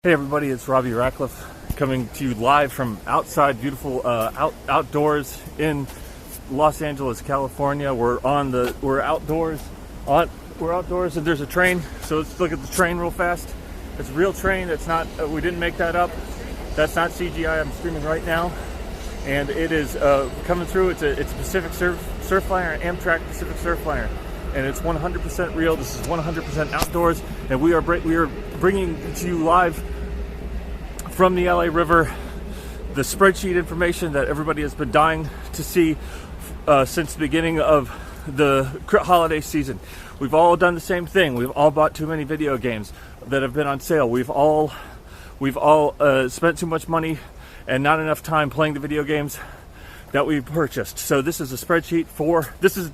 Hey everybody, it's Robbie Rackleff coming to you live from outside, beautiful outdoors in Los Angeles, California. We're outdoors, and there's a train. So let's look at the train real fast. It's a real train. It's not. We didn't make that up. That's not CGI. I'm streaming right now, and it is coming through. It's a Pacific Surfliner, Amtrak Pacific Surfliner, and it's 100% real. This is 100% outdoors, and we are bringing to you live from the LA River the spreadsheet information that everybody has been dying to see since the beginning of the holiday season. We've all done the same thing. We've all bought too many video games that have been on sale. We've all spent too much money and not enough time playing the video games that we've purchased. So this is a spreadsheet for this is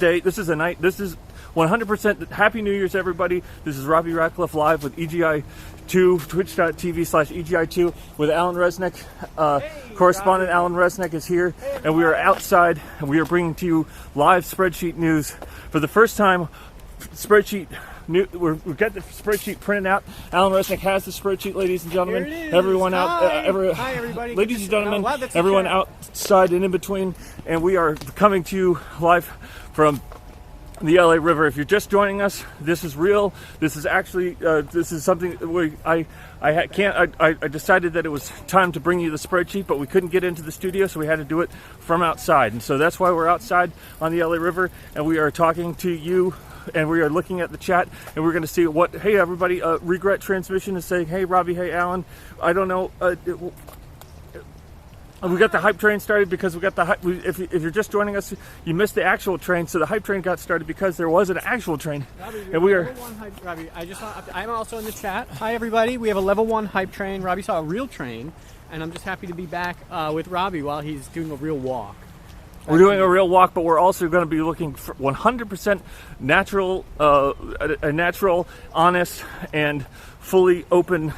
a night. This is 100% Happy New Year's, everybody. This is Robbie Rackleff live with EGI2, twitch.tv/EGI2 with Allan Resnick. Correspondent Allan Resnick is here, and we are outside, and we are bringing to you live spreadsheet news. For the first time, we've got the spreadsheet printed out. Allan Resnick has the spreadsheet, ladies and gentlemen. Here it is. Everyone Hi, everybody. Ladies and gentlemen, everyone outside and in between, and we are coming to you live from the LA River. If you're just joining us, this is real. This is actually this is something I decided that it was time to bring you the spreadsheet, but we couldn't get into the studio, so we had to do it from outside. And so that's why we're outside on the LA River, and we are talking to you, and we are looking at the chat, and we're going to see what. Hey everybody, Regret Transmission is saying, hey Robbie, hey Allan. I don't know. We got the hype train started because we got the hype. If you're just joining us, you missed the actual train. So the hype train got started because there was an actual train, Robbie, and we are. Level 1 hype, Robbie, I'm also in the chat. Hi everybody, we have a level 1 hype train. Robbie saw a real train, and I'm just happy to be back with Robbie while he's doing a real walk. We're doing a real walk, but we're also going to be looking for 100% natural, a natural, honest, and fully open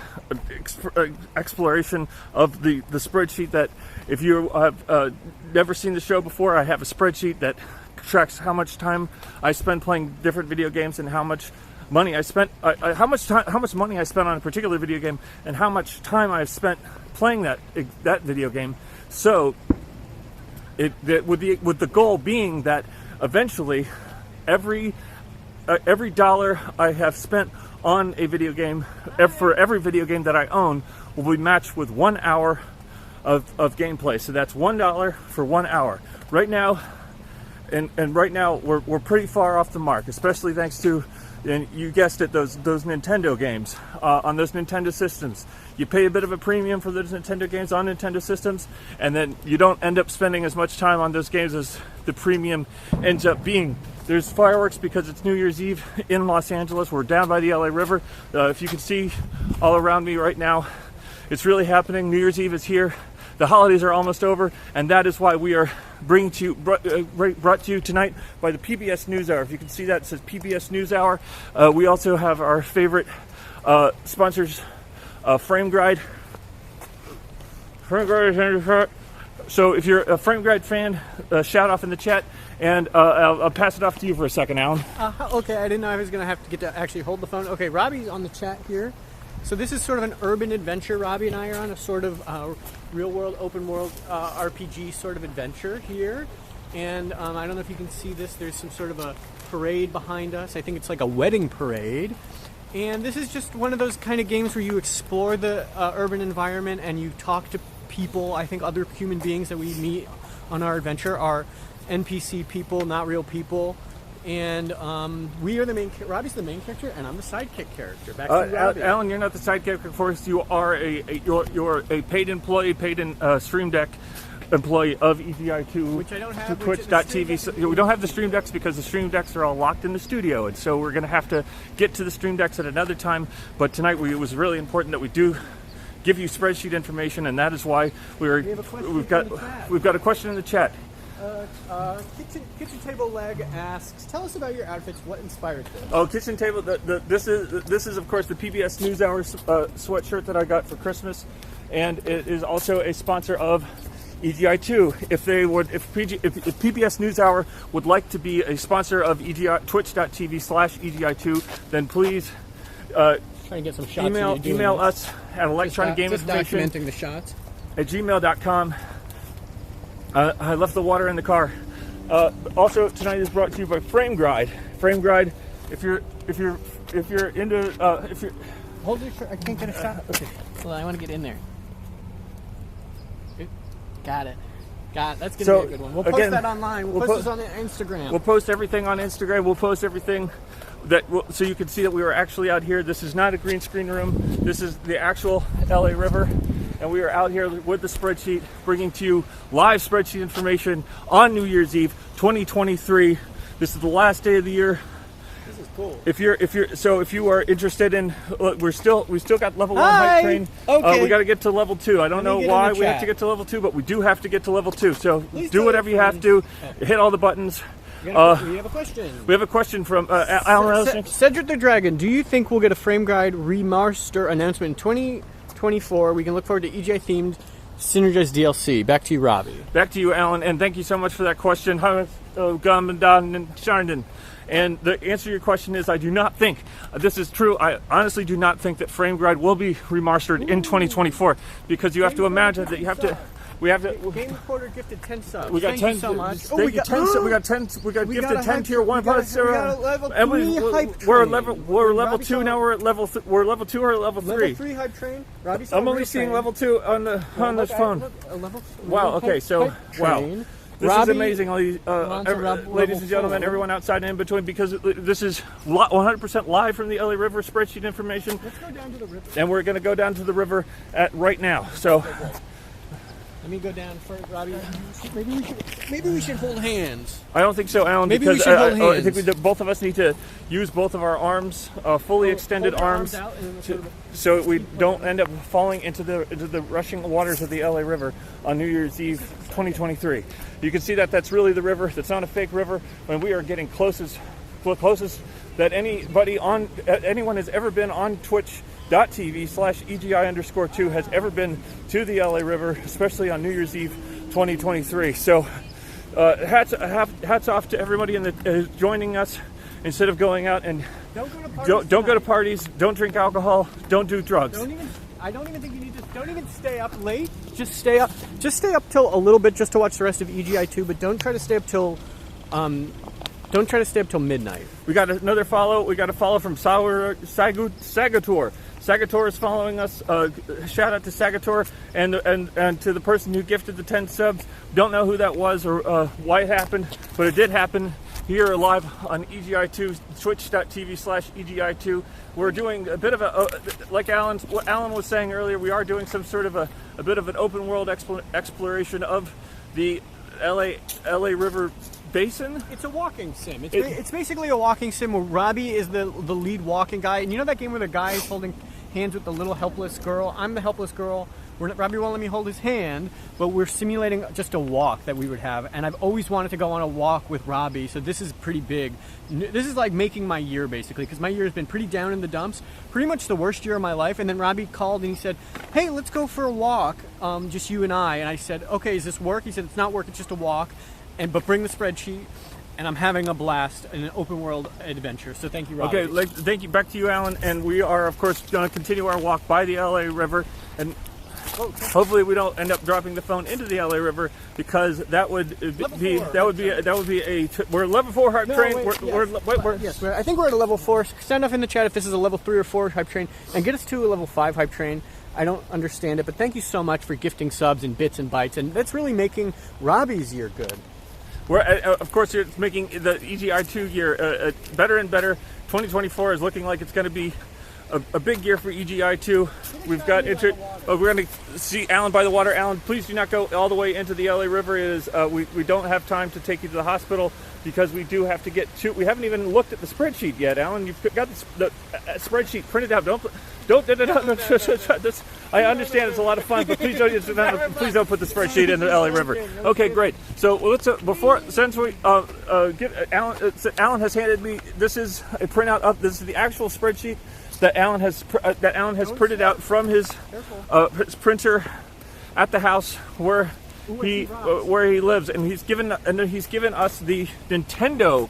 exploration of the spreadsheet. That if you have never seen the show before, I have a spreadsheet that tracks how much time I spend playing different video games and how much money I spent, how much money I spent on a particular video game, and how much time I've spent playing that video game. So with the goal being that eventually every dollar I have spent on a video game, for every video game that I own, will be matched with 1 hour of gameplay. So that's $1 for 1 hour. Right now, and right now we're pretty far off the mark, especially thanks to, and you guessed it, those Nintendo games on those Nintendo systems. You pay a bit of a premium for those Nintendo games on Nintendo systems, and then you don't end up spending as much time on those games as the premium ends up being. There's fireworks because it's New Year's Eve in Los Angeles. We're down by the LA River. If you can see all around me right now, it's really happening. New Year's Eve is here. The holidays are almost over, and that is why we are brought to you tonight by the PBS NewsHour. If you can see that, it says PBS NewsHour. We also have our favorite sponsors, Frame Guide. So if you're a Frame Guide fan, shout off in the chat, and I'll pass it off to you for a second, Allan. Okay, I didn't know I was going to have to get to actually hold the phone. Okay, Robbie's on the chat here. So this is sort of an urban adventure. Robbie and I are on a sort of real world, open world RPG sort of adventure here. And I don't know if you can see this. There's some sort of a parade behind us. I think it's like a wedding parade. And this is just one of those kind of games where you explore the urban environment and you talk to people. I think other human beings that we meet on our adventure are NPC people, not real people. And we are the main. Robbie's the main character, and I'm the sidekick character. Back to Robbie. Allan, you're not the sidekick. Of course, you are you're a paid employee, paid in Stream Deck employee of EGI2, which I don't have. To Twitch.tv. So we don't have the Stream Decks because the Stream Decks are all locked in the studio, and so we're going to have to get to the Stream Decks at another time. But tonight, it was really important that we do give you spreadsheet information, and that is why we've got a question in the chat. Kitchen Table Leg asks, tell us about your outfits. What inspired this? Oh, Kitchen Table. This is of course the PBS NewsHour sweatshirt that I got for Christmas, and it is also a sponsor of EGI2. If PBS NewsHour would like to be a sponsor of EGI, Twitch.tv/EGI2, then please Trying to get some shots. Email us at electronicgameinformation documenting the shots at gmail.com. I left the water in the car. Also, tonight is brought to you by Frame Guide. Frame Guide. If you're into hold it. I can't get a shot. Okay. Well, I want to get in there. Got it. That's gonna be a good one. We'll post that online. We'll post this on Instagram. We'll post everything on Instagram. We'll post everything so you can see that we were actually out here. This is not a green screen room. This is the actual LA River, and we are out here with the spreadsheet, bringing to you live spreadsheet information on New Year's Eve, 2023. This is the last day of the year. This is cool. If you are interested in, we still got level 1 hype train. Okay. We got to get to level 2. I don't know why we have to get to level 2, but we do have to get to level 2. So do whatever you have to. Hit all the buttons. We have a question. We have a question from Allan. Cedric the Dragon. Do you think we'll get a Frame Guide remaster announcement in 2024? We can look forward to EGI themed synergized DLC. Back to you, Robbie. Back to you, Allan, and thank you so much for that question. And the answer to your question is I do not think this is true. I honestly do not think that Frame Guide will be remastered in 2024 because you have to imagine that you have to. We have to. Game Reporter gifted 10 subs. We got Thank 10 you so much. We got 10. We got gifted 10 tier 1 plus. We got a level 3 hype train. We're level 2 now. We're at level. We're level 2 or level 3. Level 3 hype train. Robbie, I'm only seeing level 2 on this phone. Wow. Okay. So wow. This is amazing, ladies and gentlemen, everyone outside and in between, because this is 100% live from the LA River spreadsheet information. Let's go down to the river. And we're going to go down to the river right now. So. Let me go down first, Robbie. Maybe we should hold hands. I don't think so, Allan. Maybe because we should hold hands. I think both of us need to use both of our arms, fully extended arms, so we don't end up falling into the rushing waters of the LA River on New Year's Eve 2023. You can see that that's really the river. That's not a fake river. When we are getting closest that anyone has ever been on Twitch.tv/EGI_2 has ever been to the LA River, especially on New Year's Eve 2023. So hats off to everybody joining us. Instead of going out and don't go to parties, don't drink alcohol, don't do drugs. I don't even think you need to. Don't even stay up late. Just stay up till a little bit just to watch the rest of EGI 2. But don't try to stay up till midnight. We got another follow. We got a follow from Sagator. Sagator is following us. Shout out to Sagator and to the person who gifted the 10 subs. Don't know who that was or why it happened, but it did happen. Here live on EGI2, twitch.tv/EGI2. We're doing a bit of like what Allan was saying earlier, we are doing some sort of a bit of an open world exploration of the LA River Basin. It's a walking sim. It's basically a walking sim where Robbie is the lead walking guy. And you know that game where the guy is holding hands with the little helpless girl? I'm the helpless girl. Robbie won't let me hold his hand, but we're simulating just a walk that we would have. And I've always wanted to go on a walk with Robbie, so this is pretty big. This is like making my year, basically, because my year has been pretty down in the dumps. Pretty much the worst year of my life. And then Robbie called and he said, hey, let's go for a walk, just you and I. And I said, okay, is this work? He said, it's not work, it's just a walk. But bring the spreadsheet. And I'm having a blast in an open world adventure. So thank you, Robbie. Okay, thank you. Back to you, Allan. And we are, of course, going to continue our walk by the LA River. And hopefully we don't end up dropping the phone into the LA River, because that would be we're level 4 hype train. Yes, I think we're at a level 4. Send off in the chat if this is a level 3 or 4 hype train, and get us to a level 5 hype train. I don't understand it, but thank you so much for gifting subs and bits and bytes, and that's really making Robbie's year good. We're of course it's making the EGI2 year better and better. 2024 is looking like it's going to be a big year for EGI2. We've got we're going to see Allan by the water. Allan, please do not go all the way into the LA River. It is we don't have time to take you to the hospital, because we do have to get to. We haven't even looked at the spreadsheet yet, Allan. You've got the spreadsheet printed out. Don't. I understand it's a lot of fun, but please don't put the spreadsheet in the LA River. Okay, great. So let's since we Allan has handed me, this is a printout of, this is the actual spreadsheet that Allan has printed out from his printer at the house where he lives, and he's given us the Nintendo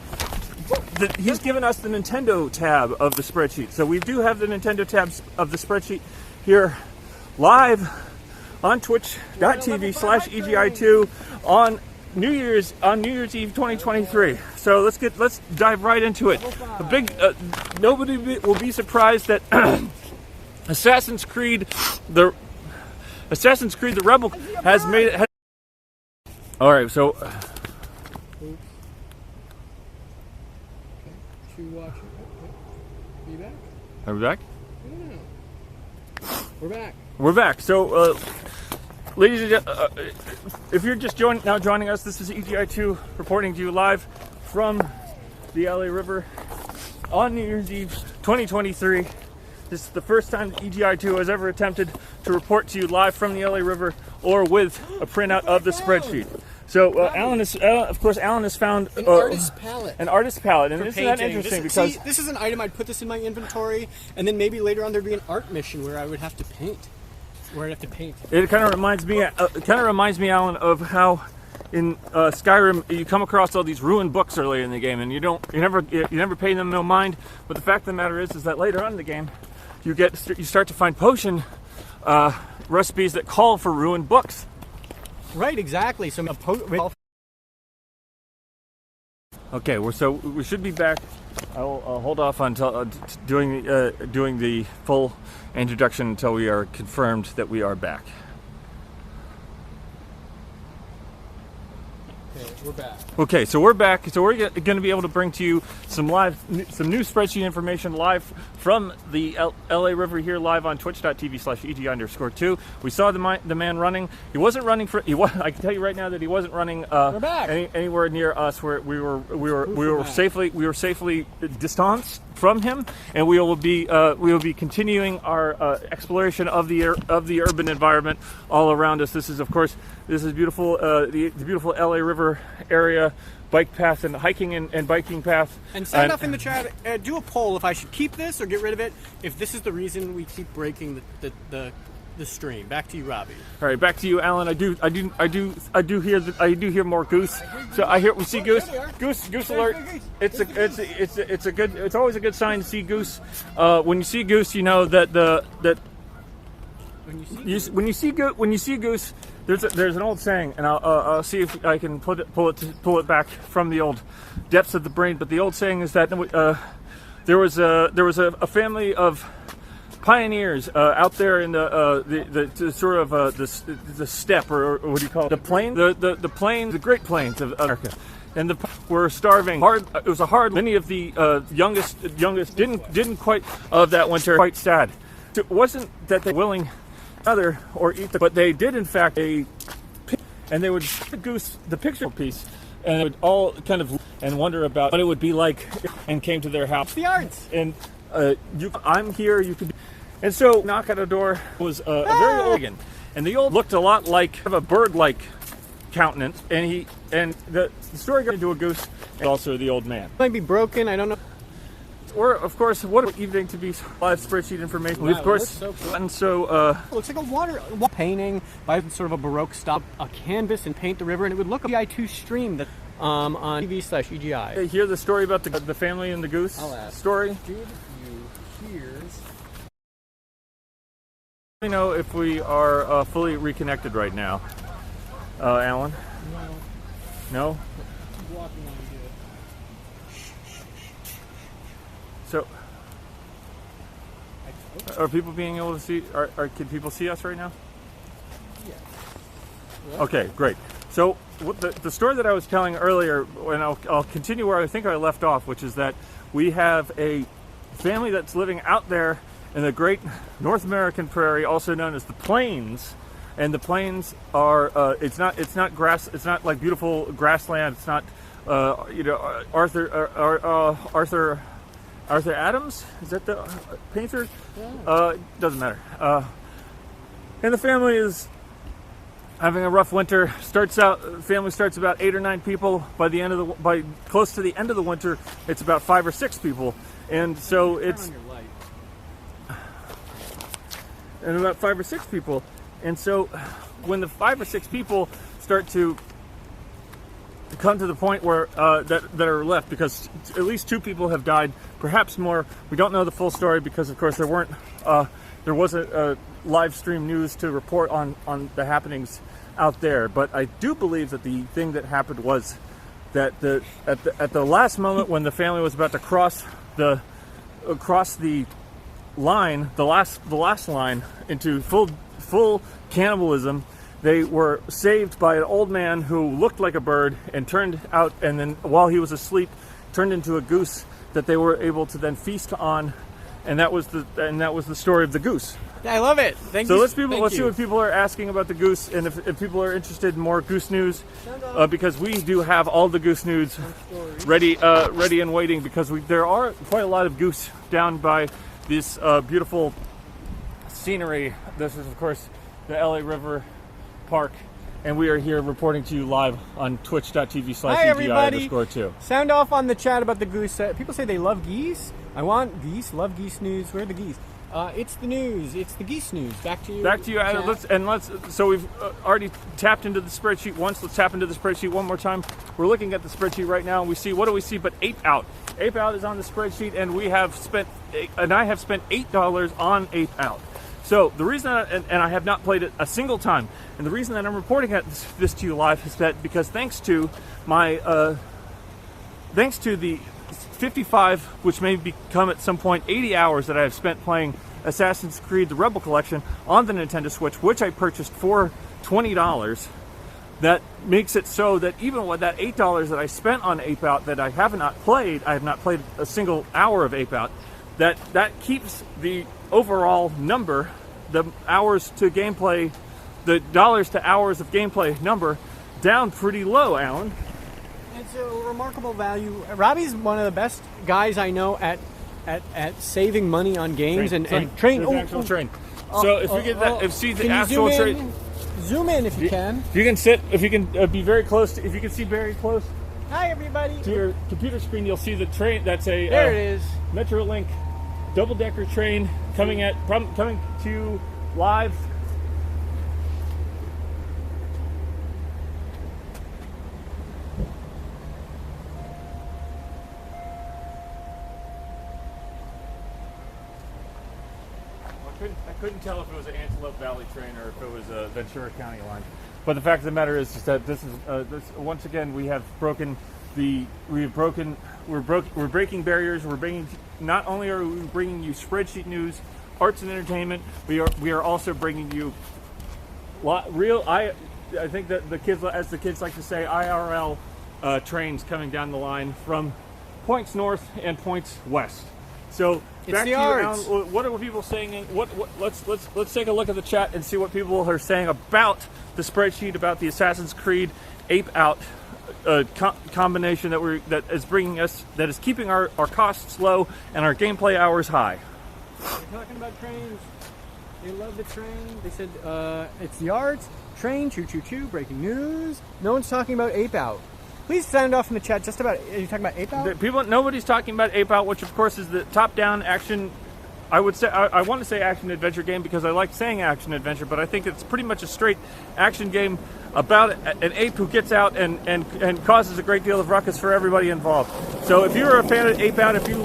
he's given us the Nintendo tab of the spreadsheet. So we do have the Nintendo tabs of the spreadsheet here live on twitch.tv/EGI2 on New Year's Eve 2023. So let's dive right into it. Nobody will be surprised that Assassin's Creed the Rebel has made it. All right, so. Are you back? Are we back? We're back. We're back. So, ladies and gentlemen, if you're just joining us, this is EGI2 reporting to you live from the LA River on New Year's Eve 2023. This is the first time that EGI2 has ever attempted to report to you live from the LA River or with a printout of the spreadsheet. So Allan has found an artist's palette. An artist's palette, and isn't that interesting? Because this is an item I'd put this in my inventory, and then maybe later on there'd be an art mission where I would have to paint. It kind of reminds me, Allan, of how in Skyrim you come across all these ruined books early in the game, and you never pay them no mind. But the fact of the matter is that later on in the game, you start to find potion recipes that call for ruined books. Right, exactly. So okay, we should be back. I'll hold off until doing the full introduction until we are confirmed that we are back. Okay, we're back. Okay, so we're back. So we're going to be able to bring to you some new spreadsheet information live from the LA River here, live on twitch.tv/EGI_2. We saw the man running. He wasn't running I can tell you right now that he wasn't running anywhere near us. Where we were safely distanced from him, and we will be continuing our exploration of the urban environment all around us. This is beautiful, the beautiful LA River area, bike path and hiking and biking path. And sound off in the chat. Do a poll if I should keep this or get rid of it. If this is the reason we keep breaking the stream. Back to you, Robbie. All right, back to you, Allan. I do hear more goose. So we see goose. Goose alert. It's always a good sign to see goose. When you see goose, you know that when you see goose, there's an old saying, and I'll see if I can pull it back from the old depths of the brain. But the old saying is that there was a family of pioneers out there in the sort of the steppe, or what do you call it? The plain, the Great Plains of America. And were starving hard. It was a hard. Many of the youngest didn't quite of that winter. Quite sad. So it wasn't that they were willing other or eat but they did in fact and they would goose the picture piece, and they would all kind of and wonder about what it would be like and came to their house. The arts. And I'm here. You could. And so knock at a door was a very old man, and the old looked a lot like a bird-like countenance, and the story got into a goose and also the old man. Might be broken. I don't know. Or, of course, what an evening to be live spreadsheet information. Wow, of course, so cool. And so it looks like a water painting by sort of a Baroque style, a canvas and paint the river, and it would look like EGI2 stream that on TV/EGI. Hear the story about the family and the goose story. Did you hear? Let me know if we are fully reconnected right now, Allan. No. Walking on you. So, are people being able to see? Can people see us right now? Yeah. Okay, great. So, the story that I was telling earlier, and I'll continue where I think I left off, which is that we have a family that's living out there in the great North American prairie, also known as the Plains. And the plains are it's not grass. It's not like beautiful grassland. It's not Arthur Adams, is that the painter? Yeah. Doesn't matter. And the family is having a rough winter. Family starts about 8 or 9 people. By close to the end of the winter, it's about 5 or 6 people, and so it's about 5 or 6 people. And so when the 5 or 6 people start to come to the point where that are left, because at least 2 people have died, perhaps more. We don't know the full story because, of course, there wasn't a live stream news to report on the happenings out there. But I do believe that the thing that happened was that at the last moment when the family was about to cross the line, the last line into full cannibalism, they were saved by an old man who looked like a bird and turned out, and then while he was asleep, turned into a goose that they were able to then feast on, and that was the story of the goose. I love it. Thank you. So let's see what people are asking about the goose, and if people are interested in more goose news, because we do have all the goose news ready and waiting, because there are quite a lot of goose down by this beautiful scenery. This is, of course, the LA River Park, and we are here reporting to you live on twitch.tv/EGI_2. Sound off on the chat about the goose. People say they love geese. I want geese. Love geese news. Where are the geese? It's the news. It's the geese news. Back to you. Adam. So we've already tapped into the spreadsheet once. Let's tap into the spreadsheet one more time. We're looking at the spreadsheet right now, and we see, what do we see but Ape Out. Ape Out is on the spreadsheet, and I have spent $8 on Ape Out. So the reason, and I have not played it a single time, and the reason that I'm reporting this to you live is that because thanks to the 55, which may become at some point 80 hours that I have spent playing Assassin's Creed: The Rebel Collection on the Nintendo Switch, which I purchased for $20, that makes it so that even with that $8 that I spent on Ape Out that I have not played a single hour of Ape Out, that keeps the overall number, the hours to gameplay, the dollars to hours of gameplay number, down pretty low, Alan. It's a remarkable value. Robbie's one of the best guys I know at saving money on games and train. Actual train. So if we get that, see the actual train. Zoom in if you can. If you can sit, if you can be very close, if you can see very close. Hi everybody. To your computer screen, you'll see the train. That's a there it is. Metrolink double-decker train coming to you live. I couldn't tell if it was an Antelope Valley train or if it was a Ventura County line. But the fact of the matter is that this is once again we're breaking barriers. Not only are we bringing you spreadsheet news, arts and entertainment, we are also bringing you real. I think that the kids like to say, IRL trains coming down the line from points north and points west. So back to you, Alan. What are people saying? Let's take a look at the chat and see what people are saying about the spreadsheet, about the Assassin's Creed Ape Out combination that is keeping our costs low and our gameplay hours high. They're talking about trains. They love the train. They said it's the arts, train, choo choo choo, breaking news. No one's talking about Ape Out. Please sound off in the chat just about. Are you talking about Ape Out? Nobody's talking about Ape Out, which of course is the top-down action. I would say I want to say action adventure game because I like saying action adventure, but I think it's pretty much a straight action game about an ape who gets out and causes a great deal of ruckus for everybody involved. So if you're a fan of Ape Out, if you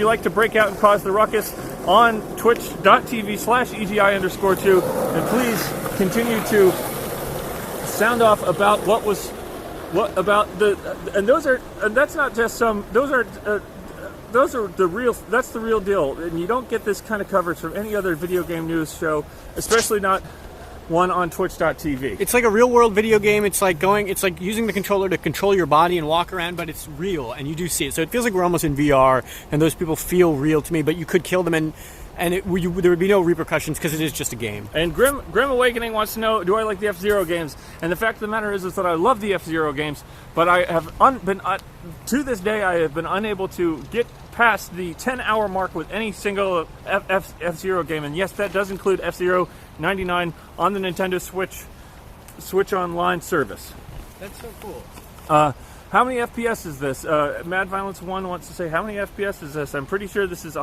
like to break out and cause the ruckus on twitch.tv/EGI_2, then please continue to sound off about that's the real deal, and you don't get this kind of coverage from any other video game news show, especially not one on twitch.tv. It's like a real world video game. It's like using the controller to control your body and walk around, but it's real and you do see it. So it feels like we're almost in VR, and those people feel real to me, but you could kill them and there would be no repercussions because it is just a game. And Grim Awakening wants to know, do I like the F-Zero games? And the fact of the matter is that I love the F-Zero games, but I have to this day I have been unable to get past the 10-hour mark with any single F-Zero game. And yes, that does include F-Zero 99 on the Nintendo Switch Online service. That's so cool. How many FPS is this? Mad Violence 1 wants to say, how many FPS is this? I'm pretty sure this is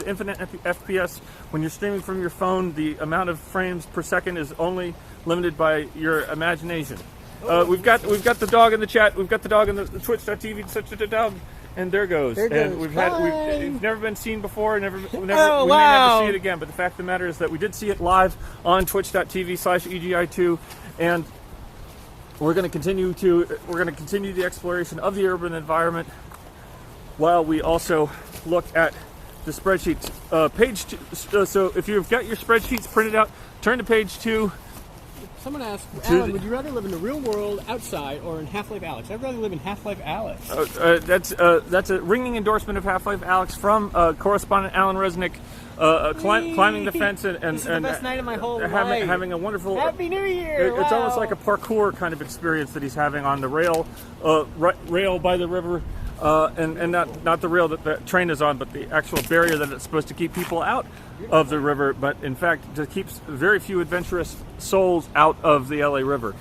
infinite FPS. When you're streaming from your phone, the amount of frames per second is only limited by your imagination. We've got the dog in the chat. We've got the dog in the Twitch.tv. Such a dog. And there goes. And we've never been seen before. We may never see it again. But the fact of the matter is that we did see it live on Twitch.tv/EGI2, and we're going to continue the exploration of the urban environment while we also look at the spreadsheets. Page 2. So if you've got your spreadsheets printed out, turn to page 2. Someone asked, Allan, would you rather live in the real world outside or in Half-Life Alyx? I'd rather live in Half-Life Alyx. That's a ringing endorsement of Half-Life Alyx from correspondent Allan Resnick, climbing the fence and this is the best night of my whole life. Having a wonderful Happy New Year! It's almost like a parkour kind of experience that he's having on the rail by the river. And not the rail that the train is on, but the actual barrier that it's supposed to keep people out of the river, but in fact it keeps very few adventurous souls out of the LA River.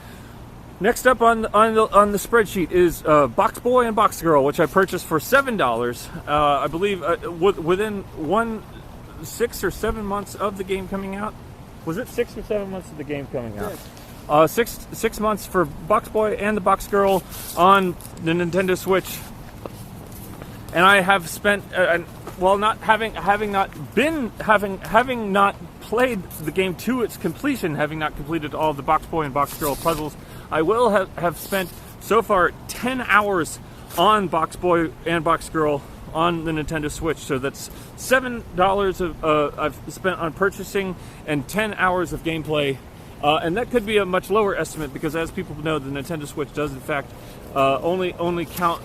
Next up on the spreadsheet is Box Boy and Box Girl, which I purchased for $7. I believe within 6 or 7 months of the game coming out. Was it 6 or 7 months of the game coming out? 6 months for Box Boy and the Box Girl on the Nintendo Switch. And I have spent, having not played the game to its completion, having not completed all of the Box Boy and Box Girl puzzles, I will have spent so far 10 hours on Box Boy and Box Girl on the Nintendo Switch. So that's $7 I've spent on purchasing and 10 hours of gameplay. And that could be a much lower estimate because, as people know, the Nintendo Switch does in fact only count.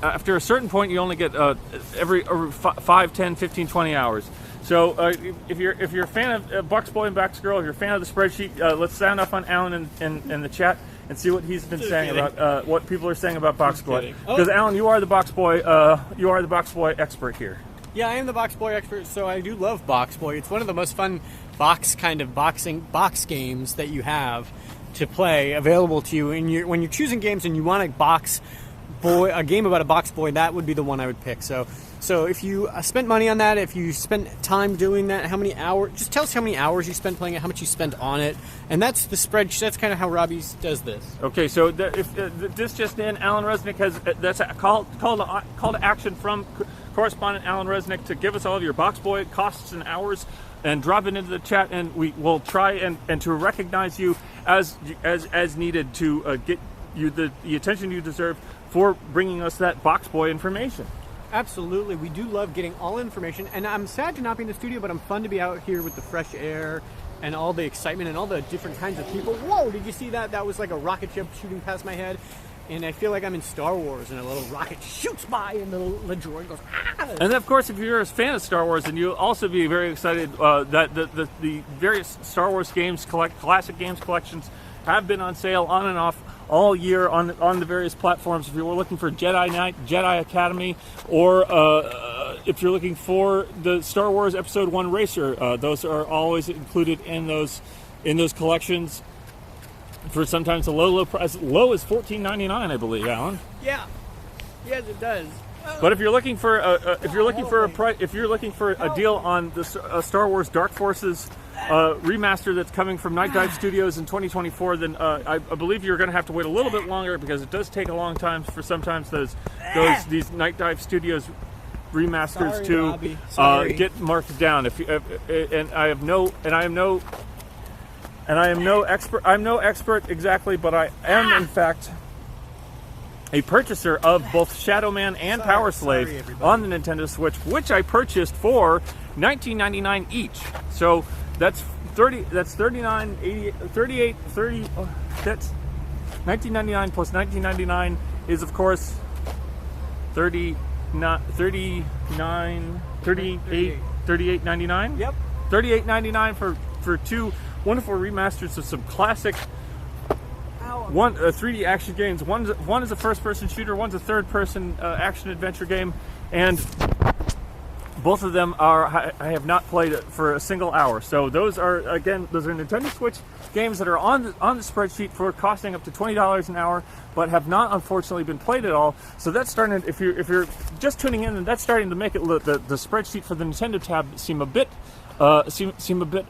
After a certain point, you only get every 5, 10, 15, 20 hours. So if you're a fan of Box Boy and Box Girl, if you're a fan of the spreadsheet, let's sound off on Allan in the chat and see what he's been saying about what people are saying about Box Boy. Because Allan, you are the Box Boy. You are the Box Boy expert here. Yeah, I am the Box Boy expert, so I do love Box Boy. It's one of the most fun box games that you have to play available to you. And when you're choosing games and you want a game about a box boy, that would be the one I would pick. So if you spent money on that, if you spent time doing that, how many hours, just tell us how many hours you spent playing it, how much you spent on it, and that's the spreadsheet. That's kind of how Robbie does this. Okay, so if this just in, Allan Resnick that's a call to action from correspondent Allan Resnick to give us all of your Box Boy costs and hours, and drop it into the chat, and we will try and to recognize you as needed to get you the attention you deserve for bringing us that Box Boy information. Absolutely. We do love getting all information, and I'm sad to not be in the studio, but I'm fun to be out here with the fresh air and all the excitement and all the different kinds of people. Whoa, did you see that? That was like a rocket ship shooting past my head, and I feel like I'm in Star Wars, and a little rocket shoots by, and the droid goes, ah! And of course, if you're a fan of Star Wars, then you'll also be very excited that the various Star Wars games, classic games collections, have been on sale on and off all year on the various platforms. If you were looking for Jedi Knight, Jedi Academy, or if you're looking for the Star Wars Episode 1 Racer, those are always included in those collections for sometimes a low price, as low as $14.99, I believe, Allan. Yeah. Yes, it does. But if you're looking for a deal on the Star Wars Dark Forces remaster that's coming from Night Dive Studios in 2024, then I believe you're going to have to wait a little bit longer, because it does take a long time for sometimes these Night Dive Studios remasters to get marked down. I'm no expert exactly, but I am in fact a purchaser of both Shadow Man and Power Slave on the Nintendo Switch, which I purchased for $19.99 each. So that's 30. That's 39, 80, 38, 30. Oh, that's $19.99 plus $19.99 is of course 38.99. Yep. $38.99 for two wonderful remasters of some classic 3D action games. One is a first-person shooter, one's a third-person action-adventure game, and both of them I have not played for a single hour. So those are Nintendo Switch games that are on the spreadsheet for costing up to $20 an hour, but have not unfortunately been played at all. So that's starting. If you're just tuning in, then that's starting to make it the spreadsheet for the Nintendo tab seem a bit seem a bit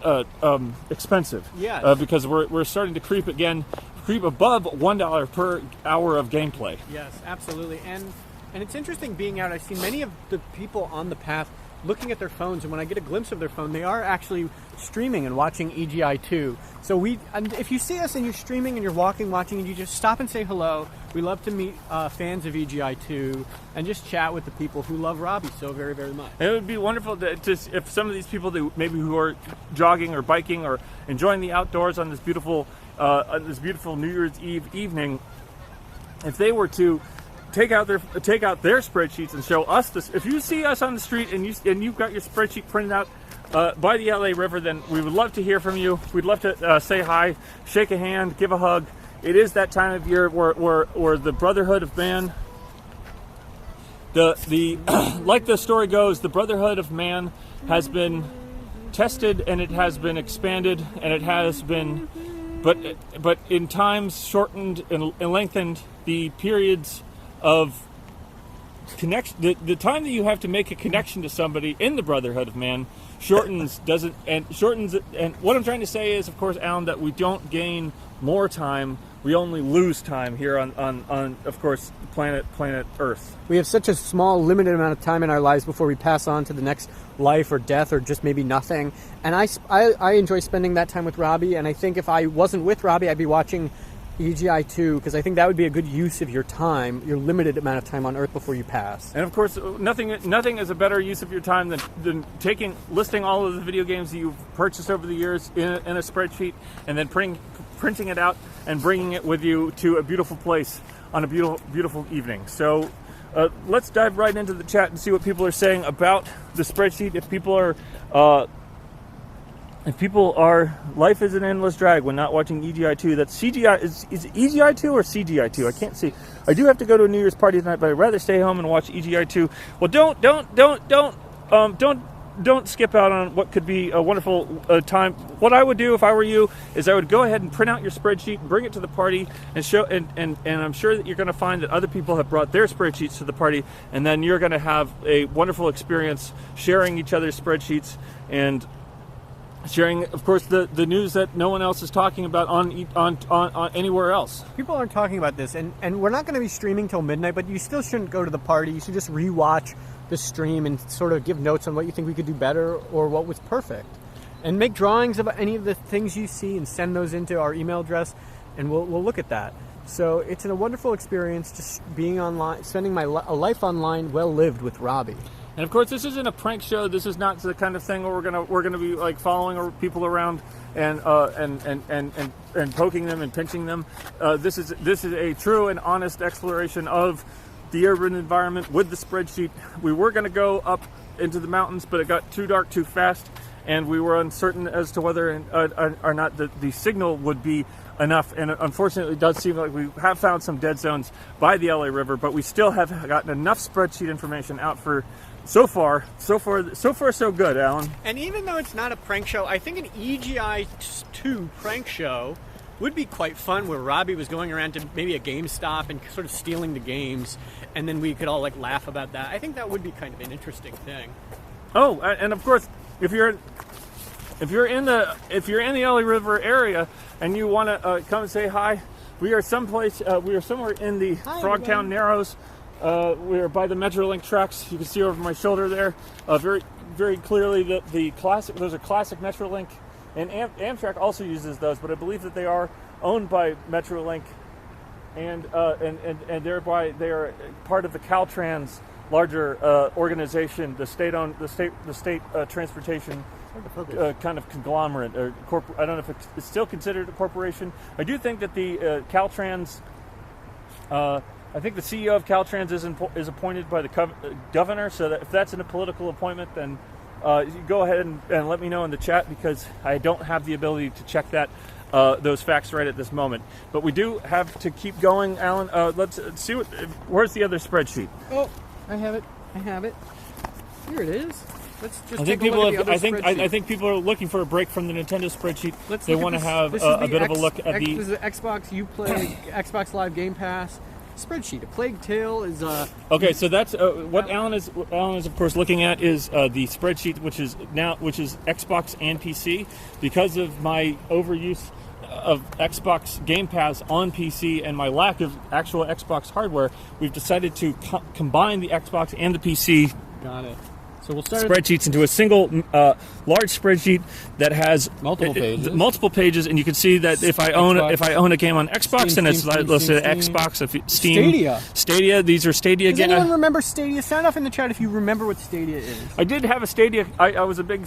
expensive. Yes. Because we're starting to creep above $1 per hour of gameplay. Yes, absolutely. And it's interesting being out. I've seen many of the people on the path looking at their phones, and when I get a glimpse of their phone, they are actually streaming and watching EGI2. So and if you see us and you're streaming and you're watching, and you just stop and say hello. We love to meet fans of EGI2 and just chat with the people who love Robbie so very, very much. It would be wonderful if some of these people who are jogging or biking or enjoying the outdoors on this beautiful New Year's Eve evening, if they were to take out their spreadsheets and show us this. If you see us on the street and you've got your spreadsheet printed out by the LA River, then we would love to hear from you. We'd love to say hi, shake a hand, give a hug. It is that time of year where the Brotherhood of Man, the like the story goes, the Brotherhood of Man has been tested and it has been expanded and it has been, but in times shortened and lengthened the periods of connection. The time that you have to make a connection to somebody in the Brotherhood of Man shortens. And what I'm trying to say is, of course, Allan, that we don't gain more time. We only lose time here on of course, planet Earth. We have such a small, limited amount of time in our lives before we pass on to the next life or death or just maybe nothing. And I enjoy spending that time with Robbie. And I think if I wasn't with Robbie, I'd be watching EGI2, because I think that would be a good use of your time, your limited amount of time on Earth before you pass. And of course, nothing is a better use of your time than listing all of the video games that you've purchased over the years in a spreadsheet, and then printing it out and bringing it with you to a beautiful place on a beautiful evening. So let's dive right into the chat and see what people are saying about the spreadsheet. If people are, life is an endless drag when not watching EGI2. That's CGI. Is it EGI2 or CGI2? I can't see. I do have to go to a New Year's party tonight, but I'd rather stay home and watch EGI2. Well, don't skip out on what could be a wonderful time. What I would do if I were you is I would go ahead and print out your spreadsheet, bring it to the party, and show. And I'm sure that you're going to find that other people have brought their spreadsheets to the party, and then you're going to have a wonderful experience sharing each other's spreadsheets and sharing, of course, the news that no one else is talking about on anywhere else. People aren't talking about this, and we're not going to be streaming till midnight, but you still shouldn't go to the party. You should just rewatch the stream and sort of give notes on what you think we could do better or what was perfect. And make drawings of any of the things you see and send those into our email address, and we'll look at that. So it's a wonderful experience just being online, spending a life online well lived with Robbie. And of course, this isn't a prank show. This is not the kind of thing where we're gonna be like following people around and poking them and pinching them. This is a true and honest exploration of the urban environment with the spreadsheet. We were gonna go up into the mountains, but it got too dark too fast, and we were uncertain as to whether or not the signal would be enough. And unfortunately, it does seem like we have found some dead zones by the LA River, but we still have gotten enough spreadsheet information out for. So far, so good, Allan. And even though it's not a prank show, I think an EGI2 prank show would be quite fun, where Robbie was going around to maybe a GameStop and sort of stealing the games, and then we could all like laugh about that. I think that would be kind of an interesting thing. Oh, and of course, if you're in the LA River area and you want to come and say hi, we are somewhere in the Frogtown Narrows. We're by the Metrolink tracks. You can see over my shoulder there, very, very clearly the classic. Those are classic Metrolink, and Amtrak also uses those, but I believe that they are owned by Metrolink, and thereby they are part of the Caltrans larger organization, the state transportation kind of conglomerate or I don't know if it's still considered a corporation. I do think that the Caltrans. I think the CEO of Caltrans is appointed by the governor, so that if that's in a political appointment, then go ahead and let me know in the chat, because I don't have the ability to check those facts right at this moment. But we do have to keep going, Allan. Let's see where's the other spreadsheet? Oh, I have it. Here it is. Let's just I think people are looking for a break from the Nintendo spreadsheet. They want to have a bit of a look at This is the Xbox Uplay, Xbox Live Game Pass. Spreadsheet. A Plague Tale is Okay, so that's what Allan is of course looking at is the spreadsheet, which is Xbox and PC. Because of my overuse of Xbox Game Pass on PC and my lack of actual Xbox hardware, we've decided to combine the Xbox and the PC. Got it. So we'll start spreadsheets into a single large spreadsheet that has multiple pages, and you can see that if I own a game on Xbox, then it's listed Xbox, Steam, Stadia. These are Stadia games. Does anyone remember Stadia? Sound off in the chat if you remember what Stadia is. I did have a Stadia. I was a big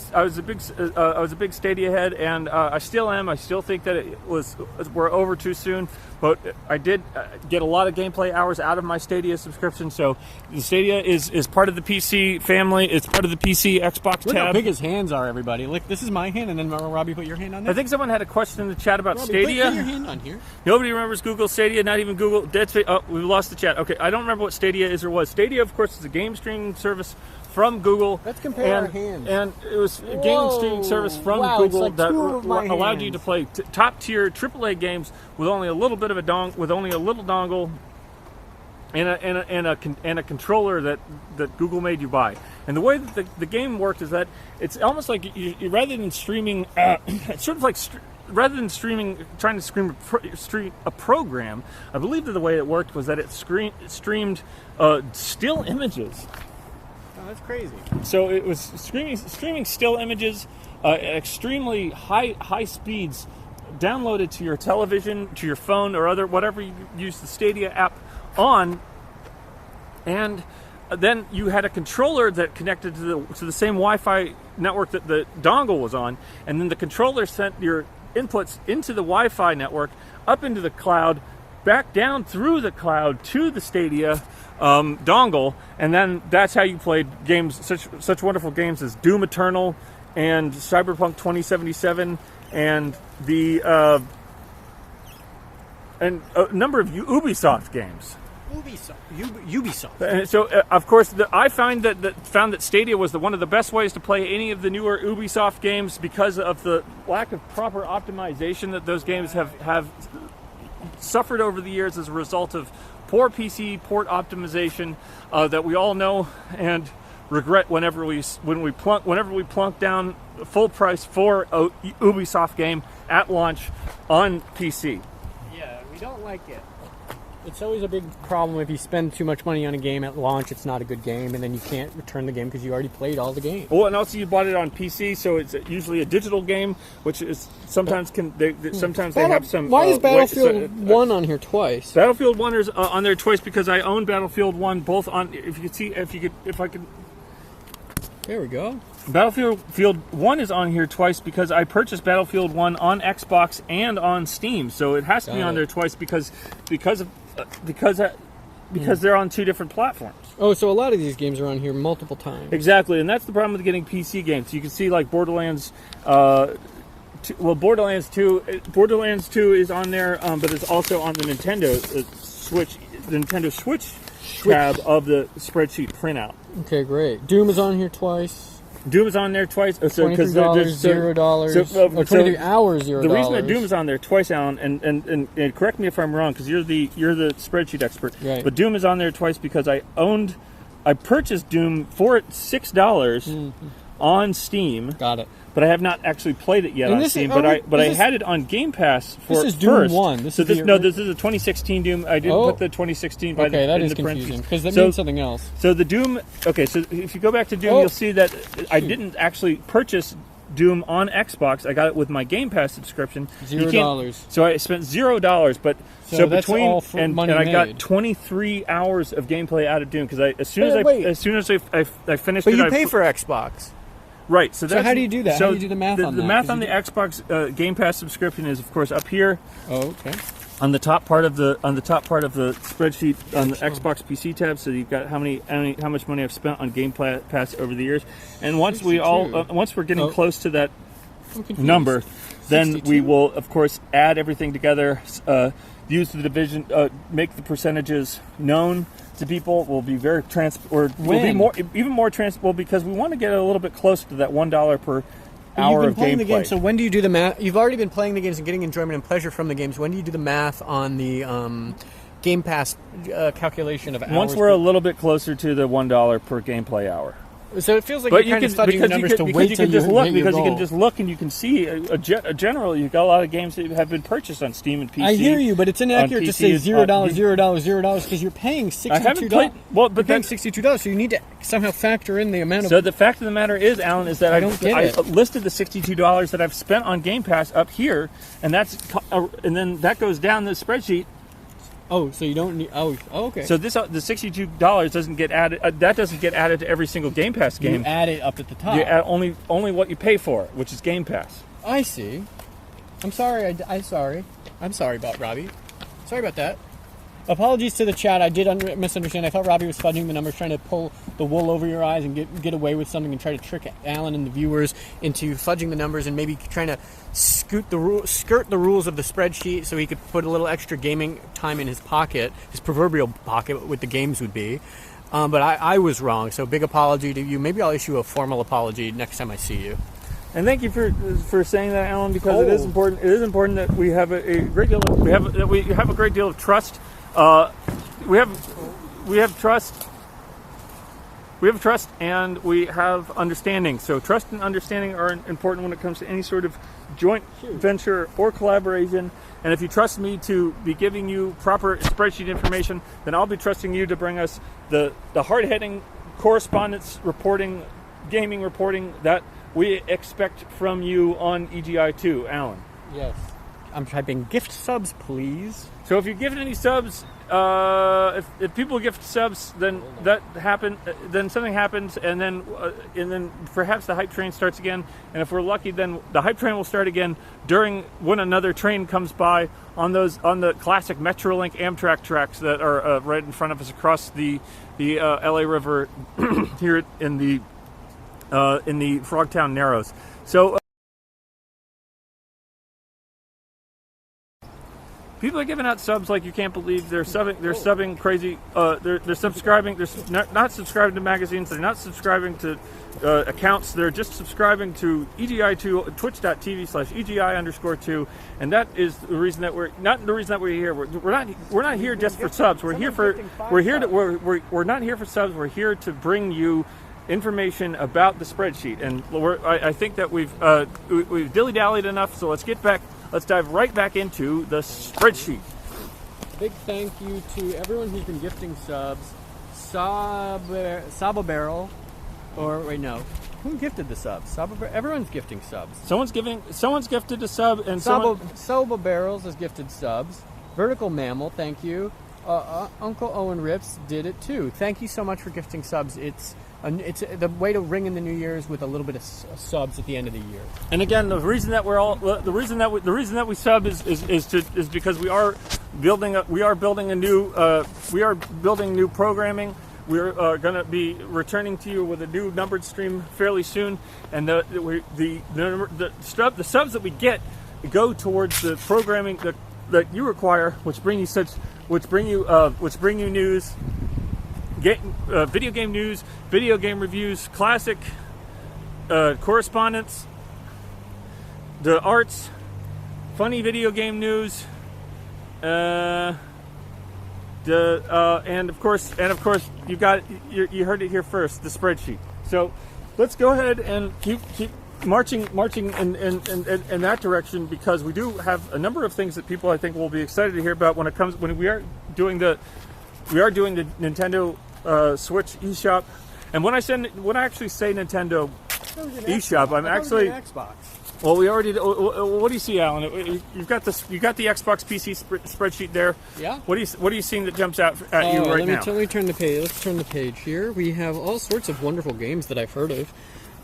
Stadia head, and I still am. I still think that we're over too soon. But I did get a lot of gameplay hours out of my Stadia subscription. So the Stadia is part of the PC family. It's part of the PC Xbox Look tab. how big his hands are, everybody. Look, this is my hand, and then Robbie, put your hand on there. I think someone had a question in the chat about Robbie, Stadia. Put your hand on here. Nobody remembers Google Stadia, not even Google. Dead Space. Oh, we lost the chat. Okay, I don't remember what Stadia is or was. Stadia, of course, is a game streaming service from Google. Let's compare our hands. And it was a game streaming service from Google like that allowed you to play top tier AAA games with only a little bit of a dongle and a controller that Google made you buy. And the way that the game worked is that it's almost like you rather than streaming, it's sort of like rather than trying to stream a program. I believe that the way it worked was that it streamed still images. Oh, that's crazy. So it was streaming still images at extremely high speeds, downloaded to your television, to your phone, or whatever you use the Stadia app on, and then you had a controller that connected to the same Wi-Fi network that the dongle was on, and then the controller sent your inputs into the Wi-Fi network, up into the cloud, back down through the cloud to the Stadia dongle, and then that's how you played games, such wonderful games as Doom Eternal and Cyberpunk 2077 and and a number of Ubisoft games. Ubisoft. And so, of course, I found that Stadia was one of the best ways to play any of the newer Ubisoft games because of the lack of proper optimization that those games have suffered over the years as a result of poor PC port optimization that we all know and regret whenever we plunk down full price for a Ubisoft game at launch on PC. Yeah, we don't like it. It's always a big problem if you spend too much money on a game at launch. It's not a good game, and then you can't return the game because you already played all the game. Well, and also you bought it on PC, so it's usually a digital game, which is sometimes they have some. Why is Battlefield 1 on here twice? Battlefield 1 is on there twice because I own Battlefield 1 both on. If I could. There we go. Battlefield 1 is on here twice because I purchased Battlefield 1 on Xbox and on Steam, so it has to be on there twice because they're on two different platforms. Oh, so a lot of these games are on here multiple times. Exactly, and that's the problem with getting PC games. You can see like Borderlands. Borderlands 2 is on there, but it's also on the Nintendo Switch tab of the spreadsheet printout. Okay, great. Doom is on here twice. Doom is on there twice. So $23, $0. 23 hours, $0. The reason that Doom is on there twice, Allan, and correct me if I'm wrong, because you're the spreadsheet expert. Right. But Doom is on there twice because I purchased Doom for $6 on Steam. Got it. But I have not actually played it yet on Steam. I had it on Game Pass for This is Doom first. 1. This is a 2016 Doom. I didn't put the 2016 by that in is the confusing because that means something else. So the Doom. Okay, so if you go back to Doom, you'll see that I didn't actually purchase Doom on Xbox. I got it with my Game Pass subscription. $0. So I spent $0, but so between all and I got 23 hours of gameplay out of Doom because as soon as I finished it, you pay for Xbox. Right, so how do you do that? How do you do the math on that? The math on the Xbox Game Pass subscription is, of course, up here. Oh, okay. On the top part of the spreadsheet on the Xbox PC tab, so you've got how much money I've spent on Game Pass over the years, and once we're getting close to that number, then 62? We will, of course, add everything together, use the division, make the percentages known to people. Will be very even more transparent because we want to get a little bit closer to that $1 per hour of gameplay. The game, so when do you do the math? You've already been playing the games and getting enjoyment and pleasure from the games. When do you do the math on the Game Pass calculation of hours. Once we're a little bit closer to the $1 per gameplay hour. So it feels like you're kind of fudging the numbers to wait till you look, hit your because you goal. can just look and you can see generally you've got a lot of games that have been purchased on Steam and PC. I hear you, but it's inaccurate to say $0, $0, because you're paying $62. But you're paying $62, so you need to somehow factor in the amount of. So the fact of the matter is, Alan, is that I listed the $62 that I've spent on Game Pass up here, and and then that goes down the spreadsheet. Oh, so you don't need. Oh, okay. So the $62 doesn't get added. That doesn't get added to every single Game Pass game. You add it up at the top. You add only what you pay for, which is Game Pass. I see. I'm sorry. I'm sorry. I'm sorry about Robbie. Sorry about that. Apologies to the chat. I did misunderstand. I thought Robbie was fudging the numbers, trying to pull the wool over your eyes and get away with something and try to trick Alan and the viewers into fudging the numbers and maybe trying to skirt the rules of the spreadsheet so he could put a little extra gaming time in his pocket, his proverbial pocket, what the games would be. But I was wrong. So big apology to you. Maybe I'll issue a formal apology next time I see you. And thank you for saying that, Alan, because it is important. It is important that we have a great deal of we have a great deal of trust. We have trust. We have trust and we have understanding. So trust and understanding are important when it comes to any sort of joint venture or collaboration. And if you trust me to be giving you proper spreadsheet information, then I'll be trusting you to bring us the hard-hitting correspondence reporting, gaming reporting that we expect from you on EGI2, Alan. Yes. I'm typing gift subs, please. So if you give any subs, if people gift subs, then then something happens, and then perhaps the hype train starts again. And if we're lucky, then the hype train will start again when another train comes by on the classic Metrolink Amtrak tracks that are right in front of us across the LA River here in the Frogtown Narrows. So. People are giving out subs like you can't believe. They're subbing crazy. They're subscribing. They're not subscribing to magazines. They're not subscribing to accounts. They're just subscribing to EGI2, twitch.tv/EGI_2, and that is the reason that we're here. We're not here just for subs. We're not here for subs. We're here to bring you information about the spreadsheet, and I think that we've dilly-dallied enough. So let's get back. Let's dive right back into the spreadsheet. Big thank you to everyone who's been gifting subs. Saba Barrel, or wait, no, who gifted the subs? Everyone's gifting subs. Someone's gifted a sub, and Saba Barrels has gifted subs. Vertical Mammal, thank you. Uncle Owen Rips did it too. Thank you so much for gifting subs. It's the way to ring in the New Year's with a little bit of subs at the end of the year. And again, the reason that we sub is because we are building new programming. We're going to be returning to you with a new numbered stream fairly soon, and the subs that we get go towards the programming that you require, which bring you news. Video game news, video game reviews, classic correspondence, the arts, funny video game news, and of course you heard it here first, the spreadsheet. So let's go ahead and keep marching in that direction, because we do have a number of things that people I think will be excited to hear about when we are doing the Nintendo Switch eShop. And when I actually say Nintendo eShop, I'm actually Xbox. Well, we already. What do you see, Alan? You've got the Xbox PC spreadsheet there. Yeah. What are you seeing that jumps out at you right now? Let me turn the page. Let's turn the page here. We have all sorts of wonderful games that I've heard of.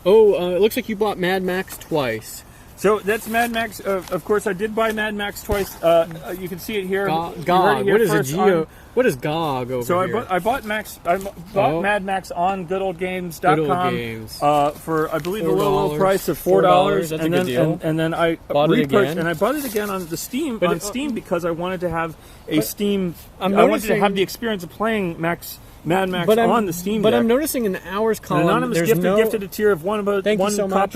It looks like you bought Mad Max twice. So that's Mad Max. Of course, I did buy Mad Max twice. You can see it here. GOG. What is GOG over here? So I bought Mad Max on goodoldgames.com. Good Old Games. For I believe the low price of $4. That's a good deal. And then I bought it again. And I bought it again on the Steam because I wanted to have a Steam. I wanted to have the experience of playing Mad Max on the Steam. But I'm noticing in the hours column, an anonymous gifted a tier of one Thank you so much.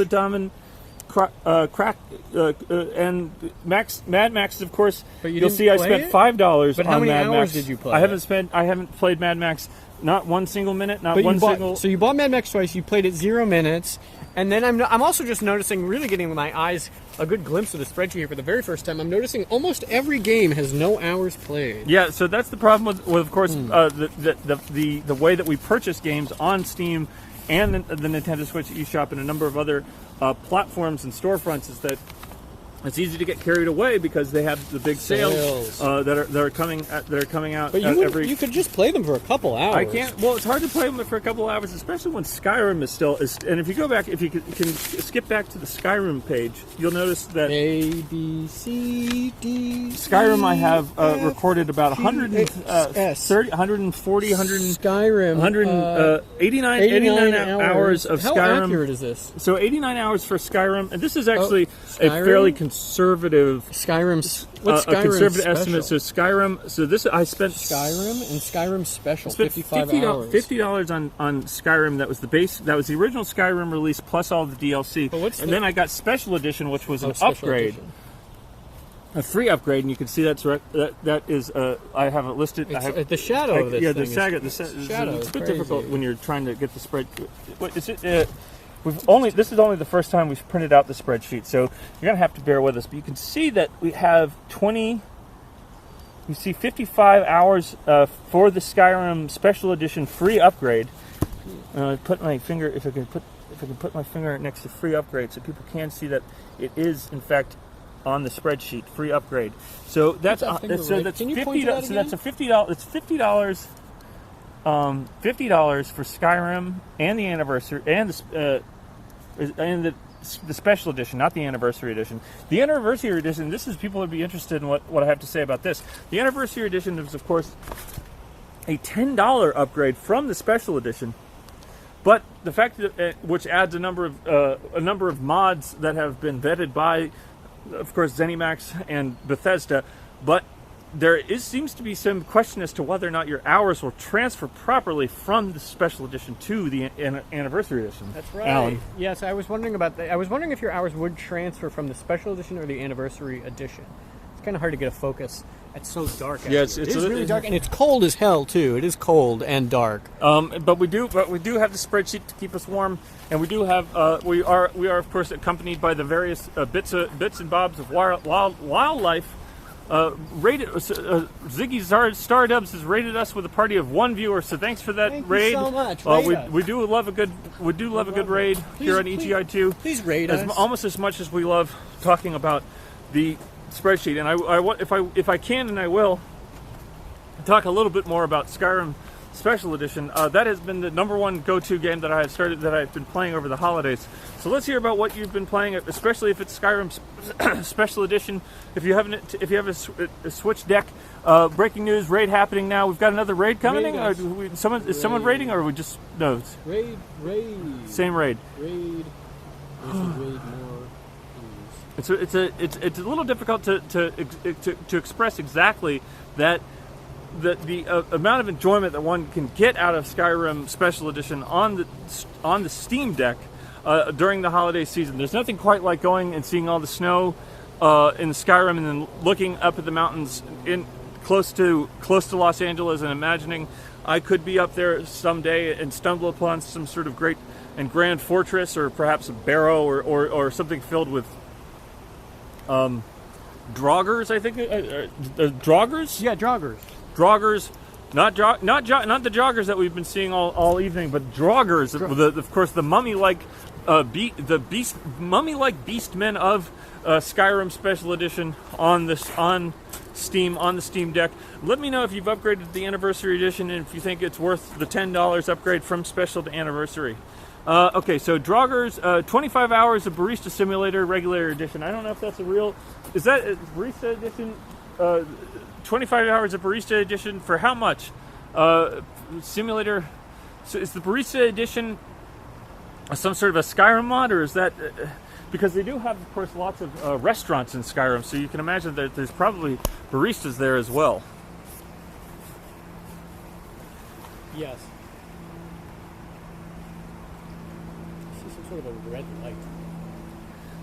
and Mad Max, of course. But You'll see, I spent $5 But on how many Mad hours Max. did you play? I haven't played Mad Max not one single minute, So you bought Mad Max twice. You played it 0 minutes, and then I'm also just noticing, really getting my eyes a good glimpse of the spreadsheet here for the very first time. I'm noticing almost every game has no hours played. Yeah, so that's the problem with of course, the way that we purchase games on Steam and the Nintendo Switch eShop and a number of other platforms and storefronts is that it's easy to get carried away because they have the big sales that are coming out. But you could just play them for a couple hours. I can't. Well, it's hard to play them for a couple hours, especially when Skyrim is. And if you go back, if you can skip back to the Skyrim page, you'll notice that A, B, C, D. Skyrim, I have recorded about 130, 140, 100, Skyrim, 89 hours of Skyrim. How accurate is this? So 89 hours for Skyrim, and this is actually a fairly conservative Skyrim's a conservative estimate. So Skyrim. So this I spent Skyrim and Skyrim Special. I spent 55 hours. $50 on Skyrim. That was the base. That was the original Skyrim release plus all the DLC. Then I got Special Edition, which was an upgrade. Edition. A free upgrade, and you can see that is. I have it listed. The shadow of this thing. The shadow. It's a bit difficult when you're trying to get the spread. What is it? This is only the first time we've printed out the spreadsheet, so you're gonna have to bear with us. But you can see that we have 20. You see 55 hours for the Skyrim Special Edition free upgrade. Put my finger if I can put my finger next to free upgrade, so people can see that it is in fact on the spreadsheet free upgrade. So that's $50. So that's a $50. It's $50. $50 for Skyrim and the anniversary and the special edition, not the anniversary edition. The anniversary edition. This is people would be interested in what I have to say about this. The anniversary edition is, of course, a $10 upgrade from the special edition, but the fact that which adds a number of mods that have been vetted by, of course, ZeniMax and Bethesda, but seems to be some question as to whether or not your hours will transfer properly from the special edition to the anniversary edition. That's right. Allan. Yes, I was wondering about that. I was wondering if your hours would transfer from the special edition or the anniversary edition. It's kind of hard to get a focus. It's so dark. Yeah, it's really dark, and it's cold as hell too. It is cold and dark. But we do have the spreadsheet to keep us warm, and we do have we are of course accompanied by the various bits and bobs of wildlife. Rated Ziggy Stardubs has rated us with a party of 1 viewer, so thanks for that raid. Thank you so much. We do love a good raid here on EGI2. Please rate us almost as much as we love talking about the spreadsheet. And if I can and I will talk a little bit more about Skyrim Special Edition. That has been the number one go-to game that I've been playing over the holidays. So let's hear about what you've been playing, especially if it's Skyrim Special Edition. If you have a Switch deck, breaking news: raid happening now. We've got another raid coming. Is someone raiding, or are we just no? Raid. Same raid. Raid. We should raid more. It's a little difficult to express exactly that. The amount of enjoyment that one can get out of Skyrim Special Edition on the Steam Deck during the holiday season. There's nothing quite like going and seeing all the snow in Skyrim and then looking up at the mountains close to Los Angeles and imagining I could be up there someday and stumble upon some sort of great and grand fortress, or perhaps a barrow or something filled with droggers. I think droggers. Yeah, droggers. Droggers, not the joggers that we've been seeing all evening, but droggers. Of course, the mummy-like beast men of Skyrim Special Edition on Steam on the Steam Deck. Let me know if you've upgraded the Anniversary Edition and if you think it's worth the $10 upgrade from Special to Anniversary. Okay, so Droggers, 25 hours of Barista Simulator Regular Edition. I don't know if that's a real. Is that a Barista Edition? 25 hours of Barista Edition for how much? Simulator. So is the Barista Edition some sort of a Skyrim mod, or is that because they do have, of course, lots of restaurants in Skyrim, so you can imagine that there's probably baristas there as well. Yes. I see some sort of a red light.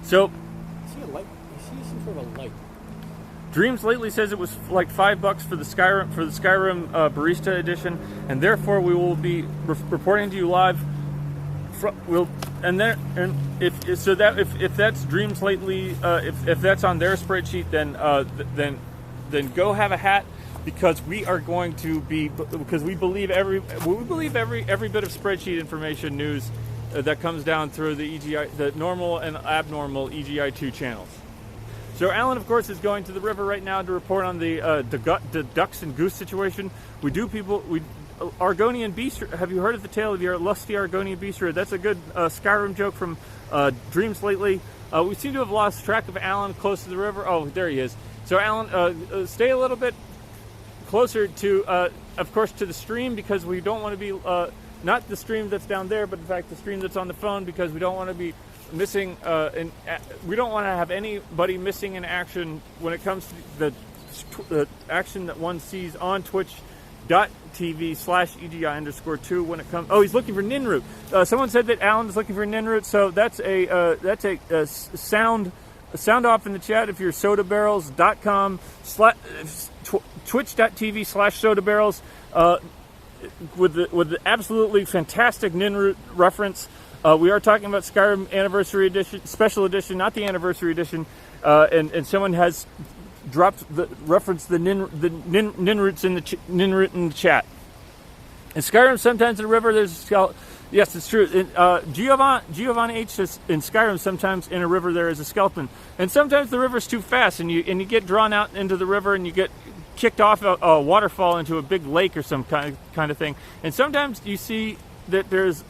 So, I see a light. I see some sort of a light. Dreams Lately says it was like $5 for the Skyrim Barista edition, and therefore we will be reporting to you live. If that's Dreams Lately, if that's on their spreadsheet, then go have a hat, because we are going to be, because we believe every bit of spreadsheet information news that comes down through the normal and abnormal EGI2 channels. So Allan, of course, is going to the river right now to report on the ducks and goose situation. Argonian Beast. Have you heard of the tale of your lusty Argonian Beast? That's a good Skyrim joke from Dreams Lately. We seem to have lost track of Allan close to the river. Oh, there he is. So Allan, stay a little bit closer to, of course, to the stream, because we don't want to be, not the stream that's down there, but in fact the stream that's on the phone, because we don't want to be missing, we don't want to have anybody missing in action when it comes to the action that one sees on twitch.tv/EGI_2 when it comes. Oh, he's looking for Ninroot. Someone said that Allan is looking for Ninroot, so that's a sound off in the chat. If you're sodabarrels.com twitch.tv/sodabarrels with the absolutely fantastic Ninroot reference. We are talking about Skyrim Anniversary Edition, Special Edition, not the Anniversary Edition, and someone has dropped the reference the Ninroots in the Ninroot in the chat. In Skyrim, sometimes in the river there's a skeleton. Yes, it's true. Giovanni H says in Skyrim, sometimes in a river there is a skeleton, and sometimes the river's too fast, and you get drawn out into the river, and you get kicked off a waterfall into a big lake or some kind of thing. And sometimes you see that there's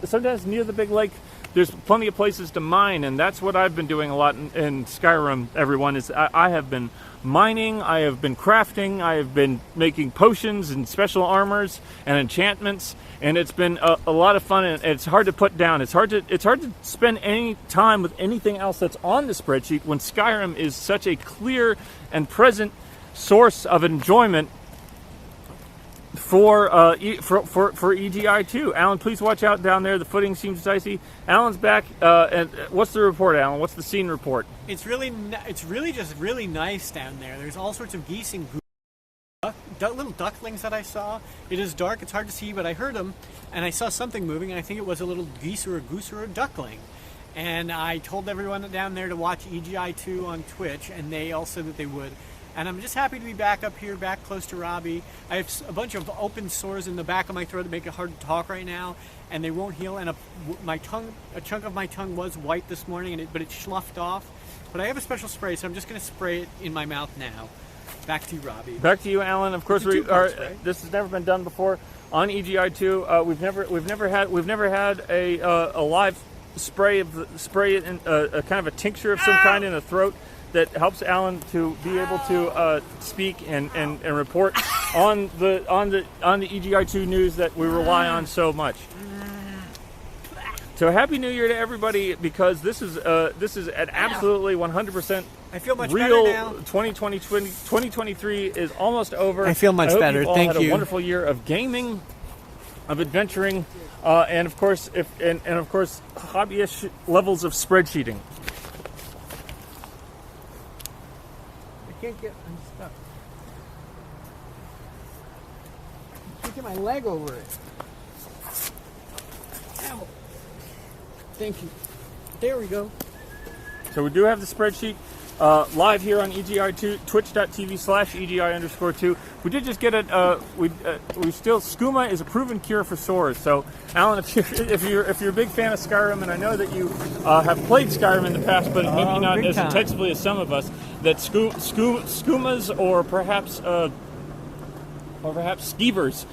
sometimes near the big lake there's plenty of places to mine, and that's what I've been doing a lot in Skyrim. Everyone is I have been mining, I have been crafting, I have been making potions and special armors and enchantments, and it's been a lot of fun, and it's hard to put down. It's hard to spend any time with anything else that's on the spreadsheet when Skyrim is such a clear and present source of enjoyment for EGI2. Allan, please watch out down there. The footing seems dicey. Allan's back. And what's the report, Allan? What's the scene report? It's really just really nice down there. There's all sorts of geese and little ducklings that I saw. It is dark. It's hard to see, but I heard them, and I saw something moving, and I think it was a little geese or a goose or a duckling. And I told everyone down there to watch EGI2 on Twitch, and they all said that they would. And I'm just happy to be back up here, back close to Robbie. I have a bunch of open sores in the back of my throat that make it hard to talk right now, and they won't heal. And a chunk of my tongue was white this morning, but it sloughed off. But I have a special spray, so I'm just going to spray it in my mouth now. Back to you, Robbie. Back to you, Allan. Of course, this has never been done before on EGI2. We've never had a live spray in a kind of a tincture of some kind in the throat that helps Allan to be able to speak and report on the EGI2 news that we rely on so much. So happy New Year to everybody, because this is an absolutely 100% I feel much real better now. 2023 is almost over. I feel much better. You all Thank had you. a wonderful year of gaming, of adventuring, and of course hobbyish levels of spreadsheeting. I'm stuck. I can't get my leg over it. Ow. Thank you. There we go. So we do have the spreadsheet live here on EGI2, twitch.tv/EGI_2. We did just get it. We still, skooma is a proven cure for sores. So Allan, if you're a big fan of Skyrim, and I know that you have played Skyrim in the past, but maybe not as intensively as some of us, that skoomas or perhaps skeevers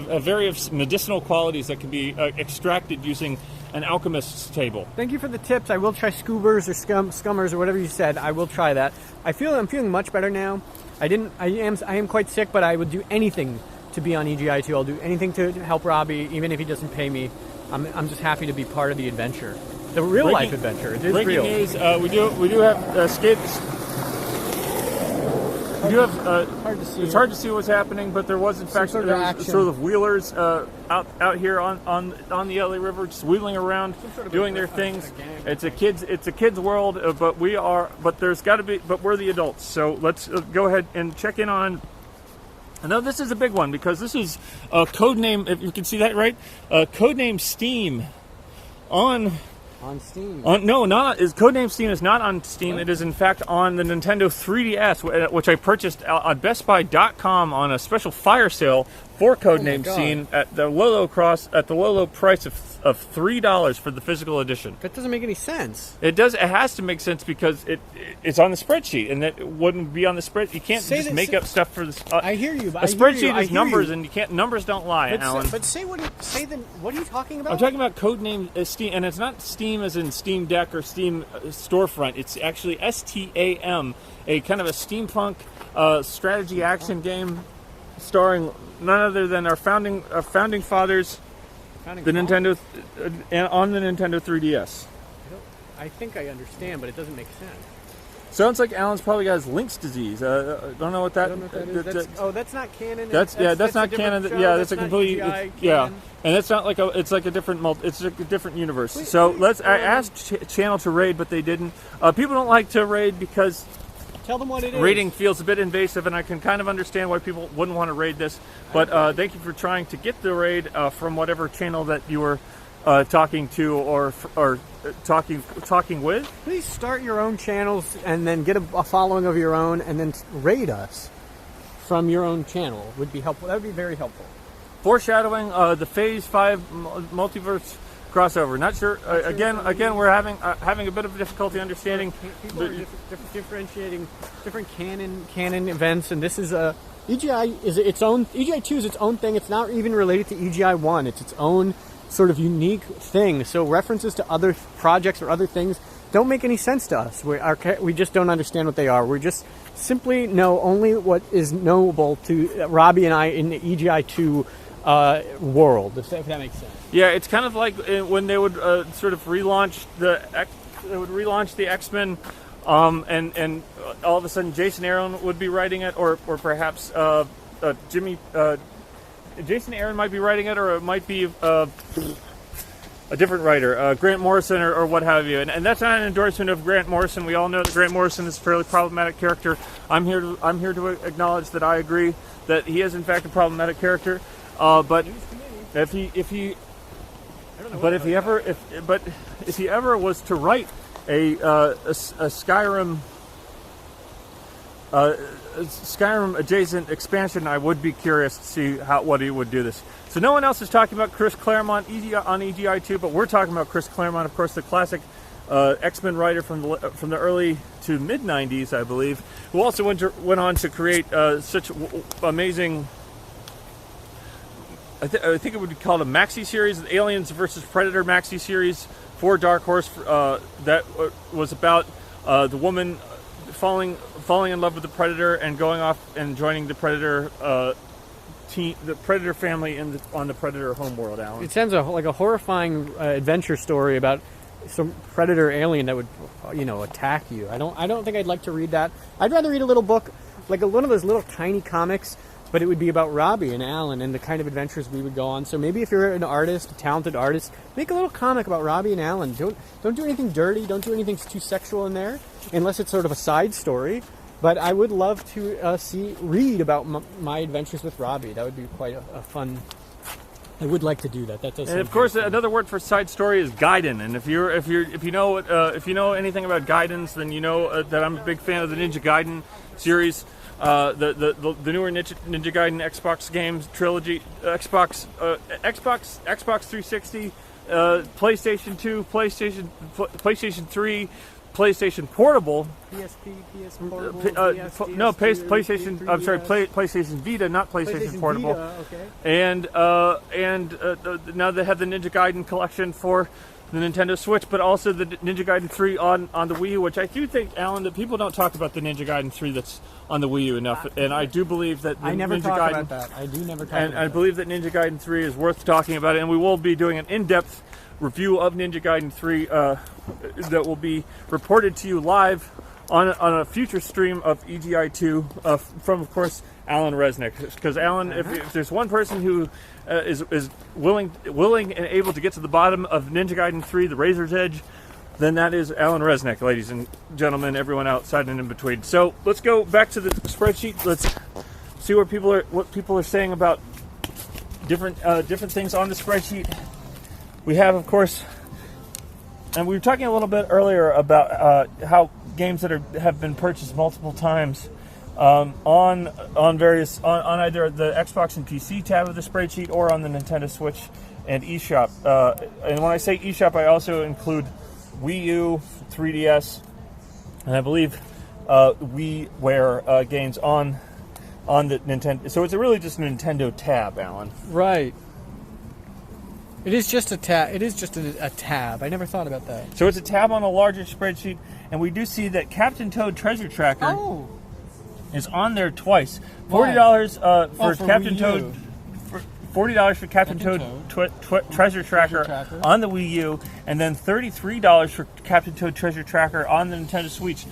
have various medicinal qualities that can be extracted using an alchemist's table. Thank you for the tips. I will try scoobers or scummers or whatever you said. I will try that. I'm feeling much better now. I am quite sick, but I would do anything to be on EGI2. I'll do anything to help Robbie, even if he doesn't pay me. I'm just happy to be part of the adventure, the real life adventure. It is breaking real. News. We do have we do have. hard to see. It's hard to see what's happening, but there was in fact sort of action. sort of wheelers out here on the LA River, just wheeling around, sort of doing their things. It's a kids world, but there's got to be, but we're the adults. So let's go ahead and check in on. I know this is a big one because this is a codename. If you can see that right, codename Steam on Steam. Codename Steam is not on Steam. What? It is in fact on the Nintendo 3DS, which I purchased on BestBuy.com on a special fire sale for Codename Steam at the low price of $3 for the physical edition. That doesn't make any sense. It does. It has to make sense because it's on the spreadsheet, and it wouldn't be on the spread. You can't just make up stuff for this. I hear you. A spreadsheet is numbers, and you can't. Numbers don't lie, Alan. But what are you talking about? I'm talking about Codename Steam, and it's not Steam as in Steam Deck or Steam Storefront. It's actually STAM, a kind of a steampunk strategy action game starring none other than our founding fathers. Nintendo on the Nintendo 3DS. I think I understand, but it doesn't make sense. Sounds like Alan's probably got his Lynx disease. I don't know what that. I don't know what that is. That's not canon. That's not canon. Show. That's a complete. And it's not like it's like a different it's a different universe. I asked Channel to raid, but they didn't. People don't like to raid because. Tell them what it is. Raiding feels a bit invasive, and I can kind of understand why people wouldn't want to raid this. But thank you for trying to get the raid from whatever channel that you were talking to or talking with. Please start your own channels and then get a following of your own, and then raid us from your own channel. Would be helpful. That would be very helpful. Foreshadowing the Phase 5 multiverse crossover. Not sure. Again, we're having a bit of difficulty understanding. People are differentiating different canon events, and this is a EGI is its own. EGI 2 is its own thing. It's not even related to EGI 1. It's its own sort of unique thing. So references to other projects or other things don't make any sense to us. We just don't understand what they are. We just simply know only what is knowable to Robbie and I in the EGI 2 world, if that makes sense. Yeah, it's kind of like when they would sort of relaunch the X-Men, and all of a sudden Jason Aaron would be writing it, or perhaps Jason Aaron might be writing it, or it might be a different writer, Grant Morrison or what have you. And that's not an endorsement of Grant Morrison. We all know that Grant Morrison is a fairly problematic character. I'm here to acknowledge that I agree that he is in fact a problematic character. But if he ever was to write a Skyrim adjacent expansion, I would be curious to see what he would do this. So no one else is talking about Chris Claremont on EGI 2, but we're talking about Chris Claremont, of course, the classic X-Men writer from the early to mid '90s, I believe, who also went on to create such amazing. I think it would be called a maxi series, the Aliens versus Predator maxi series for Dark Horse. That was about the woman falling in love with the Predator and going off and joining the Predator team, the Predator family on the Predator homeworld. Alan, it sounds like a horrifying adventure story about some Predator alien that would, attack you. I don't think I'd like to read that. I'd rather read a little book, like one of those little tiny comics. But it would be about Robbie and Allan and the kind of adventures we would go on. So maybe if you're an artist, a talented artist, make a little comic about Robbie and Allan. Don't do anything dirty. Don't do anything too sexual in there, unless it's sort of a side story. But I would love to read about my adventures with Robbie. That would be quite a fun. I would like to do that. That does. And of course, another word for side story is Gaiden. And if you know anything about Gaidens, then you know that I'm a big fan of the Ninja Gaiden series. The newer Ninja Gaiden Xbox games trilogy, Xbox 360, PlayStation 2, PlayStation 3, PlayStation Portable, PSP, PS Portable, PlayStation. I'm sorry, PlayStation Vita, not PlayStation Portable. Vita, okay. And now they have the Ninja Gaiden collection for the Nintendo Switch, but also the Ninja Gaiden 3 on the Wii U, which I do think, Alan, that people don't talk about the Ninja Gaiden 3 that's on the Wii U enough, and I do believe that I never Ninja talk Gaiden, about that. I do never talk and about I believe that Ninja Gaiden 3 is worth talking about, and we will be doing an in-depth review of Ninja Gaiden 3 that will be reported to you live on a future stream of EGI2 from, of course, Allan Resnick. Because Allan, if there's one person who is willing and able to get to the bottom of Ninja Gaiden 3, The Razor's Edge, then that is Allan Resnick, ladies and gentlemen, everyone outside and in between. So let's go back to the spreadsheet. Let's see what people are saying about different things on the spreadsheet. We have, of course, and we were talking a little bit earlier about how games that have been purchased multiple times on either the Xbox and PC tab of the spreadsheet or on the Nintendo Switch and eShop. And when I say eShop, I also include Wii U, 3DS, and I believe WiiWare games on the Nintendo. So it's really just a Nintendo tab, Allan. Right. It is just a tab. It is just a tab. I never thought about that. So it's a tab on a larger spreadsheet, and we do see that Captain Toad Treasure Tracker is on there twice. $40 for Captain Toad. $40 for Captain Toad Treasure Tracker on the Wii U, and then $33 for Captain Toad Treasure Tracker on the Nintendo Switch.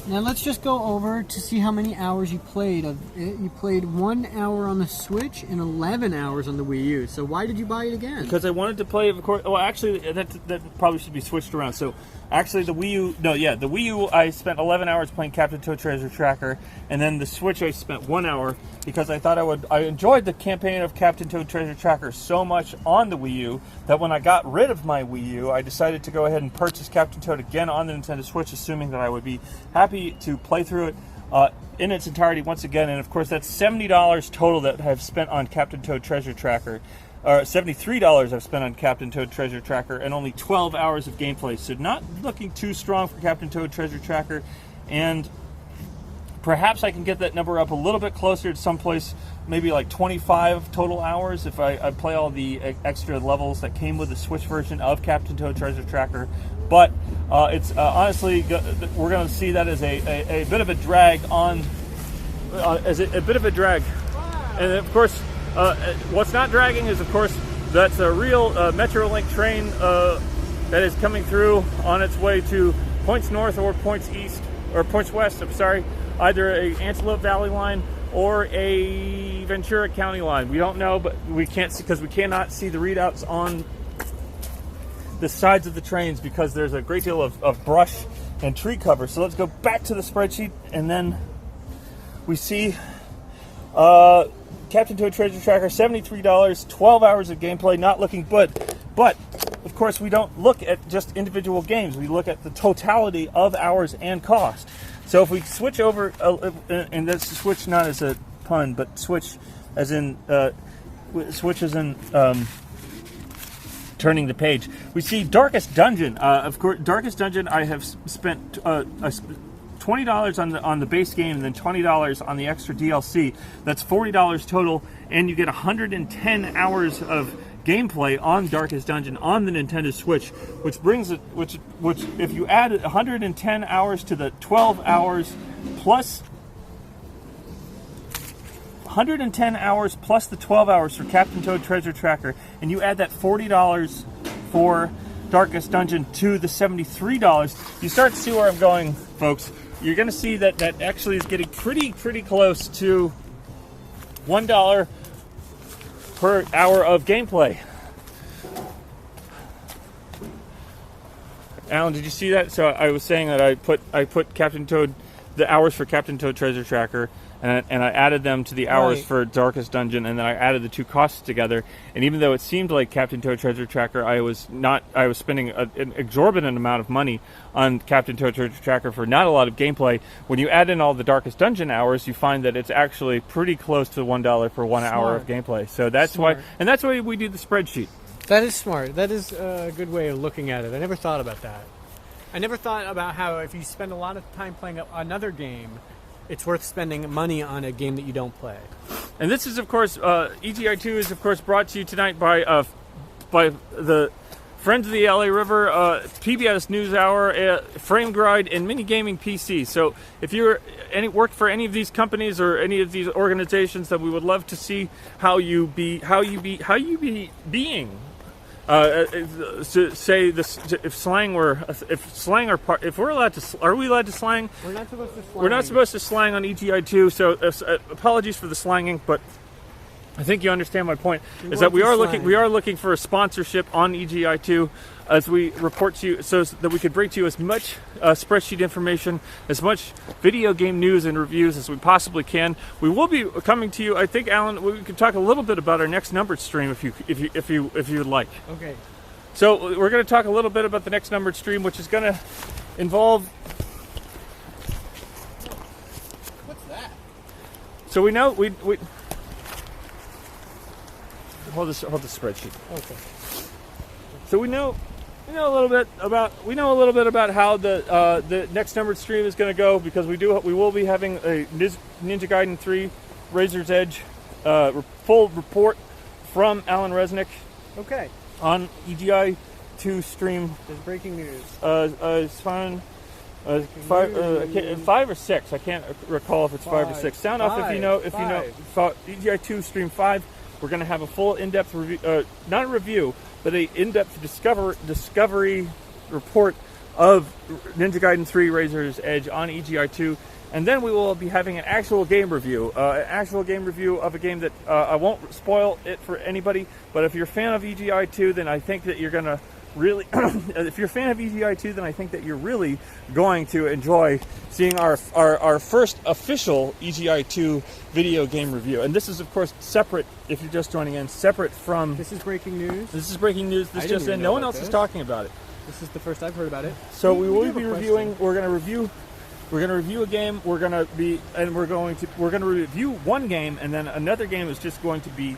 Now let's just go over to see how many hours you played of it. You played 1 hour on the Switch and 11 hours on the Wii U. So why did you buy it again? Because I wanted to play, of course. Well, actually, that probably should be switched around. So actually, the Wii U. No, yeah, the Wii U. I spent 11 hours playing Captain Toad Treasure Tracker, and then the Switch I spent 1 hour because I thought I enjoyed the campaign of Captain Toad Treasure Tracker so much on the Wii U that when I got rid of my Wii U, I decided to go ahead and purchase Captain Toad again on the Nintendo Switch, assuming that I would be happy to play through it in its entirety once again. And of course, that's $70 total that I've spent on Captain Toad Treasure Tracker. $73 I've spent on Captain Toad Treasure Tracker, and only 12 hours of gameplay. So not looking too strong for Captain Toad Treasure Tracker, and perhaps I can get that number up a little bit closer to someplace, maybe like 25 total hours if I play all the extra levels that came with the Switch version of Captain Toad Treasure Tracker. But it's honestly, we're going to see that as a bit of a drag on, a bit of a drag. And of course, what's not dragging is, of course, that's a real Metrolink train that is coming through on its way to points north or points east, or points west, I'm sorry, either a Antelope Valley line or a Ventura County line. We don't know, but we can't see, because we cannot see the readouts on the sides of the trains because there's a great deal of brush and tree cover. So let's go back to the spreadsheet, and then we see Captain Toad Treasure Tracker, $73, 12 hours of gameplay, not looking good. But of course, we don't look at just individual games. We look at the totality of hours and cost. So if we switch over, and that's switch not as a pun, but switch as in turning the page, we see Darkest Dungeon. Of course, Darkest Dungeon, I have spent $20 on the base game, and then $20 on the extra DLC. That's $40 total, and you get 110 hours of gameplay on Darkest Dungeon on the Nintendo Switch, which brings it, which if you add 110 hours to the 12 hours plus 110 hours plus the 12 hours for Captain Toad Treasure Tracker, and you add that $40 for Darkest Dungeon to the $73, you start to see where I'm going, folks. You're going to see that actually is getting pretty close to $1 per hour of gameplay. Allan, did you see that? So I was saying that I put Captain Toad, the hours for Captain Toad Treasure Tracker, and I added them to the hours for Darkest Dungeon, and then I added the two costs together. And even though it seemed like Captain Toad Treasure Tracker, I was spending an exorbitant amount of money on Captain Toad Treasure Tracker for not a lot of gameplay. When you add in all the Darkest Dungeon hours, you find that it's actually pretty close to $1 for 1 hour of gameplay. So that's why we do the spreadsheet. That is smart. That is a good way of looking at it. I never thought about that. I never thought about how if you spend a lot of time playing another game, it's worth spending money on a game that you don't play. And this is, of course, EGI2 is, of course, brought to you tonight by the Friends of the LA River, PBS NewsHour, Frame Guide, and Mini Gaming PC. So if you're work for any of these companies or any of these organizations, that we would love to see how you be being say this, if we're allowed to, are we allowed to slang? We're not supposed to slang. We're not supposed to slang on EGI2, so apologies for the slanging, but I think you understand my point. Is that we are looking for a sponsorship on EGI2 as we report to you, so that we could bring to you as much spreadsheet information, as much video game news and reviews as we possibly can. We will be coming to you. I think, Alan, we could talk a little bit about our next numbered stream if you'd like. Okay. So we're going to talk a little bit about the next numbered stream, which is going to involve. What's that? So we know we hold the spreadsheet. Okay. So we know a little bit about how the next numbered stream is going to go, because we will be having a Ninja Gaiden 3 Razor's Edge full report from Allan Resnick. Okay. On EGI 2 stream. There's breaking news. It's fine. 5 or 6. I can't recall if it's 5 or 6. Sound off if you know. EGI 2 stream 5. We're going to have a full in-depth review, not a review, but an in-depth discovery report of Ninja Gaiden 3 Razor's Edge on EGI 2. And then we will be having an actual game review. Of a game that I won't spoil it for anybody. But if you're a fan of EGI 2, then I think that you're going to really, if you're a fan of EGI 2, then I think that you're really going to enjoy seeing our first official EGI 2 video game review. And this is, of course, separate, if you're just joining in, separate from... This is breaking news? This is breaking news. This just in. No one else is talking about it. This is the first I've heard about it. So we will be reviewing, we're going to review a game. We're going to review one game, and then another game is just going to be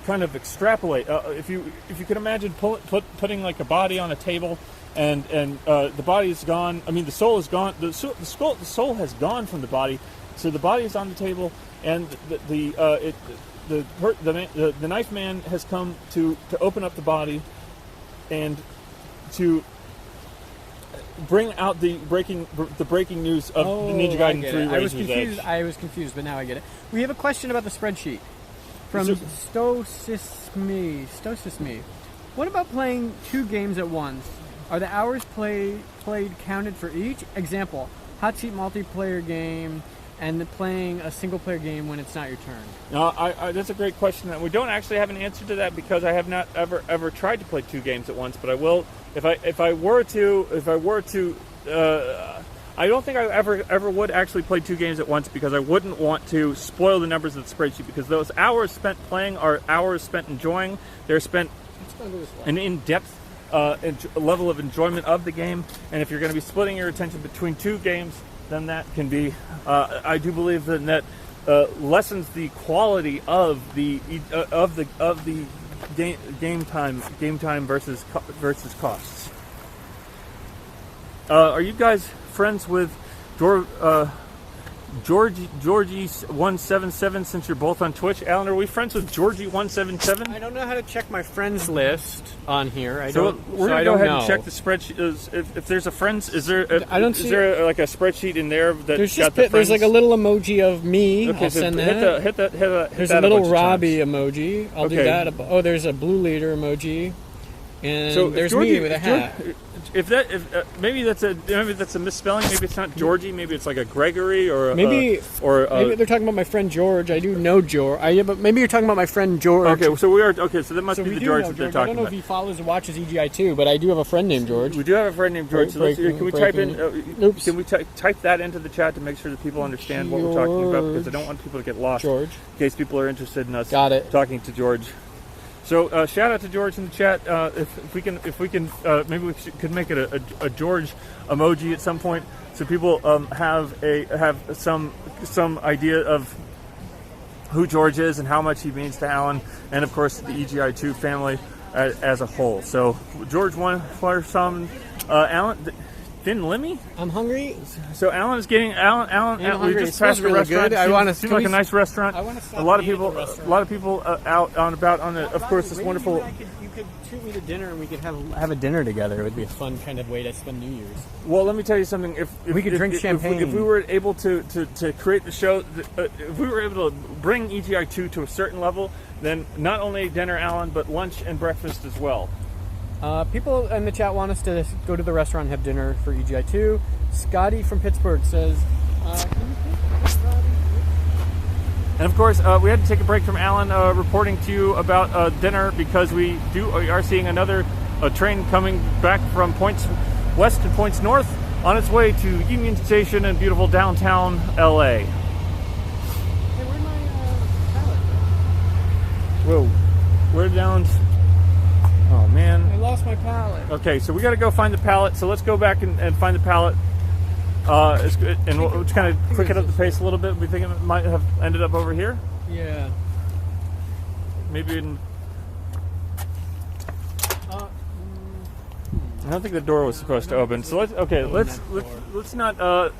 kind of extrapolate. If you can imagine putting like a body on a table, and the body is gone. I mean, the soul is gone. The soul has gone from the body, so the body is on the table, and the knife man has come to open up the body, and to bring out the breaking news of the Ninja Gaiden 3 Razor's Edge. I was confused, but now I get it. We have a question about the spreadsheet from Stosisme. What about playing 2 games at once? Are the hours played counted for each? Example, hot seat multiplayer game and playing a single player game when it's not your turn. That's a great question. We don't actually have an answer to that, because I have not ever tried to play 2 games at once, but I will. If I were to, I don't think I ever would actually play 2 games at once, because I wouldn't want to spoil the numbers of the spreadsheet, because those hours spent playing are hours spent enjoying. They're spent an in-depth level of enjoyment of the game, and if you're going to be splitting your attention between 2 games, then that can be. I do believe that lessens the quality of the game time versus costs. Are you guys friends with Georgie177, since you're both on Twitch? Alan, are we friends with Georgie177? I don't know how to check my friends list on here. We're going to go ahead and check the spreadsheet. If there's a friends, is there like a spreadsheet in there that's got the friends? There's like a little emoji of me. Okay, I'll send that. Hit there's that a little Robbie emoji. I'll do that. Oh, there's a blue leader emoji. And so there's me with a hat. Maybe that's a misspelling. Maybe it's not Georgie. Maybe it's like a Gregory or maybe they're talking about my friend George. I do know George. But maybe you're talking about my friend George. Okay, so we are. Okay, so that must be the George that they're talking about. I don't know if he follows and watches EGI 2, but I do have a friend named George. We do have a friend named George. So can we type in? Can we type that into the chat to make sure that people understand what we're talking about? Because I don't want people to get lost. George. In case people are interested in us talking to George. So shout out to George in the chat. If we can, maybe we could make it a George emoji at some point, so people have some idea of who George is and how much he means to Allan, and of course the EGI2 family as a whole. So George won for some Allan. Thin Limmy? I'm hungry. So Allan is getting Allan. We just passed a restaurant. Seems like a nice restaurant. A lot of people out on about on the. Of course, this wonderful. You could treat me to dinner, and we could have a dinner together. It would be a fun kind of way to spend New Year's. Well, let me tell you something. If we could drink champagne, if we were able to create the show, if we were able to bring EGI2 to a certain level, then not only dinner, Allan, but lunch and breakfast as well. People in the chat want us to go to the restaurant and have dinner for EGI2. Scotty from Pittsburgh says, can you take Robbie? And of course, we had to take a break from Allan reporting to you about dinner because we are seeing another train coming back from points west and points north on its way to Union Station in beautiful downtown LA. Hey, where'd my pallet Whoa, we're down. Oh man. go? I lost my pallet. Okay, so we got to go find the pallet. So let's go back and find the pallet. It's good, and we'll just kind of quick it up the pace a little bit. We think it might have ended up over here. Yeah. Maybe in. I don't think the door was supposed to open. So let's not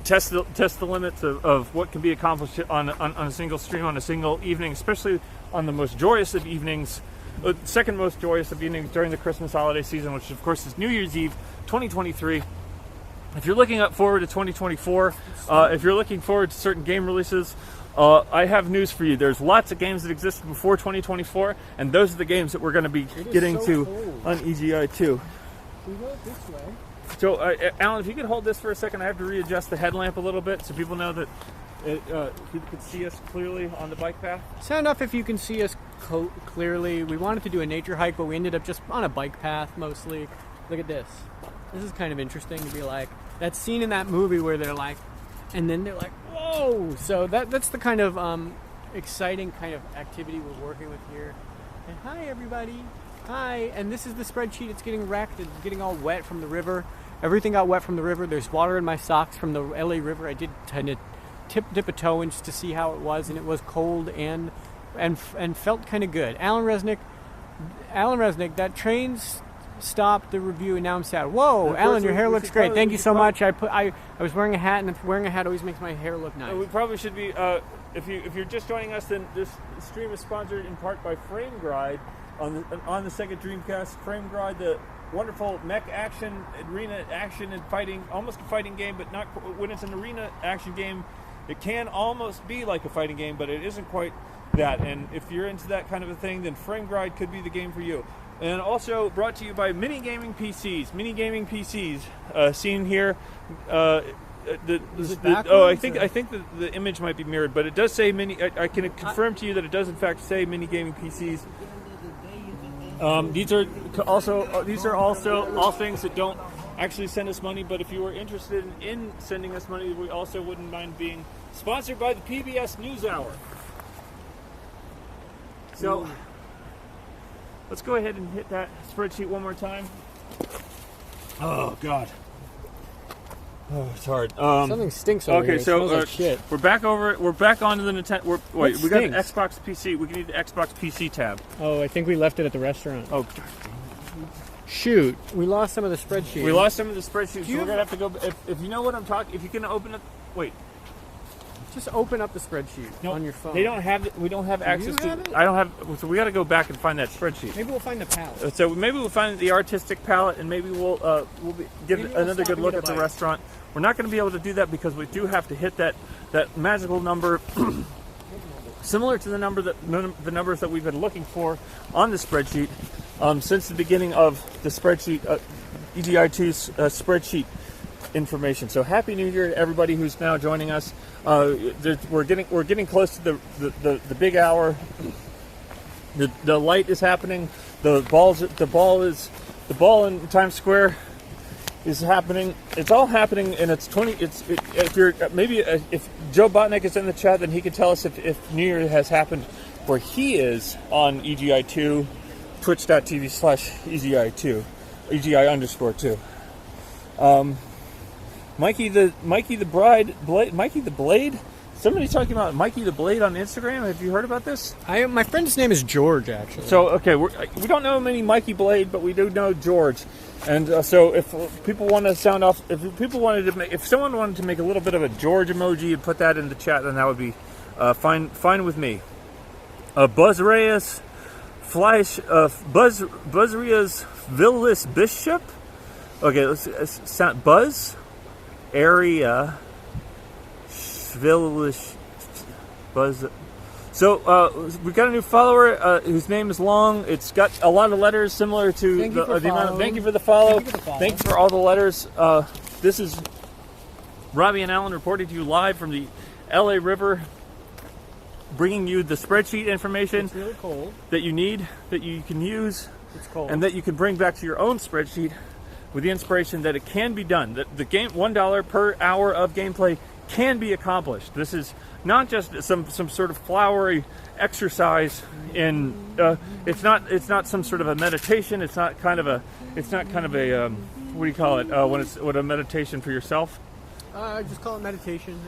test the limits of what can be accomplished on a single stream on a single evening, especially on the most joyous of evenings, second most joyous of evenings during the Christmas holiday season, which of course is New Year's Eve, 2023. If you're looking forward to 2024, if you're looking forward to certain game releases, I have news for you. There's lots of games that existed before 2024, and those are the games that we're going to be getting to on EGI2. We go this way. So, Allan, if you could hold this for a second, I have to readjust the headlamp a little bit so people know that people can see us clearly on the bike path. Sound off if you can see us clearly. We wanted to do a nature hike, but we ended up just on a bike path mostly. Look at this. This is kind of interesting to be like, that scene in that movie where they're like, and then they're like, whoa! So that's the kind of exciting kind of activity we're working with here. And hi, everybody. Hi. And this is the spreadsheet. It's getting wrecked. It's getting all wet from the river. Everything got wet from the river. There's water in my socks from the LA River. I did kind of dip a toe in just to see how it was, and it was cold and felt kind of good. Allan Resnick, that train's stopped the review, and now I'm sad. Whoa, Allan, your hair looks great. Thank you so much. I was wearing a hat, and wearing a hat always makes my hair look nice. We probably should be. If you're just joining us, then this stream is sponsored in part by Frame Gride on the Sega Dreamcast. Frame Gride, the wonderful mech action, arena action and fighting, almost a fighting game, but not when it's an arena action game. It can almost be like a fighting game, but it isn't quite that. And if you're into that kind of a thing, then Frame Gride could be the game for you. And also brought to you by Mini Gaming PCs. Mini Gaming PCs, seen here. I think the image might be mirrored, but it does say mini. I can confirm to you that it does in fact say Mini Gaming PCs. These are also all things that don't actually send us money, but if you were interested in sending us money, we also wouldn't mind being sponsored by the PBS NewsHour. So. Let's go ahead and hit that spreadsheet one more time. Oh God. Oh, it's hard. Something stinks over here. Okay, so like shit. We're back over. We're back onto the Nintendo. Wait, we got an Xbox PC. We need the Xbox PC tab. Oh, I think we left it at the restaurant. Oh, God. Shoot, we lost some of the spreadsheet. We lost some of the spreadsheet, so we're gonna have to go. If you know what I'm talking, if you can open it. Wait. Just open up the spreadsheet on your phone. They don't have it. We don't have access to it. I don't have. So we got to go back and find that spreadsheet. Maybe we'll find the palette. So maybe we'll find the artistic palette, and maybe we'll give another good look at the restaurant. We're not going to be able to do that because we do have to hit that magical number, similar to the numbers that we've been looking for on the spreadsheet since the beginning of the spreadsheet, EGI2's spreadsheet information. So happy New Year to everybody who's now joining us. We're getting close to the big hour. The light is happening. The ball in Times Square is happening. It's all happening, and it's 20. If Joe Botnick is in the chat, then he can tell us if New Year has happened where he is on EGI2, twitch.tv/EGI2, EGI_2. Mikey the Blade. Somebody talking about Mikey the Blade on Instagram. Have you heard about this? My friend's name is George, actually. So okay, we don't know many Mikey Blade, but we do know George. And so if people want to sound off, if someone wanted to make a little bit of a George emoji and put that in the chat, then that would be fine with me. Buzzreas Fleisch, Buzzreas Villis Bishop. Okay, let's sound Buzz. Area Villish Buzz So we've got a new follower whose name is long. It's got a lot of letters similar to the amount of. Thank you for the follow. Thank you for all the letters. This is Robbie and Allan reporting to you live from the LA River, bringing you the spreadsheet information It's really cold. that you need, that you can use, It's cold. and that you can bring back to your own spreadsheet with the inspiration that it can be done. That the game $1 per hour of gameplay can be accomplished. This is not just some sort of flowery exercise in. It's not some sort of a meditation. It's not kind of a. What do you call it when a meditation for yourself? I just call it meditation.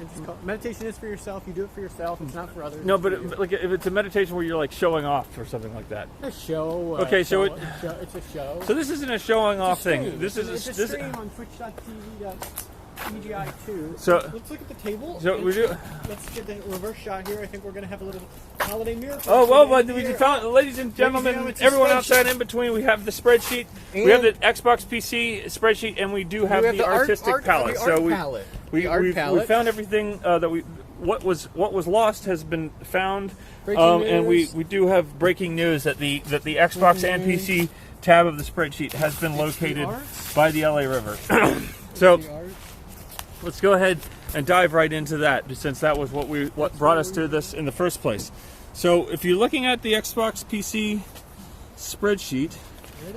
Meditation is for yourself. You do it for yourself. It's not for others. No, but like if it's a meditation where you're like showing off or something like that. A show. Okay, so it's a show. So this isn't a showing off thing. It's a stream on twitch.tv/EGI2. So let's look at the table. So we do. Let's get the reverse shot here. I think we're going to have a little holiday miracle. Oh well, but we found, ladies and gentlemen, everyone outside in between. We have the spreadsheet. We have the Xbox PC spreadsheet, and we do have the artistic palette. We found everything that what was lost has been found, and we do have breaking news that the Xbox and PC tab of the spreadsheet has been located by the LA River. So let's go ahead and dive right into that, since that was what brought us to this in the first place. So if you're looking at the Xbox PC spreadsheet,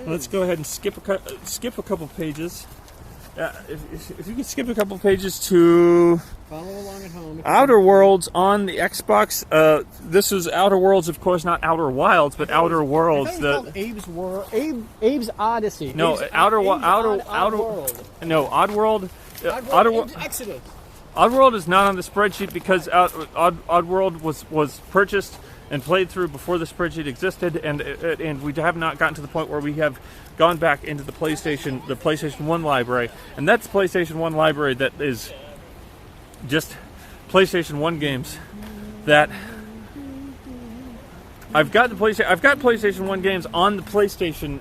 let's go ahead and skip a couple pages. If you could skip a couple pages to follow along at home. Outer Worlds on the Xbox. This is Outer Worlds, of course, not Outer Wilds, but Outer Worlds. Abe's World, Abe's Odyssey. No, Oddworld. No, Oddworld. Exodus. Oddworld is not on the spreadsheet because Oddworld was purchased and played through before the spreadsheet existed, and we have not gotten to the point where we have gone back into the PlayStation 1 library, and that's PlayStation 1 library that is just PlayStation 1 games that I've got PlayStation 1 games on the PlayStation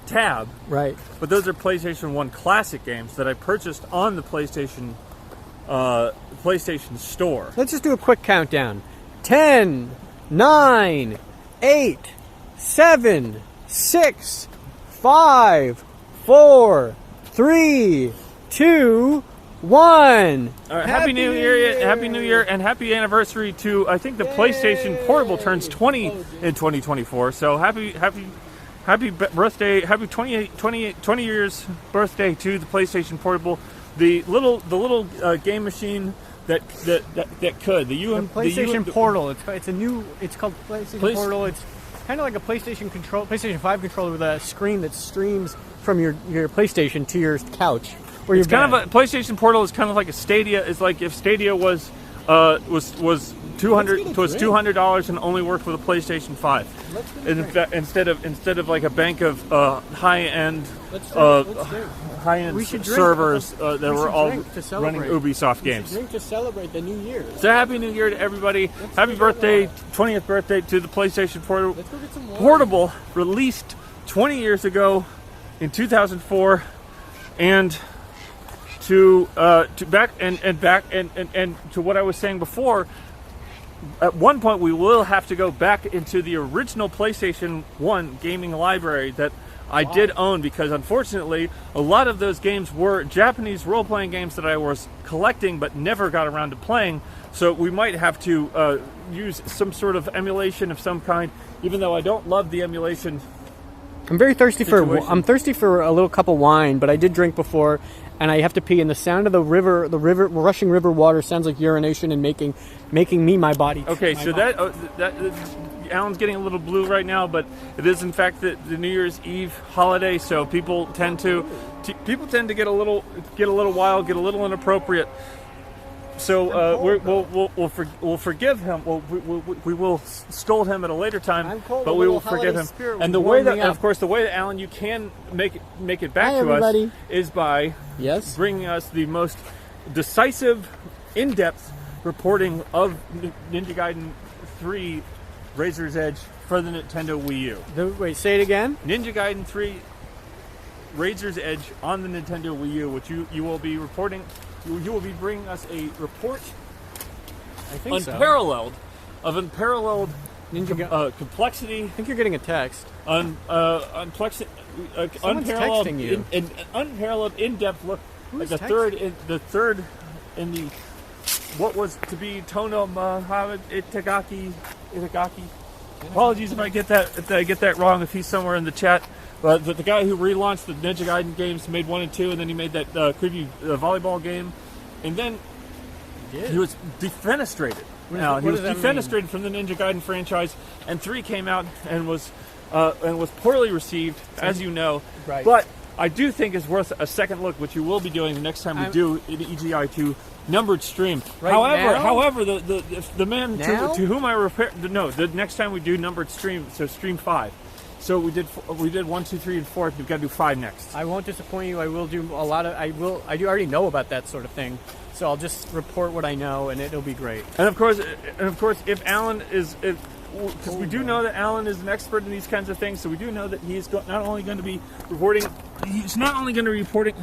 tab, right? But those are PlayStation 1 classic games that I purchased on the PlayStation Store. Let's just do a quick countdown. 10, 9, 8, 7, 6, 5, 4, 3, 2, 1. All right, Happy New Year, and happy anniversary to, I think the PlayStation Portable turns 20 in 2024. So happy birthday, happy 20 years birthday to the PlayStation Portable, the little game machine that could the PlayStation Portal. It's called PlayStation Portal. It's kind of like a PlayStation 5 controller with a screen that streams from your PlayStation to your couch. It's kind of a PlayStation Portal is kind of like a Stadia. It's like if Stadia was $200 and only worked with a PlayStation 5. Instead of like a bank of high-end servers that were all running Ubisoft games. Drink to celebrate the new year. So happy New Year to everybody! Happy birthday, 20th birthday to the PlayStation Portable. Let's go get some water. Portable, released 20 years ago in 2004, and to what I was saying before. At one point, we will have to go back into the original PlayStation 1 gaming library that I did own, because unfortunately, a lot of those games were Japanese role-playing games that I was collecting but never got around to playing. So we might have to use some sort of emulation of some kind, even though I don't love the emulation. I'm very thirsty I'm thirsty for a little cup of wine, but I did drink before, and I have to pee. And the sound of the rushing river water sounds like urination and making me my body. Okay, so that Allan's getting a little blue right now, but it is in fact the New Year's Eve holiday, so people tend to get a little wild, get a little inappropriate. So we'll forgive him. We will scold him at a later time, but we will forgive him. And the way that, of course, Allan, you can make it back to us is by bringing us the most decisive, in-depth reporting of Ninja Gaiden 3 Razor's Edge for the Nintendo Wii U. Wait, say it again. Ninja Gaiden 3 Razor's Edge on the Nintendo Wii U, which you will be reporting. You will be bringing us a report I think so. unparalleled complexity. I think you're getting a text. Unparalleled texting you. Unparalleled in-depth look. Who's Like the third in the what was to be Tono Itagaki. Apologies if I get that wrong. If he's somewhere in the chat, but the guy who relaunched the Ninja Gaiden games, made 1 and 2, and then he made that preview volleyball game, and then he was defenestrated. Now he was defenestrated from the Ninja Gaiden franchise, and 3 came out and was poorly received, as you know. Right. But I do think it's worth a second look, which you will be doing the next time we do the EGI2 numbered stream. However, the man to whom I repair the next time we do numbered stream, so stream 5. So we did 1, 2, 3, and 4. We've got to do 5 next. I won't disappoint you. I will do a lot of. I do already know about that sort of thing. So I'll just report what I know, and it'll be great. And of course, if Allan is, because we do know that Allan is an expert in these kinds of things, so we do know that he's not only going to be reporting. He's not only going to be reporting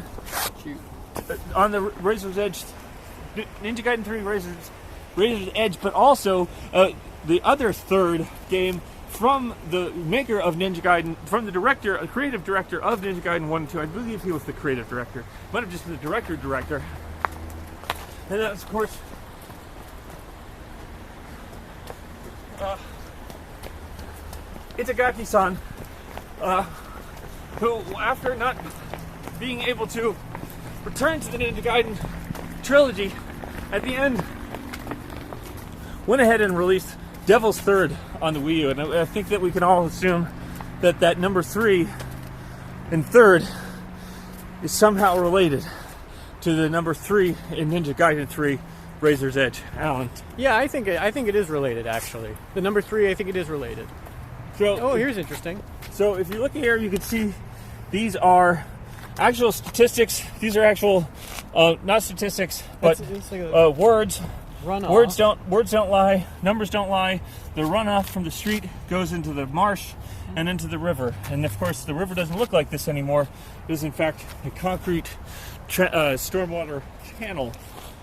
on the Razor's Edge, Ninja Gaiden 3 Razor's Edge, but also the other third game from the maker of Ninja Gaiden, from the creative director of Ninja Gaiden 1 and 2. I believe he was the creative director. Might have just been the director. And that's, of course, Itagaki-san, who, after not being able to return to the Ninja Gaiden trilogy, at the end, went ahead and released Devil's Third on the Wii U. And I think that we can all assume that number 3 and third is somehow related to the number 3 in Ninja Gaiden 3 Razor's Edge. Allan. Yeah, I think it is related, actually. The number 3, I think it is related. So, here's interesting. So if you look here, you can see these are actual statistics. These are actual, not statistics, but it's like words. Runoff. Words don't lie. Numbers don't lie. The runoff from the street goes into the marsh and into the river. And of course, the river doesn't look like this anymore. It is in fact a concrete stormwater channel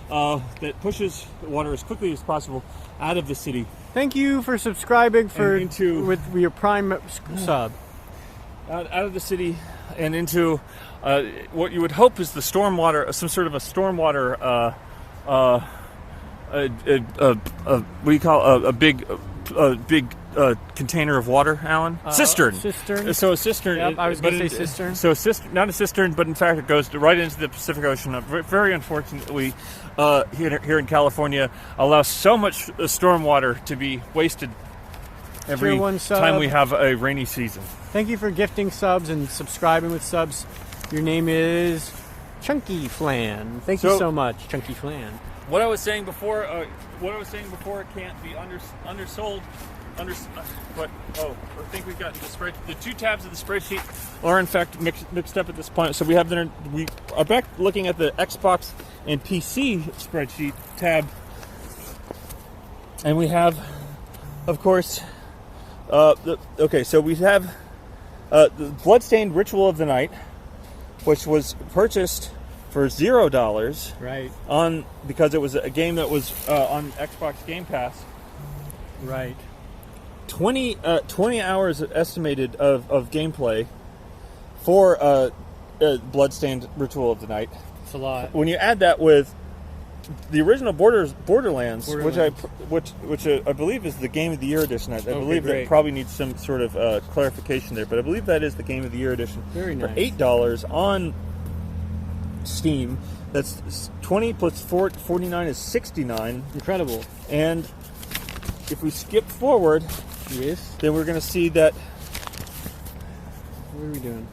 that pushes the water as quickly as possible out of the city. Thank you for subscribing with your Prime sub. Out of the city and into what you would hope is the stormwater, some sort of a stormwater. What do you call a big container of water, Allan? Cistern. Cistern. So a cistern. Yep, I was going to say cistern. So not a cistern, but in fact it goes right into the Pacific Ocean. Very unfortunately, here in California, allow so much stormwater to be wasted every time we have a rainy season. Thank you for gifting subs and subscribing with subs. Your name is Chunky Flan. Thank you so much, Chunky Flan. What I was saying before, it can't be undersold. But I think we've gotten the 2 tabs of the spreadsheet are in fact mixed up at this point. So we are back looking at the Xbox and PC spreadsheet tab, and we have, of course, so we have the Bloodstained Ritual of the Night, which was purchased for $0, right? Because it was a game that was on Xbox Game Pass, right? 20 hours estimated of gameplay for Bloodstained Ritual of the Night. It's a lot. When you add that with the original Borderlands, which I believe is the Game of the Year edition. I believe that probably needs some sort of clarification there, but I believe that is the Game of the Year edition. Very nice. For $8 on Steam. That's 20 plus 49 is 69. Incredible. And if we skip forward, yes, then we're going to see that. What are we doing?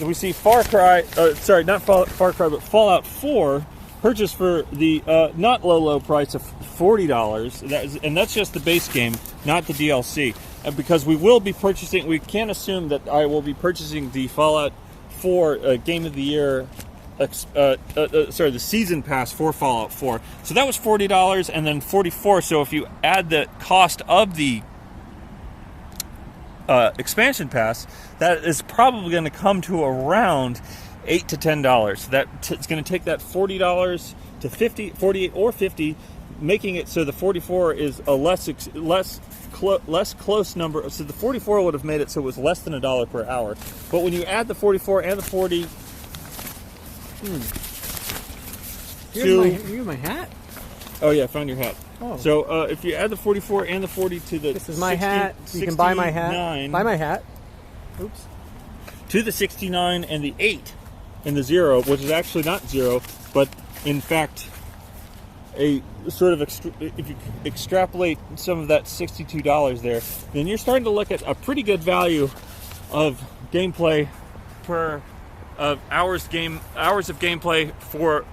We see Far Cry. Sorry, not Far Cry, but Fallout 4 purchased for the not low price of $40. And that's just the base game, not the DLC. Because we will be purchasing, we can't assume that I will be purchasing the Fallout 4 Game of the Year, the Season Pass for Fallout 4. So that was $40 and then $44. So if you add the cost of the expansion pass, that is probably going to come to around $8 to $10. So it's going to take that $40 to 50, 48 or 50, making it so the 44 is a less close number. So the 44 would have made it so it was less than $1 per hour. But when you add the 44 and the 40, You have my hat? Oh yeah, I found your hat. Oh. So if you add the 44 and the 40 to the This is my hat. You can buy my hat. Buy my hat. Oops. To the 69 and the 8 and the 0, which is actually not 0, but in fact a sort of if you extrapolate some of that $62 there, then you're starting to look at a pretty good value of gameplay per hours of gameplay for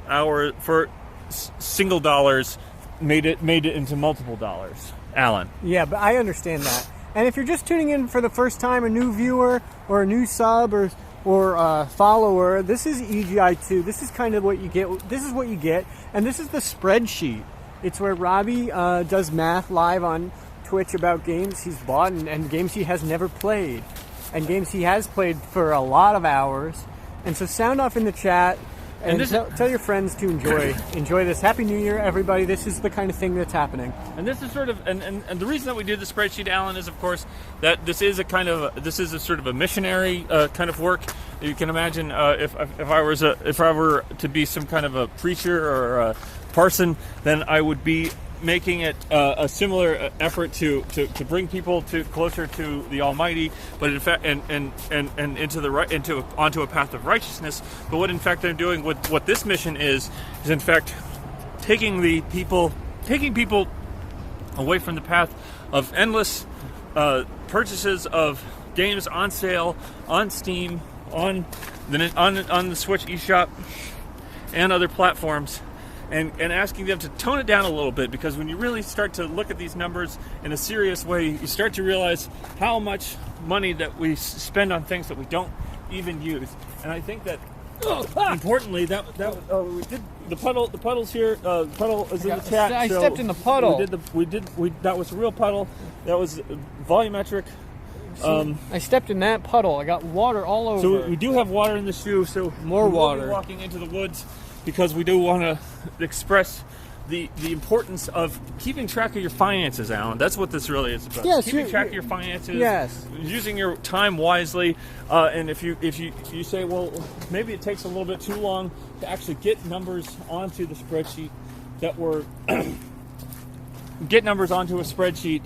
single dollars made it into multiple dollars. Allan. Yeah, but I understand that. And if you're just tuning in for the first time, a new viewer or a new sub or follower, this is EGI2. This is kind of what you get. This is what you get, and this is the spreadsheet. It's where Robbie does math live on Twitch about games he's bought and games he has never played, and games he has played for a lot of hours. And so sound off in the chat. And tell your friends to enjoy this. Happy New Year, everybody. This is the kind of thing that's happening. And this is sort of, and the reason that we do the spreadsheet, Allan, is of course that this is a sort of a missionary kind of work. You can imagine if I were to be some kind of a preacher or a parson, then I would be making it a similar effort to bring people closer to the Almighty, but in fact, and onto a path of righteousness. But what in fact I'm doing with what this mission is in fact taking people away from the path of endless purchases of games on sale on Steam, on the Switch eShop and other platforms. And asking them to tone it down a little bit, because when you really start to look at these numbers in a serious way, you start to realize how much money that we spend on things that we don't even use. And I think that importantly, we did the puddle. The puddle's here. The puddle is in the chat. I stepped in the puddle. That was a real puddle. That was volumetric. I stepped in that puddle. I got water all over. So we do have water in the shoe. So more water. We'll be walking into the woods, because we do want to express the importance of keeping track of your finances, Allan. That's what this really is about. Yes, keeping track of your finances. Yes. Using your time wisely. And if you say, well, maybe it takes a little bit too long to actually get numbers onto the spreadsheet, get numbers onto a spreadsheet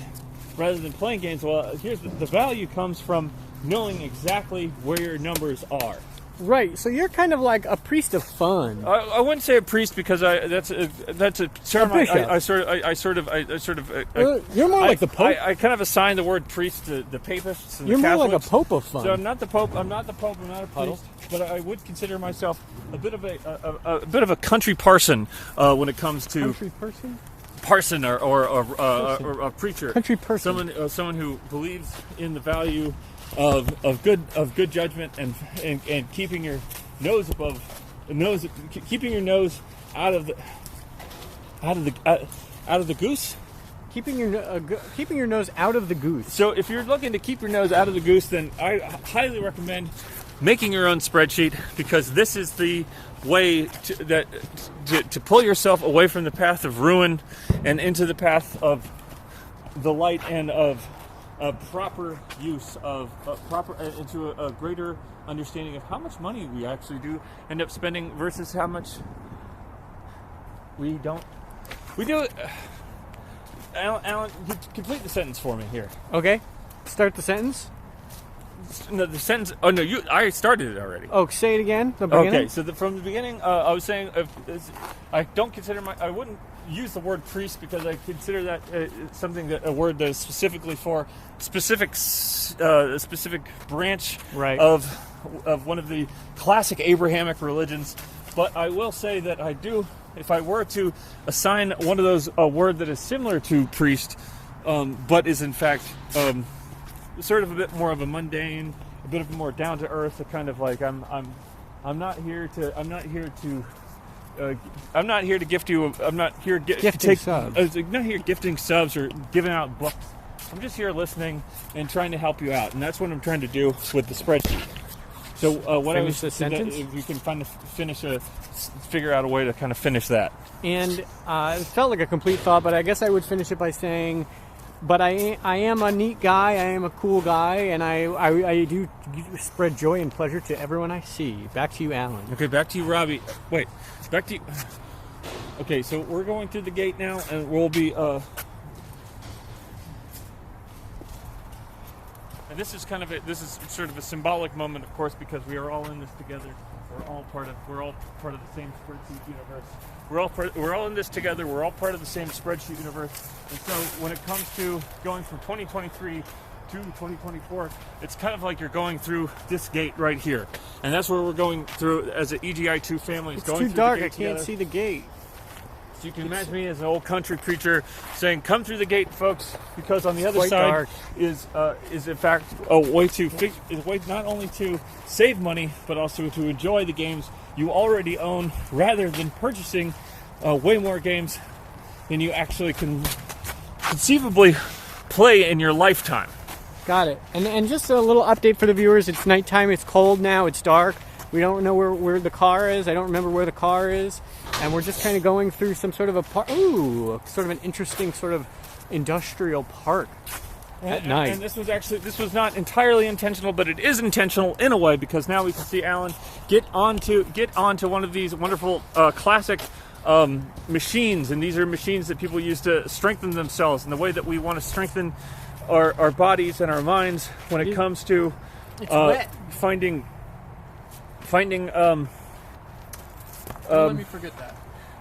rather than playing games. Well, here's the value comes from knowing exactly where your numbers are. Right, so you're kind of like a priest of fun. I wouldn't say a priest, because that's a term I sort of. You're more like the Pope. I kind of assign the word priest to the papists and you're the Catholics. More like a Pope of fun. So I'm not the Pope. I'm not a priest. But I would consider myself a bit of a country parson when it comes to country person. Parson or a preacher. Country person. Someone who believes in the value of good judgment and keeping your nose keeping your nose out of the goose. Keeping your nose out of the goose. So if you're looking to keep your nose out of the goose, then I highly recommend making your own spreadsheet, because this is the way to pull yourself away from the path of ruin and into the path of the light and of proper use of into a greater understanding of how much money we actually do end up spending versus how much we don't. We do. Allan, complete the sentence for me here. Okay, start the sentence. No, the sentence. Oh no, I started it already. Oh, say it again. The beginning? Okay, so from the beginning, I was saying I don't consider I wouldn't use the word priest, because I consider that a word that is specifically for specific branch right. of one of the classic Abrahamic religions. But I will say that I do, if I were to assign one of those a word that is similar to priest, but is in fact sort of a bit more of a mundane, a bit of a more down to earth, a kind of like I'm not here to gift you. I'm not here gifting subs. I'm not here gifting subs or giving out books. I'm just here listening and trying to help you out, and that's what I'm trying to do with the spreadsheet. So what Finish I the was sentence? if you can figure out a way to kind of finish that. And it felt like a complete thought, but I guess I would finish it by saying, but I am a neat guy, I am a cool guy, and I do spread joy and pleasure to everyone I see. Back to you, Allan. Okay, back to you, Robbie. Wait, back to you. Okay, so we're going through the gate now, and we'll be... And this is sort of a symbolic moment, of course, because we are all in this together. We're all part of the same Spreadsheet universe. We're all in this together. We're all part of the same Spreadsheet universe. And so when it comes to going from 2023 to 2024, it's kind of like you're going through this gate right here, and that's where we're going through as an EGI2 family. It's going too through dark. The I gate can't together. see the gate. So you can imagine me as an old country preacher saying, "Come through the gate, folks," because on the other quite side dark. is in fact a way not only to save money but also to enjoy the games you already own, rather than purchasing way more games than you actually can conceivably play in your lifetime. Got it. And just a little update for the viewers. It's nighttime. It's cold now. It's dark. We don't know where the car is. I don't remember where the car is. And we're just kind of going through some sort of sort of an interesting sort of industrial park at night. And this was not entirely intentional, but it is intentional in a way, because now we can see Allan get onto one of these wonderful classic machines, and these are machines that people use to strengthen themselves in the way that we want to strengthen our bodies and our minds when it comes to finding. Let me forget that.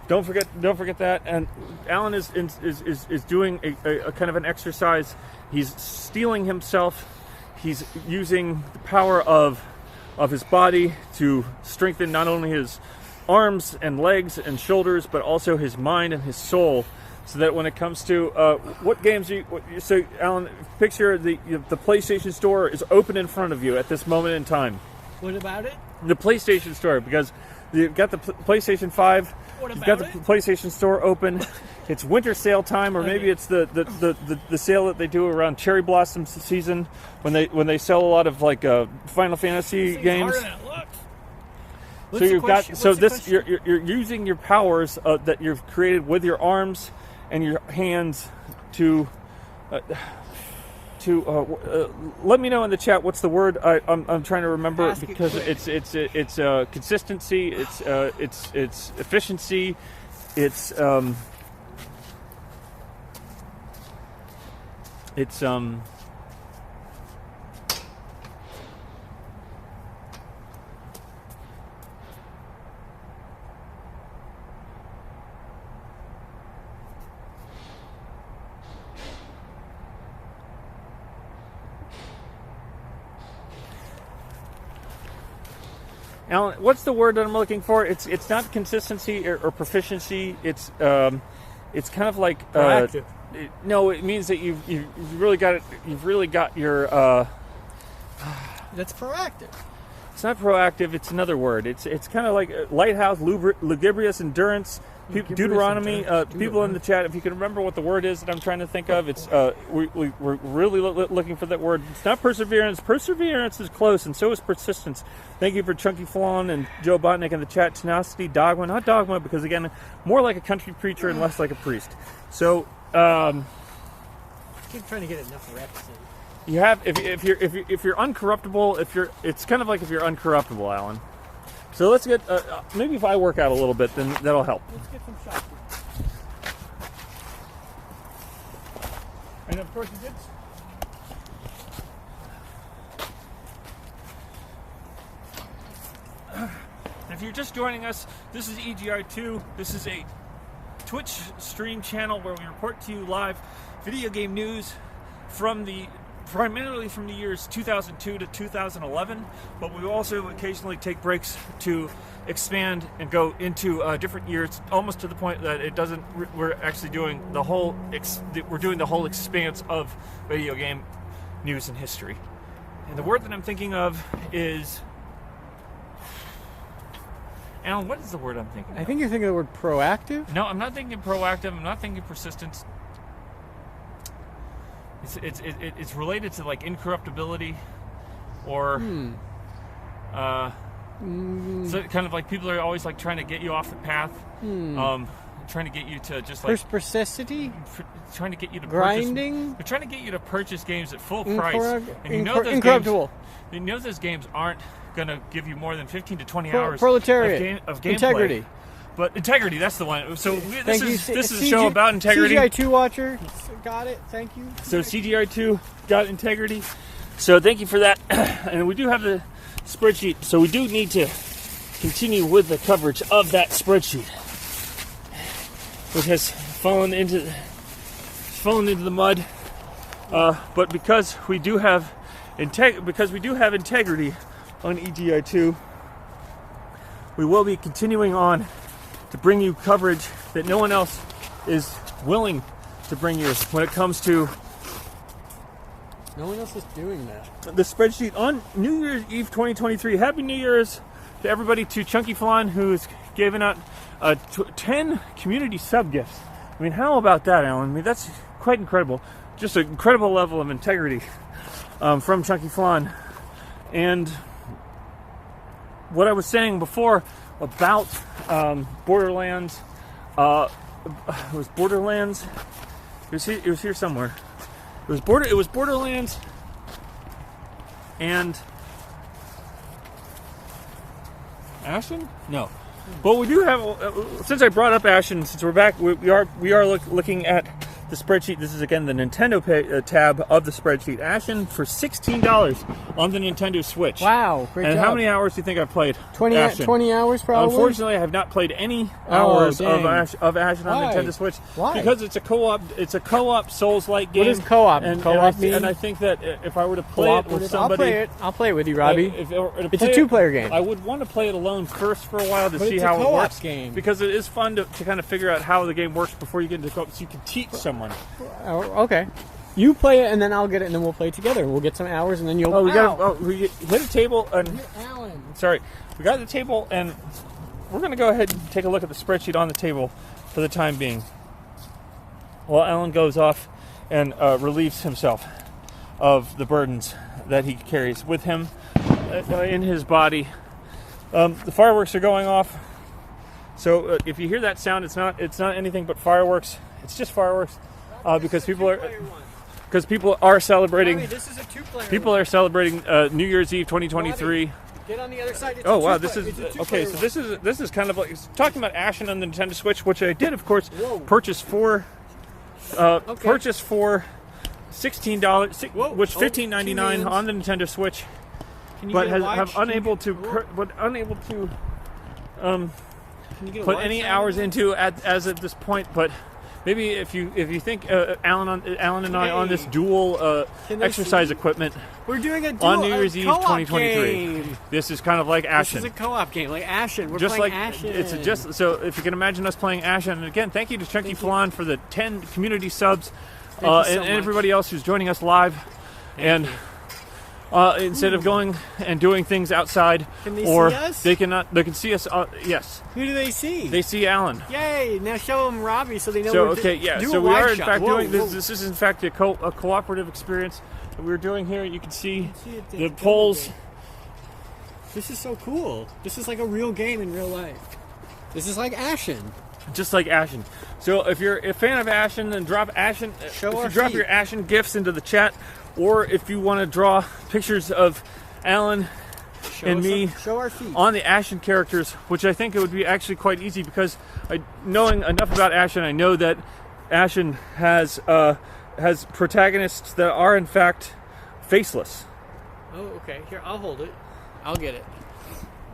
Don't forget that. And Allan is doing a kind of an exercise. He's steeling himself. He's using the power of his body to strengthen not only his arms and legs and shoulders, but also his mind and his soul, so that when it comes to what games so Allan, picture the PlayStation Store is open in front of you at this moment in time. What about it? The PlayStation Store, because you've got the PlayStation 5, you've got the PlayStation Store open. It's winter sale time, or maybe it's the sale that they do around cherry blossom season when they sell a lot of like Final Fantasy games. So you're using your powers that you've created with your arms and your hands to let me know in the chat what's the word I'm trying to remember, because it's consistency, it's efficiency, it's Allan, what's the word that I'm looking for? It's not consistency or proficiency. It's kind of like proactive. No, it means that you've really got it. You've really got your. That's proactive. It's not proactive. It's another word. It's kind of like lighthouse, lugubrious endurance. Deuteronomy. People in the chat, if you can remember what the word is that I'm trying to think of, it's we're really looking for that word. It's not perseverance. Perseverance is close, and so is persistence. Thank you for Chunky Flan and Joe Botnick in the chat. Tenacity, dogma, not dogma, because again, more like a country preacher and less like a priest. So keep trying to get enough reps in. you have if you're uncorruptible, it's kind of like if you're uncorruptible, Allan. So let's get, maybe if I work out a little bit, then that'll help. Let's get some shots. And of course you did. If you're just joining us, this is EGI2. This is a Twitch stream channel where we report to you live video game news primarily from the years 2002 to 2011, but we also occasionally take breaks to expand and go into different years, almost to the point that we're actually doing the whole expanse of video game news and history. And the word that I'm thinking of is, Allan, what is the word I'm thinking of? I think you're thinking of the word proactive. No, I'm not thinking proactive. I'm not thinking persistence. It's related to like incorruptibility, or So kind of like people are always like trying to get you off the path, trying to get you to just like persistity, trying to get you to grinding. They're trying to get you to purchase games at full price, and incorruptible. You know those games aren't going to give you more than 15 to 20 hours proletariat of gameplay. Integrity. But integrity, that's the one. So this is a CG, show about integrity. CGI 2 watcher, got it. Thank you. So CGI 2 got integrity. So thank you for that. And we do have the spreadsheet. So we do need to continue with the coverage of that spreadsheet, which has fallen into the mud. But because we do have integrity on EGI 2, we will be continuing on to bring you coverage that no one else is willing to bring you when it comes to. No one else is doing that. The spreadsheet on New Year's Eve 2023. Happy New Year's to everybody, to Chunky Flan, who's given out 10 community sub gifts. I mean, how about that, Allan? I mean, that's quite incredible. Just an incredible level of integrity from Chunky Flan. And what I was saying before about Borderlands, it was Borderlands. It was here somewhere. It was Borderlands, and Ashen? No. But we do have. Since I brought up Ashen, since we're back, we are looking at the spreadsheet. This is again the Nintendo tab of the spreadsheet. Ashen for $16 on the Nintendo Switch. Wow, great and job. How many hours do you think I've played? 20 hours probably. Unfortunately, I have not played any hours of Ashen on Why? Nintendo Switch. Why? Because it's a co-op. It's a co-op Souls-like game. What is co-op? Co-op mean? And I think that if I were to play it with somebody, I'll play it with you, Robbie. It's a two-player game. I would want to play it alone first for a while to see it's how a it co-op works. Game. Because it is fun to kind of figure out how the game works before you get into co-op, so you can teach someone. Oh, okay. You play it, and then I'll get it, and then we'll play together. We'll get some hours, and then you'll. We hit a table, and Allan. Sorry, we got the table, and we're going to go ahead and take a look at the spreadsheet on the table for the time being, while Allan goes off and relieves himself of the burdens that he carries with him in his body. The fireworks are going off, so if you hear that sound, it's not anything but fireworks. It's just fireworks because people are celebrating. Robbie, this is a two-player People are celebrating New Year's Eve 2023. Robbie, get on the other side. Oh wow, this is okay. So this is kind of like talking about Ashen on the Nintendo Switch, which I did, of course, purchase for $16, which $15.99 on the Nintendo Switch, but have unable to put any hours into as at this point. But maybe if you think Allan and I on this dual exercise equipment, we're doing a on New Year's Eve 2023. Game. This is kind of like Ashen. This is a co-op game, like Ashen. We're just playing like Ashen. It's just so if you can imagine us playing Ashen. And again, thank you to Chunky Flan for the 10 community subs, and everybody else who's joining us live. Instead of going and doing things outside, can they or see us? they can see us. Yes. Who do they see? They see Allan. Yay! Now show them Robbie so they know. So okay, yeah. Do So a we are wide in shot. fact Whoa, doing whoa. this. This is in fact a cooperative experience that we're doing here. You can see it, the it's polls. This is so cool. This is like a real game in real life. This is like Ashen. Just like Ashen. So if you're a fan of Ashen, then drop Ashen. Drop your Ashen gifts into the chat, or if you want to draw pictures of Allan and me show our feet on the Ashen characters, which I think it would be actually quite easy because knowing enough about Ashen, I know that Ashen has protagonists that are in fact faceless. Oh, okay. Here, I'll hold it. I'll get it.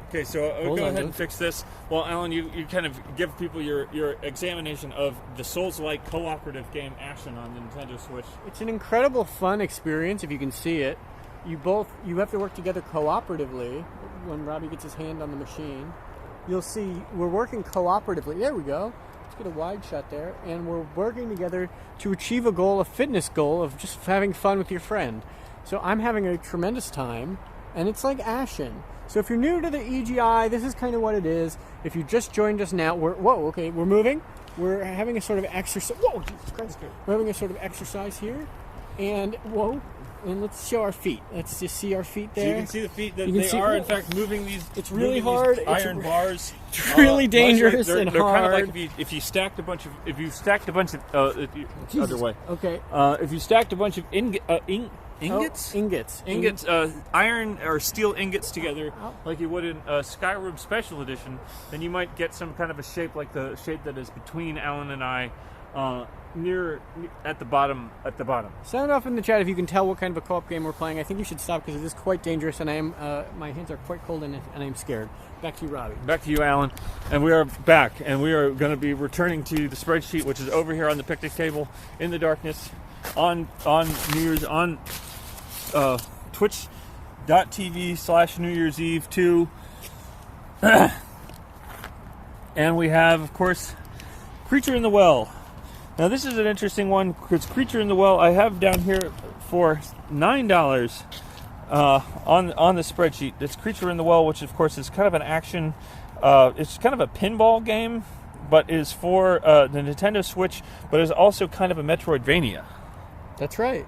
Okay, so I'll go ahead and fix this. Well, Allan, you kind of give people your examination of the Souls-like cooperative game Ashen on the Nintendo Switch. It's an incredible fun experience if you can see it. You have to work together cooperatively. When Robbie gets his hand on the machine, you'll see we're working cooperatively. There we go. Let's get a wide shot there. And we're working together to achieve a goal, a fitness goal of just having fun with your friend. So I'm having a tremendous time, and it's like Ashen. So if you're new to the EGI, this is kind of what it is. If you just joined us now, we're moving. We're having a sort of exercise. Whoa, Jesus Christ! We're having a sort of exercise here, and And let's show our feet. Let's just see our feet there. So you can see the feet. That You can they see- are, in fact, moving these. It's really moving hard. These iron bars. It's really dangerous they're and kind of hard. like if you stacked a bunch of Jesus. other way. Okay. If you stacked a bunch of ingots. Oh, ingots. Iron or steel ingots together, Oh. like you would in Skyrim Special Edition, then you might get some kind of a shape like the shape that is between Allan and I, near at the bottom. Sound off in the chat if you can tell what kind of a co-op game we're playing. I think you should stop because it is quite dangerous, and I am my hands are quite cold and I'm scared. Back to you, Robbie. Back to you, Allan. And we are back, and we are going to be returning to the spreadsheet, which is over here on the picnic table in the darkness on New Year's on twitch.tv/New Year's Eve 2. And we have, of course, Creature in the Well. Now this is an interesting one because Creature in the Well I have down here for $9 on the spreadsheet. It's Creature in the Well, which of course is kind of an action. It's kind of a pinball game, but is for the Nintendo Switch, but is also kind of a Metroidvania. That's right.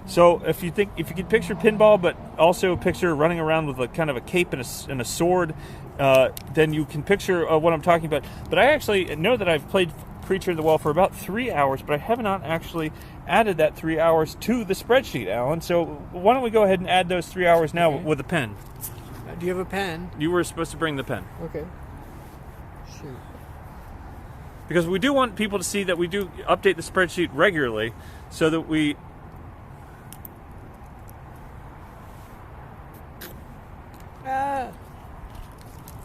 So if you could picture pinball, but also picture running around with kind of a cape and a sword, then you can picture what I'm talking about. But I actually know that I've played Creature in the Well for about 3 hours, but I have not actually added that 3 hours to the spreadsheet, Allan. So why don't we go ahead and add those 3 hours now with a pen? Do you have a pen? You were supposed to bring the pen. Okay. Shoot. Because we do want people to see that we do update the spreadsheet regularly, so that we...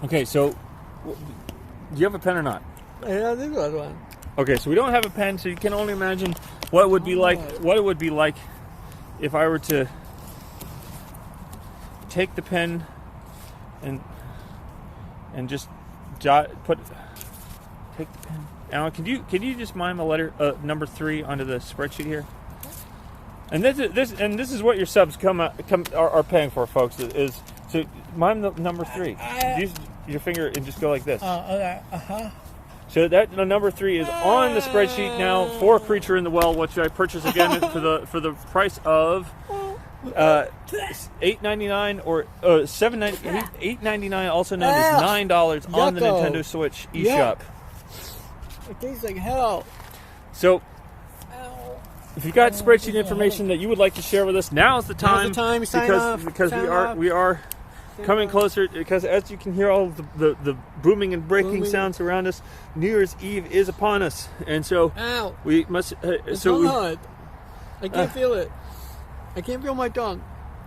Okay, so do you have a pen or not? Yeah, this was one. Okay, so we don't have a pen, so you can only imagine what it would be like. What it would be like if I were to take the pen and just take the pen. Allan, can you just mime a letter number 3 onto the spreadsheet here? And this is what your subs are paying for, folks. Is so mime the number 3. Use your finger and just go like this. So that number 3 is on the spreadsheet now for Creature in the Well, which I purchased again for the price of $8.99 or $8.99, also known as $9 on the Nintendo Switch eShop. It tastes like hell. So, if you've got spreadsheet information that you would like to share with us, now's the time. Now's the time. Sign because off. we are coming closer. Because as you can hear all of the booming and breaking sounds around us, New Year's Eve is upon us, and so we must. It's hard. I can't feel it. I can't feel my tongue.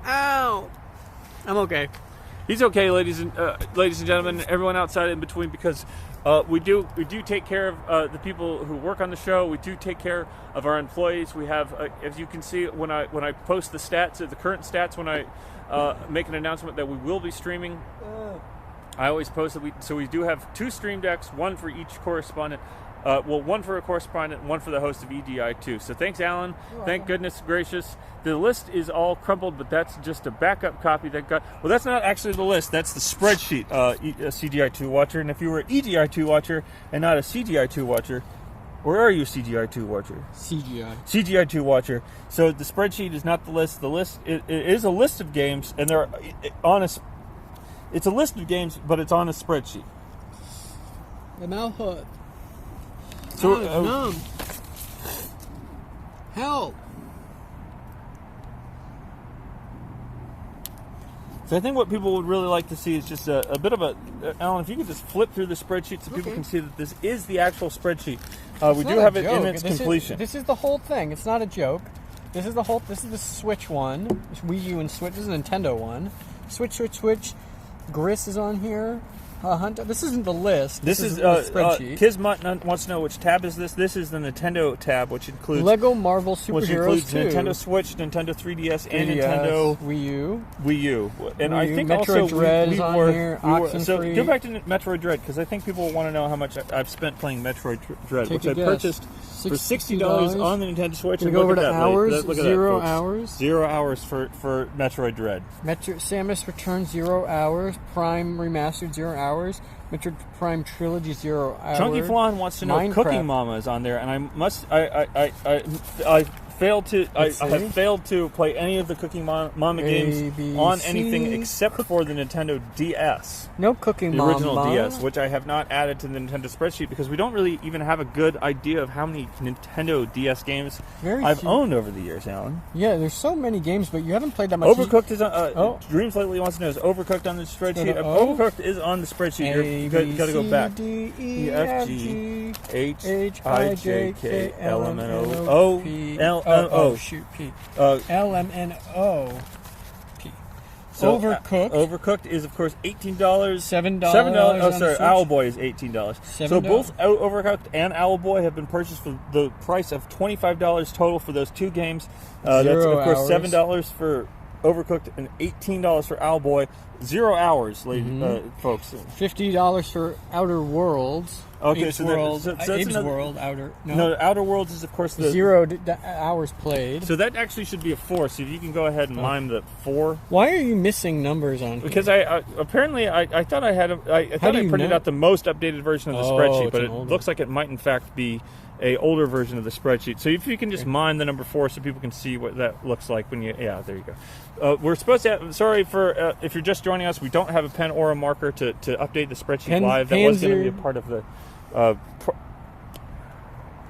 Ow! I'm okay. He's okay, ladies and gentlemen, everyone outside in between, because we do take care of the people who work on the show. We do take care of our employees. We have, as you can see, when I post the stats, the current stats, when I make an announcement that we will be streaming, I always post that we do have 2 stream decks, one for each correspondent. One for a correspondent, one for the host of EDI2. So thanks, Allan. Thank goodness gracious. The list is all crumpled, but that's just a backup copy that got... Well, that's not actually the list. That's the spreadsheet, CDI2 watcher. And if you were an EDI2 watcher and not a CDI2 watcher, where are you, CDI2 watcher? CGI2 watcher. So the spreadsheet is not the list. The list it is a list of games, and they're on a... It's a list of games, but it's on a spreadsheet. The mouth hurt. So, it's numb. Help. So I think what people would really like to see is just a bit of a... Allan, if you could just flip through the spreadsheet so people can see that this is the actual spreadsheet. We do have it in its completion. This is the whole thing. It's not a joke. This is the Switch one. Wii U and Switch. This is a Nintendo one. Switch. Gris is on here. This isn't the list. This is the spreadsheet. Kismut wants to know which tab is this. This is the Nintendo tab, which includes Lego Marvel Superheroes 2, Nintendo Switch, Nintendo 3DS, and Nintendo Wii U. And I think Metroid also Dread we is on were, here. So go back to Metroid Dread, because I think people want to know how much I've spent playing Metroid Dread, which I purchased for $60 on the Nintendo Switch. Can we go over to hours? Look at 0 that, hours. 0 hours for Metroid Dread. Samus Returns 0 hours. Prime Remastered 0 hours. Metroid Prime Trilogy 0 hours. Chunky Flan wants to know if Cooking Mama is on there, and I failed to. I have failed to play any of the Cooking Mama games on anything except for the Nintendo DS. No Cooking Mama. The original DS, which I have not added to the Nintendo spreadsheet because we don't really even have a good idea of how many Nintendo DS games I've owned over the years, Alan. Yeah, there's so many games, but you haven't played that much. Overcooked is on. Dreams Lately wants to know, is Overcooked on the spreadsheet? Overcooked is on the spreadsheet. You've got to go back. D, E, F, G, H, I, J, K, L, M, N, O, P, L, M, O. Shoot, P. L, M, N, O, P. So, Overcooked is, of course, $18. $7. Oh, sorry. Owlboy is $18. So both Overcooked and Owlboy have been purchased for the price of $25 total for those two games. That's, of course, $7 for Overcooked and $18 for Owlboy. 0 hours, folks. $50 for Outer Worlds. Okay, Abe's World, Abe's World, Outer. No, Outer Worlds is, of course, the 0 hours played. So that actually should be a 4. So if you can go ahead and mime the 4. Why are you missing numbers on here? Because I apparently I thought I had I thought I printed out the most updated version of the spreadsheet, but it looks like it might in fact be a older version of the spreadsheet. So if you can just mime the number 4 so people can see what that looks like when you... Yeah, there you go. We're supposed to have... Sorry for... if you're just joining us, we don't have a pen or a marker to update the spreadsheet live. That was going to be a part of the...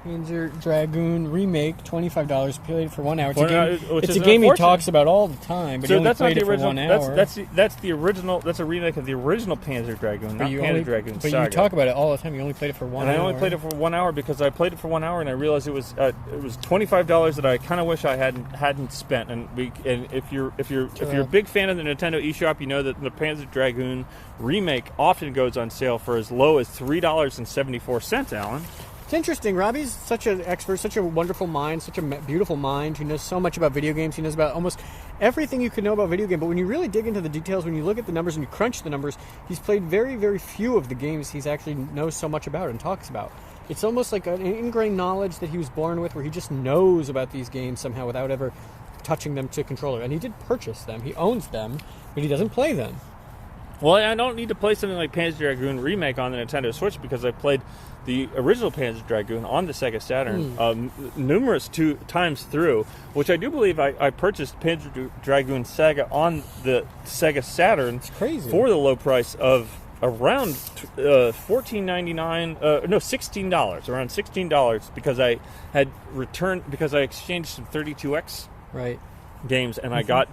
Panzer Dragoon Remake, $25, played for 1 hour. It's a game he talks about all the time, but he only played it for 1 hour. That's the original. That's a remake of the original Panzer Dragoon, not Panzer Dragoon Saga. But you talk about it all the time. You only played it for 1 hour. And I only played it for 1 hour because I played it for 1 hour and I realized it was $25 that I kind of wish I hadn't spent. And if you're a big fan of the Nintendo eShop, you know that the Panzer Dragoon Remake often goes on sale for as low as $3.74, Alan. It's interesting. Robbie's such an expert, such a wonderful mind, such a beautiful mind. He knows so much about video games. He knows about almost everything you could know about video game. But when you really dig into the details, when you look at the numbers and you crunch the numbers, he's played very, very few of the games he's actually knows so much about and talks about. It's almost like an ingrained knowledge that he was born with, where he just knows about these games somehow without ever touching them to a controller. And he did purchase them. He owns them, but he doesn't play them. Well, I don't need to play something like Panzer Dragoon Remake on the Nintendo Switch because I played the original Panzer Dragoon on the Sega Saturn numerous times through, which I do believe I purchased Panzer Dragoon Saga on the Sega Saturn for the low price of around $14.99, no, $16, around $16 because I had returned, because I exchanged some 32X games and I got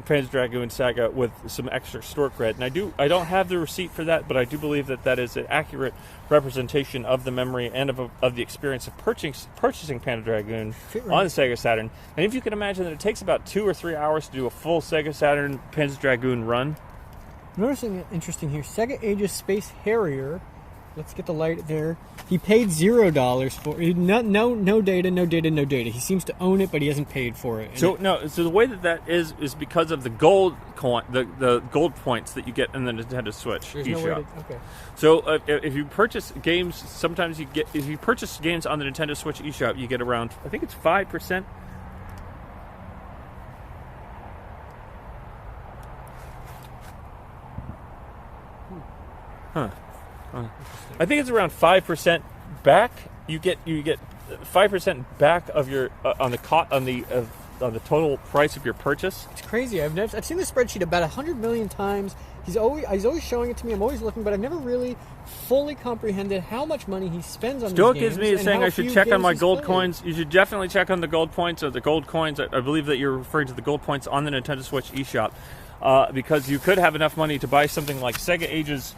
Panzer Dragoon Saga with some extra store cred, and I don't have the receipt for that, but I do believe that is an accurate representation of the memory and of the experience of purchasing Panzer Dragoon on the Sega Saturn. And if you can imagine that it takes about 2 or 3 hours to do a full Sega Saturn Panzer Dragoon run. Noticing interesting here, Sega Aegis Space Harrier. Let's get the light there. He paid $0 for it. No data. He seems to own it, but he hasn't paid for it. So the way that is because of the gold coin, the gold points that you get in the Nintendo Switch eShop. Okay. So if you purchase games, sometimes if you purchase games on the Nintendo Switch eShop, you get around, I think it's 5%. Huh. I think it's around 5% back. You get 5% back of your on the total price of your purchase. It's crazy. I've seen the spreadsheet about 100 million times. He's always showing it to me. I'm always looking, but I've never really fully comprehended how much money he spends on Still these games. Still gives me saying I should check on my gold coins. You should definitely check on the gold points. Or the gold coins. I believe that you're referring to the gold points on the Nintendo Switch eShop, because you could have enough money to buy something like Sega Aegis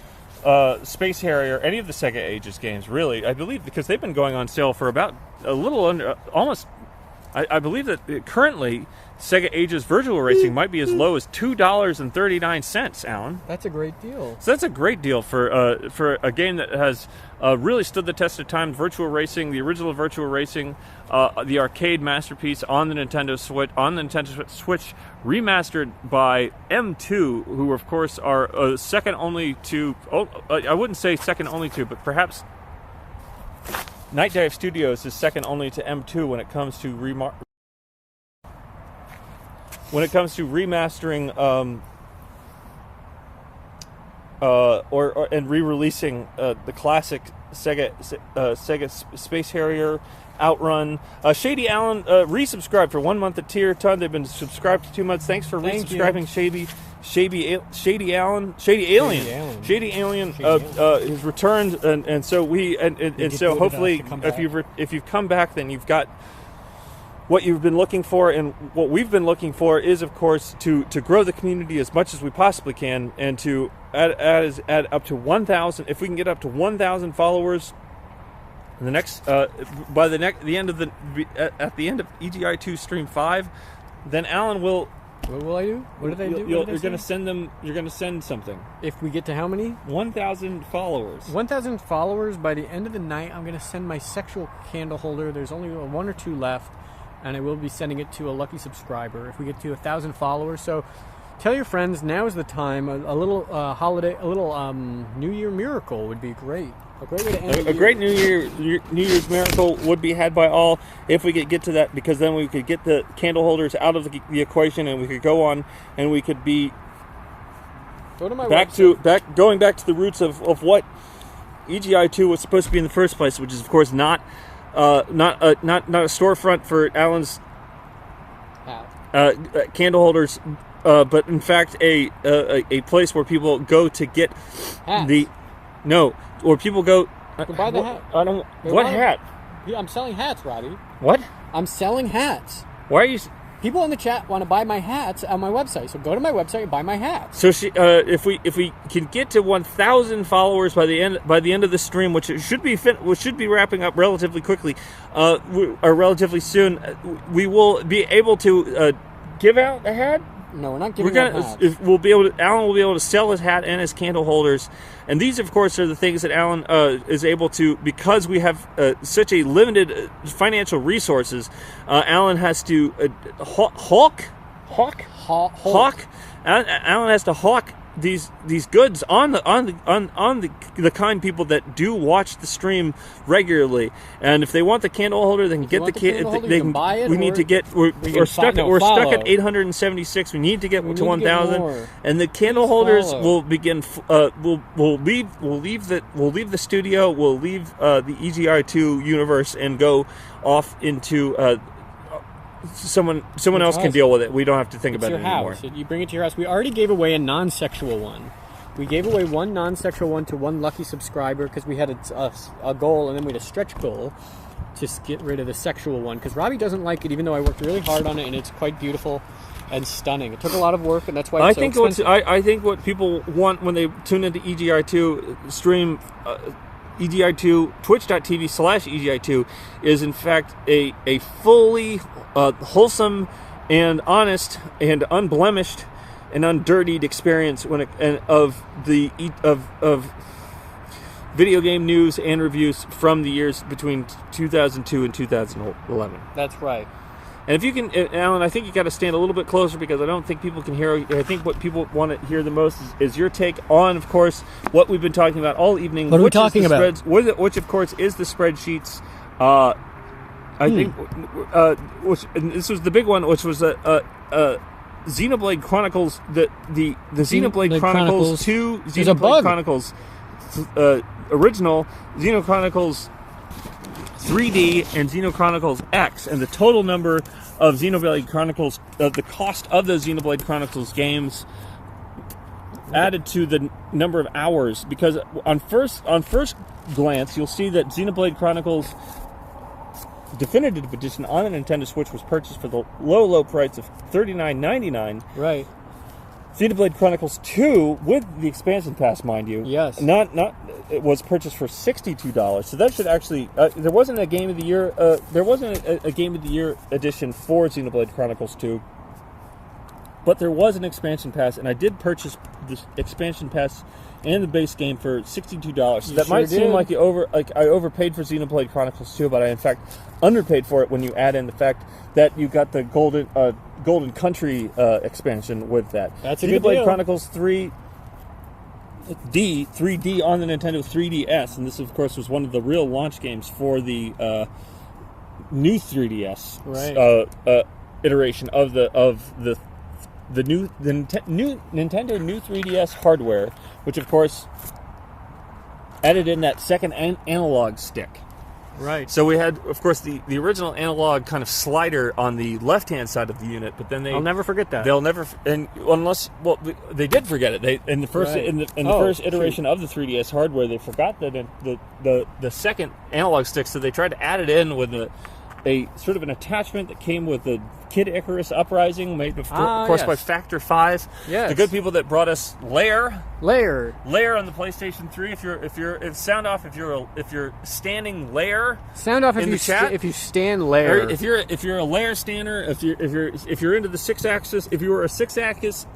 Space Harrier, any of the Sega Aegis games, really. I believe because they've been going on sale for about a little under, almost. I believe that currently Sega Aegis Virtual Racing might be as low as $2.39, Alan. That's a great deal. So that's a great deal for a game that has really stood the test of time. Virtual Racing, the original Virtual Racing, the arcade masterpiece on the Nintendo Switch, remastered by M2, who of course are second only to. I wouldn't say second only to, but perhaps Night Dive Studios is second only to M2 when it comes to remastering and re-releasing the classic Sega Space Harrier, Outrun. Shady Allan resubscribed for 1 month at tier ton. They've been subscribed for 2 months. Thanks for resubscribing, Shady Allan. Shady Alien has returned, and so so hopefully if you've come back, then you've got what you've been looking for, and what we've been looking for is, of course, to grow the community as much as we possibly can, and to add up to 1,000. If we can get up to 1,000 followers in the next at the end of EGI2 Stream 5, then Allan will. What will I do? What do they do? You're going to send them. You're going to send something. If we get to how many? 1,000 followers. 1,000 followers by the end of the night. I'm going to send my sexual candle holder. There's only 1 or 2 left, and I will be sending it to a lucky subscriber if we get to 1,000 followers. So, tell your friends. Now is the time. A little holiday, a little New Year miracle would be great. A great way to end. A great New Year's miracle would be had by all if we could get to that, because then we could get the candle holders out of the equation, and we could go on, and we could be going back to the roots of what EGI2 was supposed to be in the first place, which is, of course, not a storefront for Allan's candle holders, but in fact a place where people go to get hats. Or people go to buy the hat. What hat? Yeah, I'm selling hats, Robbie. What? I'm selling hats. Why are you? People in the chat want to buy my hats on my website, so go to my website and buy my hats. So if we can get to 1,000 followers by the end of the stream, which should be wrapping up relatively quickly, or relatively soon, we will be able to give out a hat. No, we're not giving out hats. Allan will be able to sell his hat and his candle holders, and these, of course, are the things that Allan is able to, because we have such a limited financial resources. Allan has to hawk. Allan has to hawk these goods on the kind people that do watch the stream regularly, and if they want the candle holder, they can get the candle. They can buy it. We need to get. We're stuck at 876. We need to get to 1,000, and the candle holders will begin. We'll leave the studio. We'll leave the EGI2 universe and go off into. Someone else can deal with it. We don't have to think about it anymore. You bring it to your house. We already gave away a non-sexual one. We gave away one non-sexual one to one lucky subscriber because we had a goal, and then we had a stretch goal to get rid of the sexual one, because Robbie doesn't like it, even though I worked really hard on it, and it's quite beautiful and stunning. It took a lot of work, and that's why it's so expensive. I think what people want when they tune into EGI2 stream, EGI2, twitch.tv/EGI2 is in fact a fully wholesome and honest and unblemished and undirtied experience of video game news and reviews from the years between 2002 and 2011. That's right. And if you can, Allan, I think you got to stand a little bit closer, because I don't think people can hear. I think what people want to hear the most is your take on, of course, what we've been talking about all evening. What are we talking about? Which, of course, is the spreadsheets. I think, this was the big one, which was Xenoblade Chronicles, the Xenoblade Chronicles 2, Xenoblade Chronicles original, Xenoblade Chronicles 3D, and Xenoblade Chronicles X, and the total number of Xenoblade Chronicles, the cost of those Xenoblade Chronicles games added to the number of hours, because on first glance you'll see that Xenoblade Chronicles Definitive Edition on the Nintendo Switch was purchased for the low price of $39.99. Right. Xenoblade Chronicles 2 with the expansion pass, mind you. Yes. It was purchased for $62. So that should actually there wasn't a game of the year a game of the year edition for Xenoblade Chronicles 2. But there was an expansion pass, and I did purchase the expansion pass and the base game for $62. So that might seem like I overpaid for Xenoblade Chronicles 2, but I in fact underpaid for it when you add in the fact that you got the Golden Country expansion with that. That's a good deal. Xenoblade Chronicles 3D on the Nintendo 3DS, and this of course was one of the real launch games for the new 3DS iteration of the new Nintendo new 3DS hardware, which of course added in that second analog stick. Right. So we had, of course, the original analog kind of slider on the left-hand side of the unit, but then I'll never forget that. They'll never, and unless, well, they did forget it. They in the first Right. in the first iteration of the 3DS hardware, they forgot that the second analog stick, so they tried to add it in with a sort of an attachment that came with the Kid Icarus Uprising, made of course by Factor 5. Yes. The good people that brought us Lair on the PlayStation 3. If sound off if you're standing Lair. Sound off in the chat. If you stand Lair. If you're a Lair stander, if you're into the 6-axis, if you were a 6-axis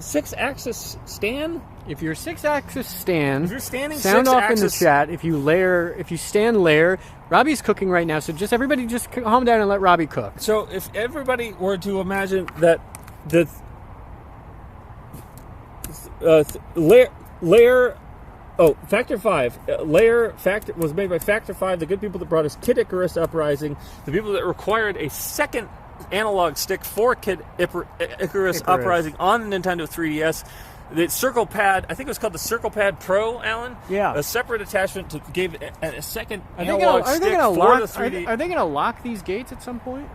stan. If you're 6-axis stand, if you're standing sound off in the 6-axis chat. If you stand Lair. Robbie's cooking right now, so everybody just calm down and let Robbie cook. So if everybody were to imagine that the Factor 5 was made by Factor 5, the good people that brought us Kid Icarus Uprising, the people that required a second analog stick for Kid Icarus Uprising on the Nintendo 3DS. The Circle Pad, I think it was called the Circle Pad Pro, Alan? Yeah. A separate attachment to give a second analog stick for the 3D. Are they going to lock these gates at some point?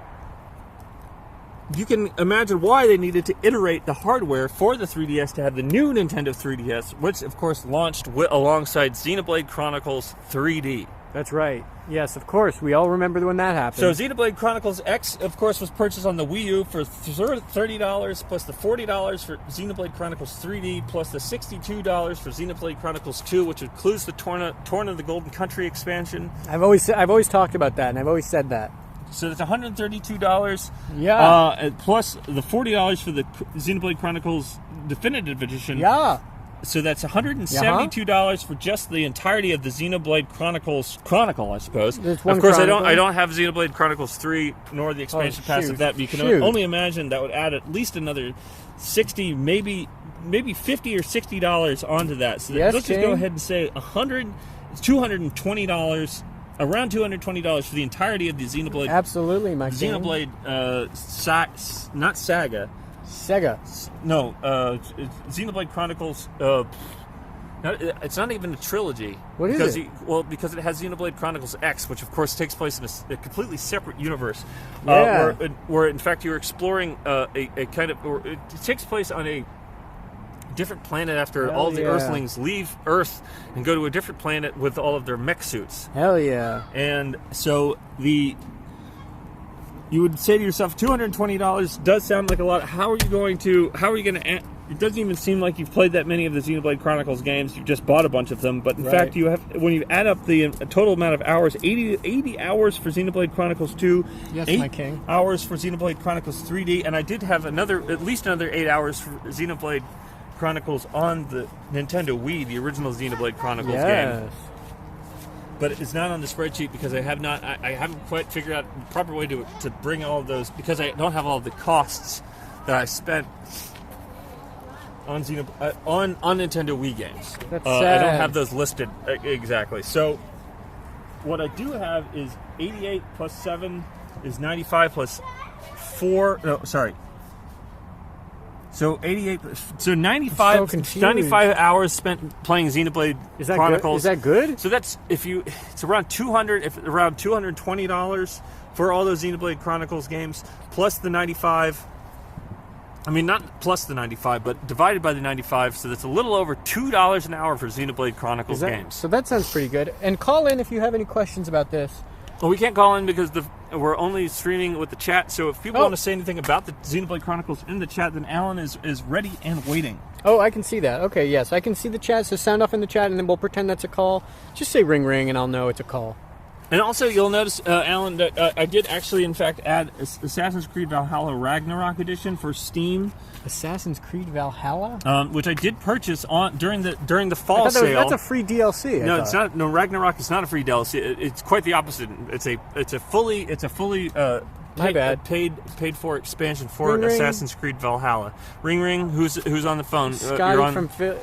You can imagine why they needed to iterate the hardware for the 3DS to have the new Nintendo 3DS, which, of course, launched alongside Xenoblade Chronicles 3D. That's right. Yes, of course. We all remember when that happened. So Xenoblade Chronicles X, of course, was purchased on the Wii U for $30, plus the $40 for Xenoblade Chronicles 3D, plus the $62 for Xenoblade Chronicles 2, which includes the Torn of the Golden Country expansion. I've always talked about that, and I've always said that. So that's $132. Yeah. Plus the $40 for the Xenoblade Chronicles Definitive Edition. Yeah. So that's $172 for just the entirety of the Xenoblade Chronicle, I suppose. Of course, I don't have Xenoblade Chronicles 3 nor the expansion pass of that. But you can only imagine that would add at least another $60, maybe $50 or $60 onto that. So let's just go ahead and say $220. Around $220 for the entirety of the Xenoblade. Absolutely, my king. Xenoblade, not Saga. Sega. No, Xenoblade Chronicles. It's not even a trilogy. What is it? Because it has Xenoblade Chronicles X, which of course takes place in a completely separate universe, where in fact you're exploring a kind of, or it takes place on a different planet after all the Earthlings leave Earth and go to a different planet with all of their mech suits. Hell yeah! And so you would say to yourself, $220 does sound like a lot. How are you going to? It doesn't even seem like you've played that many of the Xenoblade Chronicles games. You've just bought a bunch of them. But in fact, you have. When you add up the total amount of hours, 80 hours for Xenoblade Chronicles 2. Yes, 8 my king. hours for Xenoblade Chronicles 3D, and I did have at least another 8 hours for Xenoblade Chronicles on the Nintendo Wii, the original Xenoblade Chronicles game. But it's not on the spreadsheet because I haven't quite figured out the proper way to bring all of those, because I don't have all of the costs that I spent on Nintendo Wii games. That's sad. I don't have those listed exactly. So what I do have is 88 plus 7 is 95 plus 4. No, sorry. So 88. So 95. 95 hours spent playing Xenoblade Chronicles. Is that good? So that's it's around $200. Around $220 for all those Xenoblade Chronicles games, plus the 95. I mean, not plus the 95, but divided by the 95. So that's a little over $2 an hour for Xenoblade Chronicles games. So that sounds pretty good. And call in if you have any questions about this. Well, we can't call in because we're only streaming with the chat. So if people want to say anything about the Xenoblade Chronicles in the chat, then Alan is ready and waiting. Oh, I can see that. Okay, yes, I can see the chat. So sound off in the chat, and then we'll pretend that's a call. Just say ring ring, and I'll know it's a call. And also, you'll notice, Alan, that I did actually, in fact, add Assassin's Creed Valhalla Ragnarok Edition for Steam. Assassin's Creed Valhalla, which I did purchase during the fall sale. That's a free DLC. No, it's not. No, Ragnarok is not a free DLC. It's quite the opposite. It's a fully paid for expansion for Ring Assassin's Creed Valhalla. Ring ring. Who's on the phone? Scott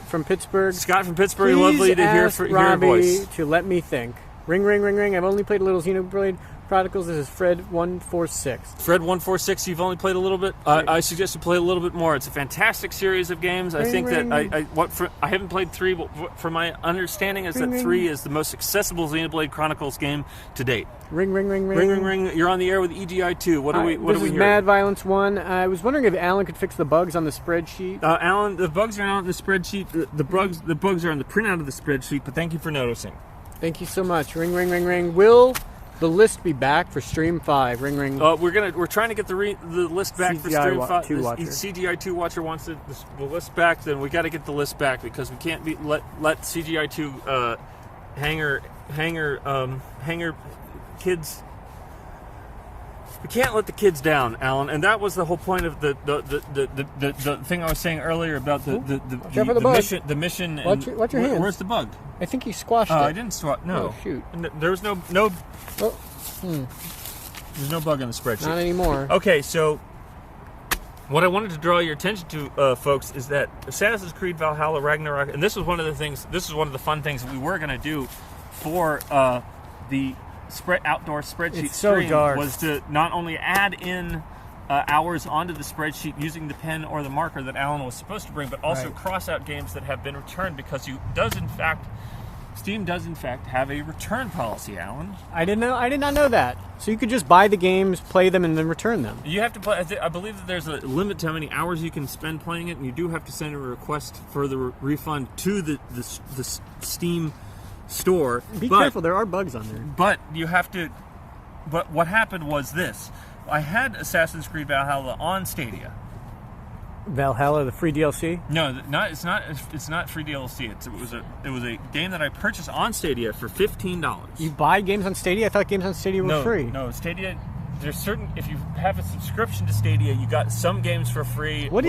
from Pittsburgh. Scott from Pittsburgh. Please Lovely to hear your Robbie voice. To let me think. Ring ring ring ring. I've only played a little Xenoblade Chronicles. This is Fred146. Fred146, you've only played a little bit. I suggest you play a little bit more. It's a fantastic series of games. I think that I haven't played 3, but from my understanding is that 3 is the most accessible Xenoblade Chronicles game to date. Ring, ring, ring, ring. Ring, ring, ring. You're on the air with EGI 2. What are we This is hearing? Mad Violence 1. I was wondering if Allan could fix the bugs on the spreadsheet. Allan, the bugs are out on the spreadsheet. The bugs are on the printout of the spreadsheet, but thank you for noticing. Thank you so much. Ring, ring, ring, ring. Will the list be back for Stream 5? Ring, ring. We're trying to get the list back for Stream 5. CGI 2 Watcher wants the list back. Then we got to get the list back because we can't let CGI 2 hanger kids. We can't let the kids down, Allan, and that was the whole point of the thing I was saying earlier about the mission. Watch your hands. Where's the bug? I think you squashed it. I didn't squash. No, oh, shoot. There was no. There's no bug in the spreadsheet. Not anymore. Okay, so what I wanted to draw your attention to, folks, is that Assassin's Creed Valhalla Ragnarok, and this was one of the things. This is one of the fun things that we were going to do for the outdoor spreadsheet stream was to not only add in hours onto the spreadsheet using the pen or the marker that Allan was supposed to bring, but also cross out games that have been returned because Steam does in fact have a return policy, Allan. I did not know that. So you could just buy the games, play them, and then return them. You have to play. I believe that there's a limit to how many hours you can spend playing it, and you do have to send a request for the refund to the Steam store. Be careful, there are bugs on there. But you have to. But what happened was this: I had Assassin's Creed Valhalla on Stadia. Valhalla, the free DLC? No, it's not free DLC. It was a game that I purchased on Stadia for $15. You buy games on Stadia? I thought games on Stadia were free. No, Stadia. There's certain. If you have a subscription to Stadia, you got some games for free. I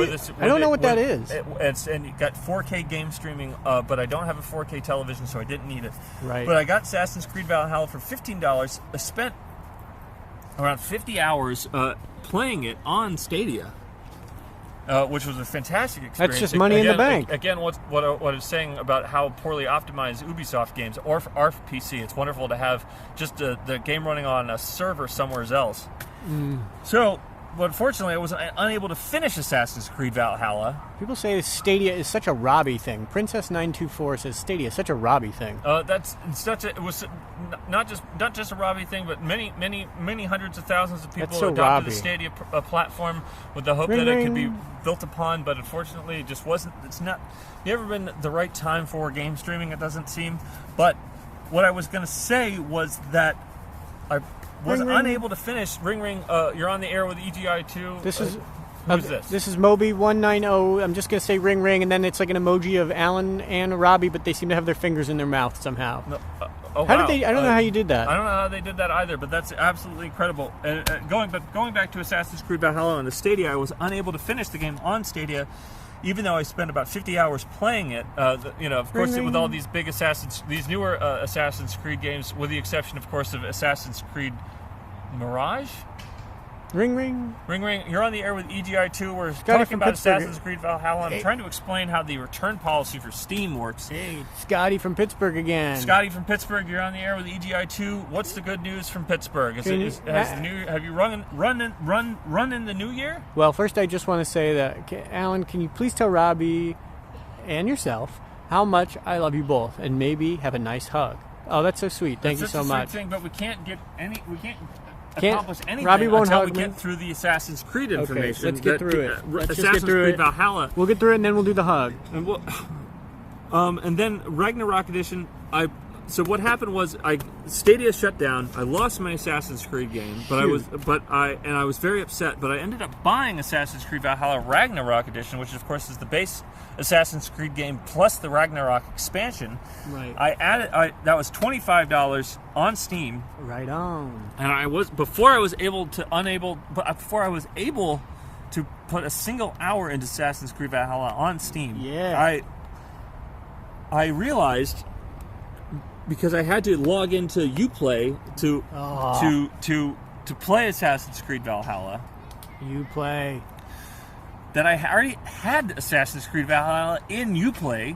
don't know what that is. And you got 4K game streaming, but I don't have a 4K television, so I didn't need it. Right. But I got Assassin's Creed Valhalla for $15. I spent around 50 hours playing it on Stadia. Which was a fantastic experience. That's just money in the bank. Again, what I was saying about how poorly optimized Ubisoft games or PC. It's wonderful to have just the game running on a server somewhere else. So, but unfortunately, I was unable to finish Assassin's Creed Valhalla. People say Stadia is such a Robbie thing. Princess924 says Stadia is such a Robbie thing. It was not just a Robbie thing, but many hundreds of thousands of people adopted Robbie. the Stadia platform with the hope that it could be built upon. But unfortunately, it just wasn't. It's not. Never been the right time for game streaming. It doesn't seem. But what I was going to say was that I was unable to finish. Ring ring. You're on the air with EGI2. Who's this? This is Moby190. I'm just going to say ring ring, and then it's like an emoji of Allan and Robbie, but they seem to have their fingers in their mouth somehow. No, how did they? I don't know how you did that. I don't know how they did that either, but that's absolutely incredible. Going back to Assassin's Creed Valhalla on the Stadia, I was unable to finish the game on Stadia, even though I spent about 50 hours playing it. Of course, with all these big these newer Assassin's Creed games, with the exception, of course, of Assassin's Creed Mirage. Ring ring. Ring ring. You're on the air with EGI2. We're talking about Assassin's Creed Valhalla. I'm trying to explain how the return policy for Steam works. Hey, Scotty from Pittsburgh again. Scotty from Pittsburgh, you're on the air with EGI2. What's the good news from Pittsburgh? Have you run in the new year? Well, first I just want to say that, Allan, can you please tell Robbie and yourself how much I love you both, and maybe have a nice hug. Oh, that's so sweet. Thank you so much. Thing, but we can't accomplish anything Robbie won't until hug we get through the Assassin's Creed information. Okay, let's get through it. Assassin's Creed Valhalla. We'll get through it, and then we'll do the hug. And then Ragnarok Edition. So what happened was Stadia shut down. I lost my Assassin's Creed game, I was very upset. But I ended up buying Assassin's Creed Valhalla Ragnarok Edition, which of course is the base Assassin's Creed game plus the Ragnarok expansion. Right. That was $25 on Steam. Right on. And before I was able to put a single hour into Assassin's Creed Valhalla on Steam. Yeah. I realized, because I had to log into Uplay to play Assassin's Creed Valhalla. Uplay. That I already had Assassin's Creed Valhalla in Uplay,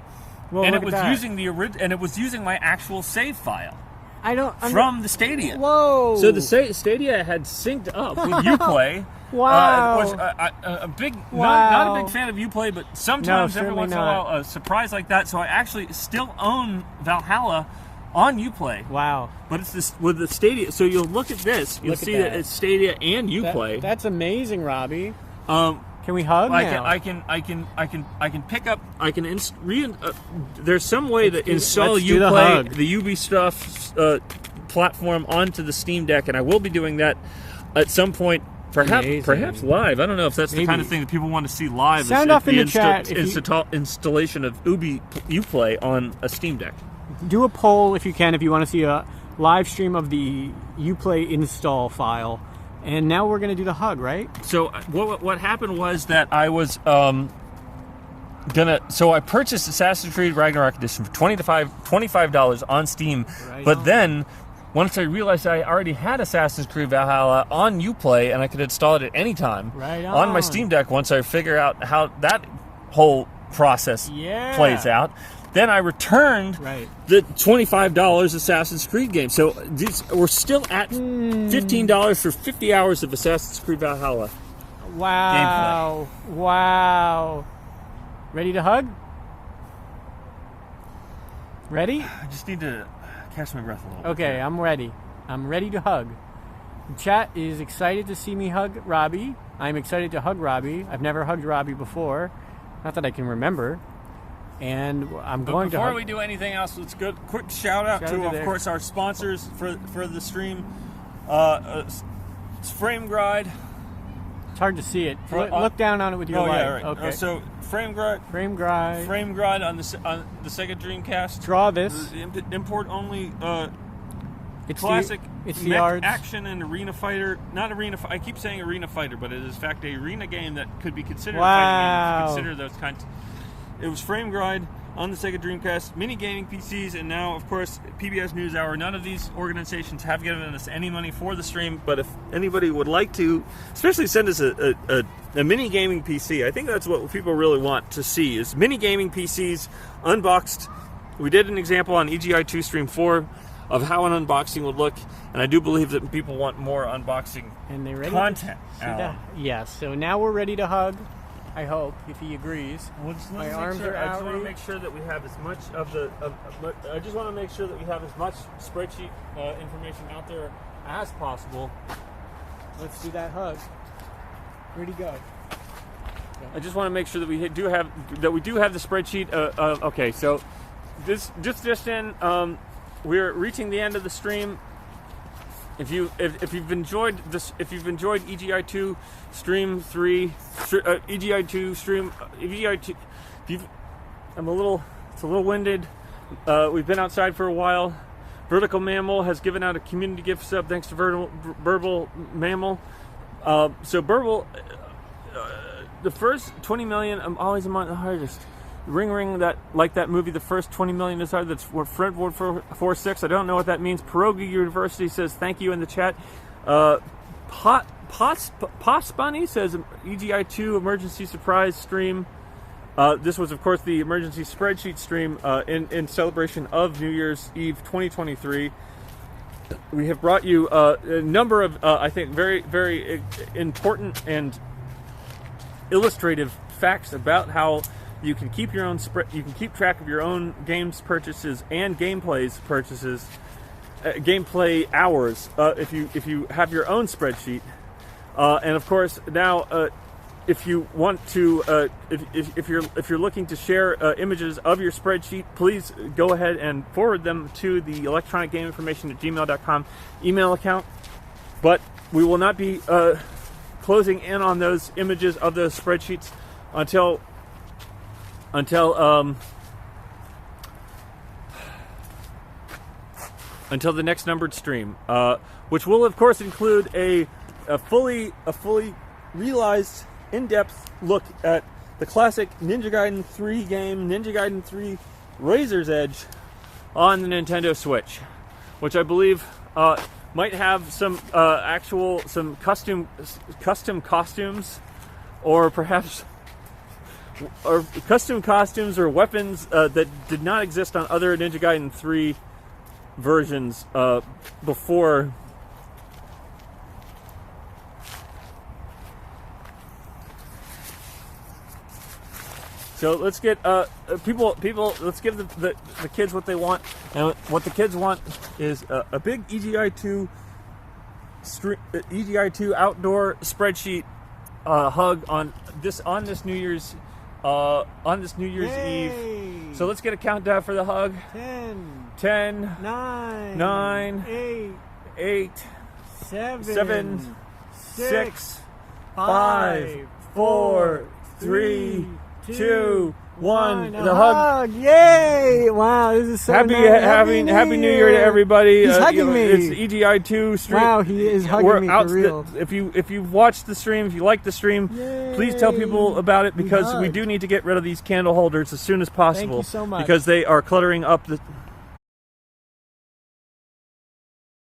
and it was using it was using my actual save file. I don't. from the Stadia. Whoa! So the Stadia had synced up with Uplay. Wow! Which, a big, Wow. not a big fan of Uplay, but sometimes every certainly once in a not. while, a surprise like that. So I actually still own Valhalla on Uplay. Wow! But it's this with the Stadia. So you'll look at this. You'll Look at see that. that it's Stadia and Uplay. That's amazing, Robbie. Um, Can we hug now? I can pick up. I can there's some way to install let's do the Uplay, hug. the Ubisoft platform onto the Steam Deck, and I will be doing that at some point. Amazing. Perhaps live. I don't know if that's the kind of Maybe. thing that people want to see live. Sound off in the chat if you- Installation of Uplay on a Steam Deck. Do a poll if you can, if you want to see a live stream of the Uplay install file. And now we're going to do the hug, right? So what happened was that I was So I purchased Assassin's Creed Ragnarok Edition for $25 on Steam, Right but on. then once I realized I already had Assassin's Creed Valhalla on Uplay and I could install it at any time Right on my on. Steam Deck once I figure out how that whole process Yeah. plays out, then I returned Right. the $25 Assassin's Creed game. So we're still at $15 for 50 hours of Assassin's Creed Valhalla. Wow. Wow. Ready to hug? Ready? I just need to catch my breath a little bit. Okay, I'm ready. I'm ready to hug. The chat is excited to see me hug Robbie. I'm excited to hug Robbie. I've never hugged Robbie before. Not that I can remember. And I'm going to Before hug. we do anything else, let's go quick shout out Shout to, out to of there. course, our sponsors for the stream. It's Frame Gride. It's hard to see it. For- Look down on it with your Oh light. yeah, right. Okay. So Frame Gride Frame Gride. on the Sega Dreamcast. Draw this. Import only. It's Classic it's the mech yards. action and arena fighter. Not arena. I keep saying arena fighter, but it is in fact a arena game that could be considered Wow. a fighting game. Consider those kinds. It was Frame Gride on the Sega Dreamcast, mini gaming PCs, and now, of course, PBS NewsHour. None of these organizations have given us any money for the stream, but if anybody would like to, especially send us a mini gaming PC, I think that's what people really want to see, is mini gaming PCs unboxed. We did an example on EGI2 Stream 4 of how an unboxing would look, and I do believe that people want more unboxing And they ready content. To, yes. So now we're ready to hug. I hope, if he agrees. My arms are I out. just want to make sure that we have as much of the. I just want to make sure that we have as much spreadsheet information out there as possible. Let's do that hug. Where'd he go? I just want to make sure that we do have the spreadsheet. Okay, so this just in, we're reaching the end of the stream. If you've enjoyed this, if you've enjoyed EGI2 Stream 3, EGI2 Stream, EGI2, it's a little winded. We've been outside for a while. Vertical Mammal has given out a community gift sub thanks to Verbal Mammal. So Verbal, the first 20 million, I'm always among the hardest. Ring, that like that movie, the first 20 million is hard. That's what Fred Ward 46. I don't know what that means. Pierogi University says thank you in the chat. Pots Bunny says EGI2 emergency surprise stream. This was, of course, the emergency spreadsheet stream in celebration of New Year's Eve 2023. We have brought you a number of, I think, very, very important and illustrative facts about how you can keep your own you can keep track of your own games purchases and gameplay hours if you have your own spreadsheet. And of course, now if you want to, if you're looking to share images of your spreadsheet, please go ahead and forward them to the electronicgameinformation@gmail.com email account. But we will not be closing in on those images of those spreadsheets until the next numbered stream, which will of course include a fully realized, in-depth look at the classic Ninja Gaiden 3 game, Ninja Gaiden 3 Razor's Edge, on the Nintendo Switch, which I believe might have some custom costumes, or perhaps custom costumes or weapons that did not exist on other Ninja Gaiden 3 versions before. So let's get people. Let's give the kids what they want, and what the kids want is a big EGI2 outdoor spreadsheet hug on this New Year's Yay. Eve. So let's get a countdown for the hug. 10, 9, 8, 7, 6, 5, 4, 3, 2, 1. The hug. Yay! Wow, this is so nice. Happy New Year to everybody. He's hugging me. It's EGI2 stream. Wow, he is hugging me for real. If you watched the stream, if you like the stream, please tell people about it, because we do need to get rid of these candle holders as soon as possible. Thank you so much. Because they are cluttering up the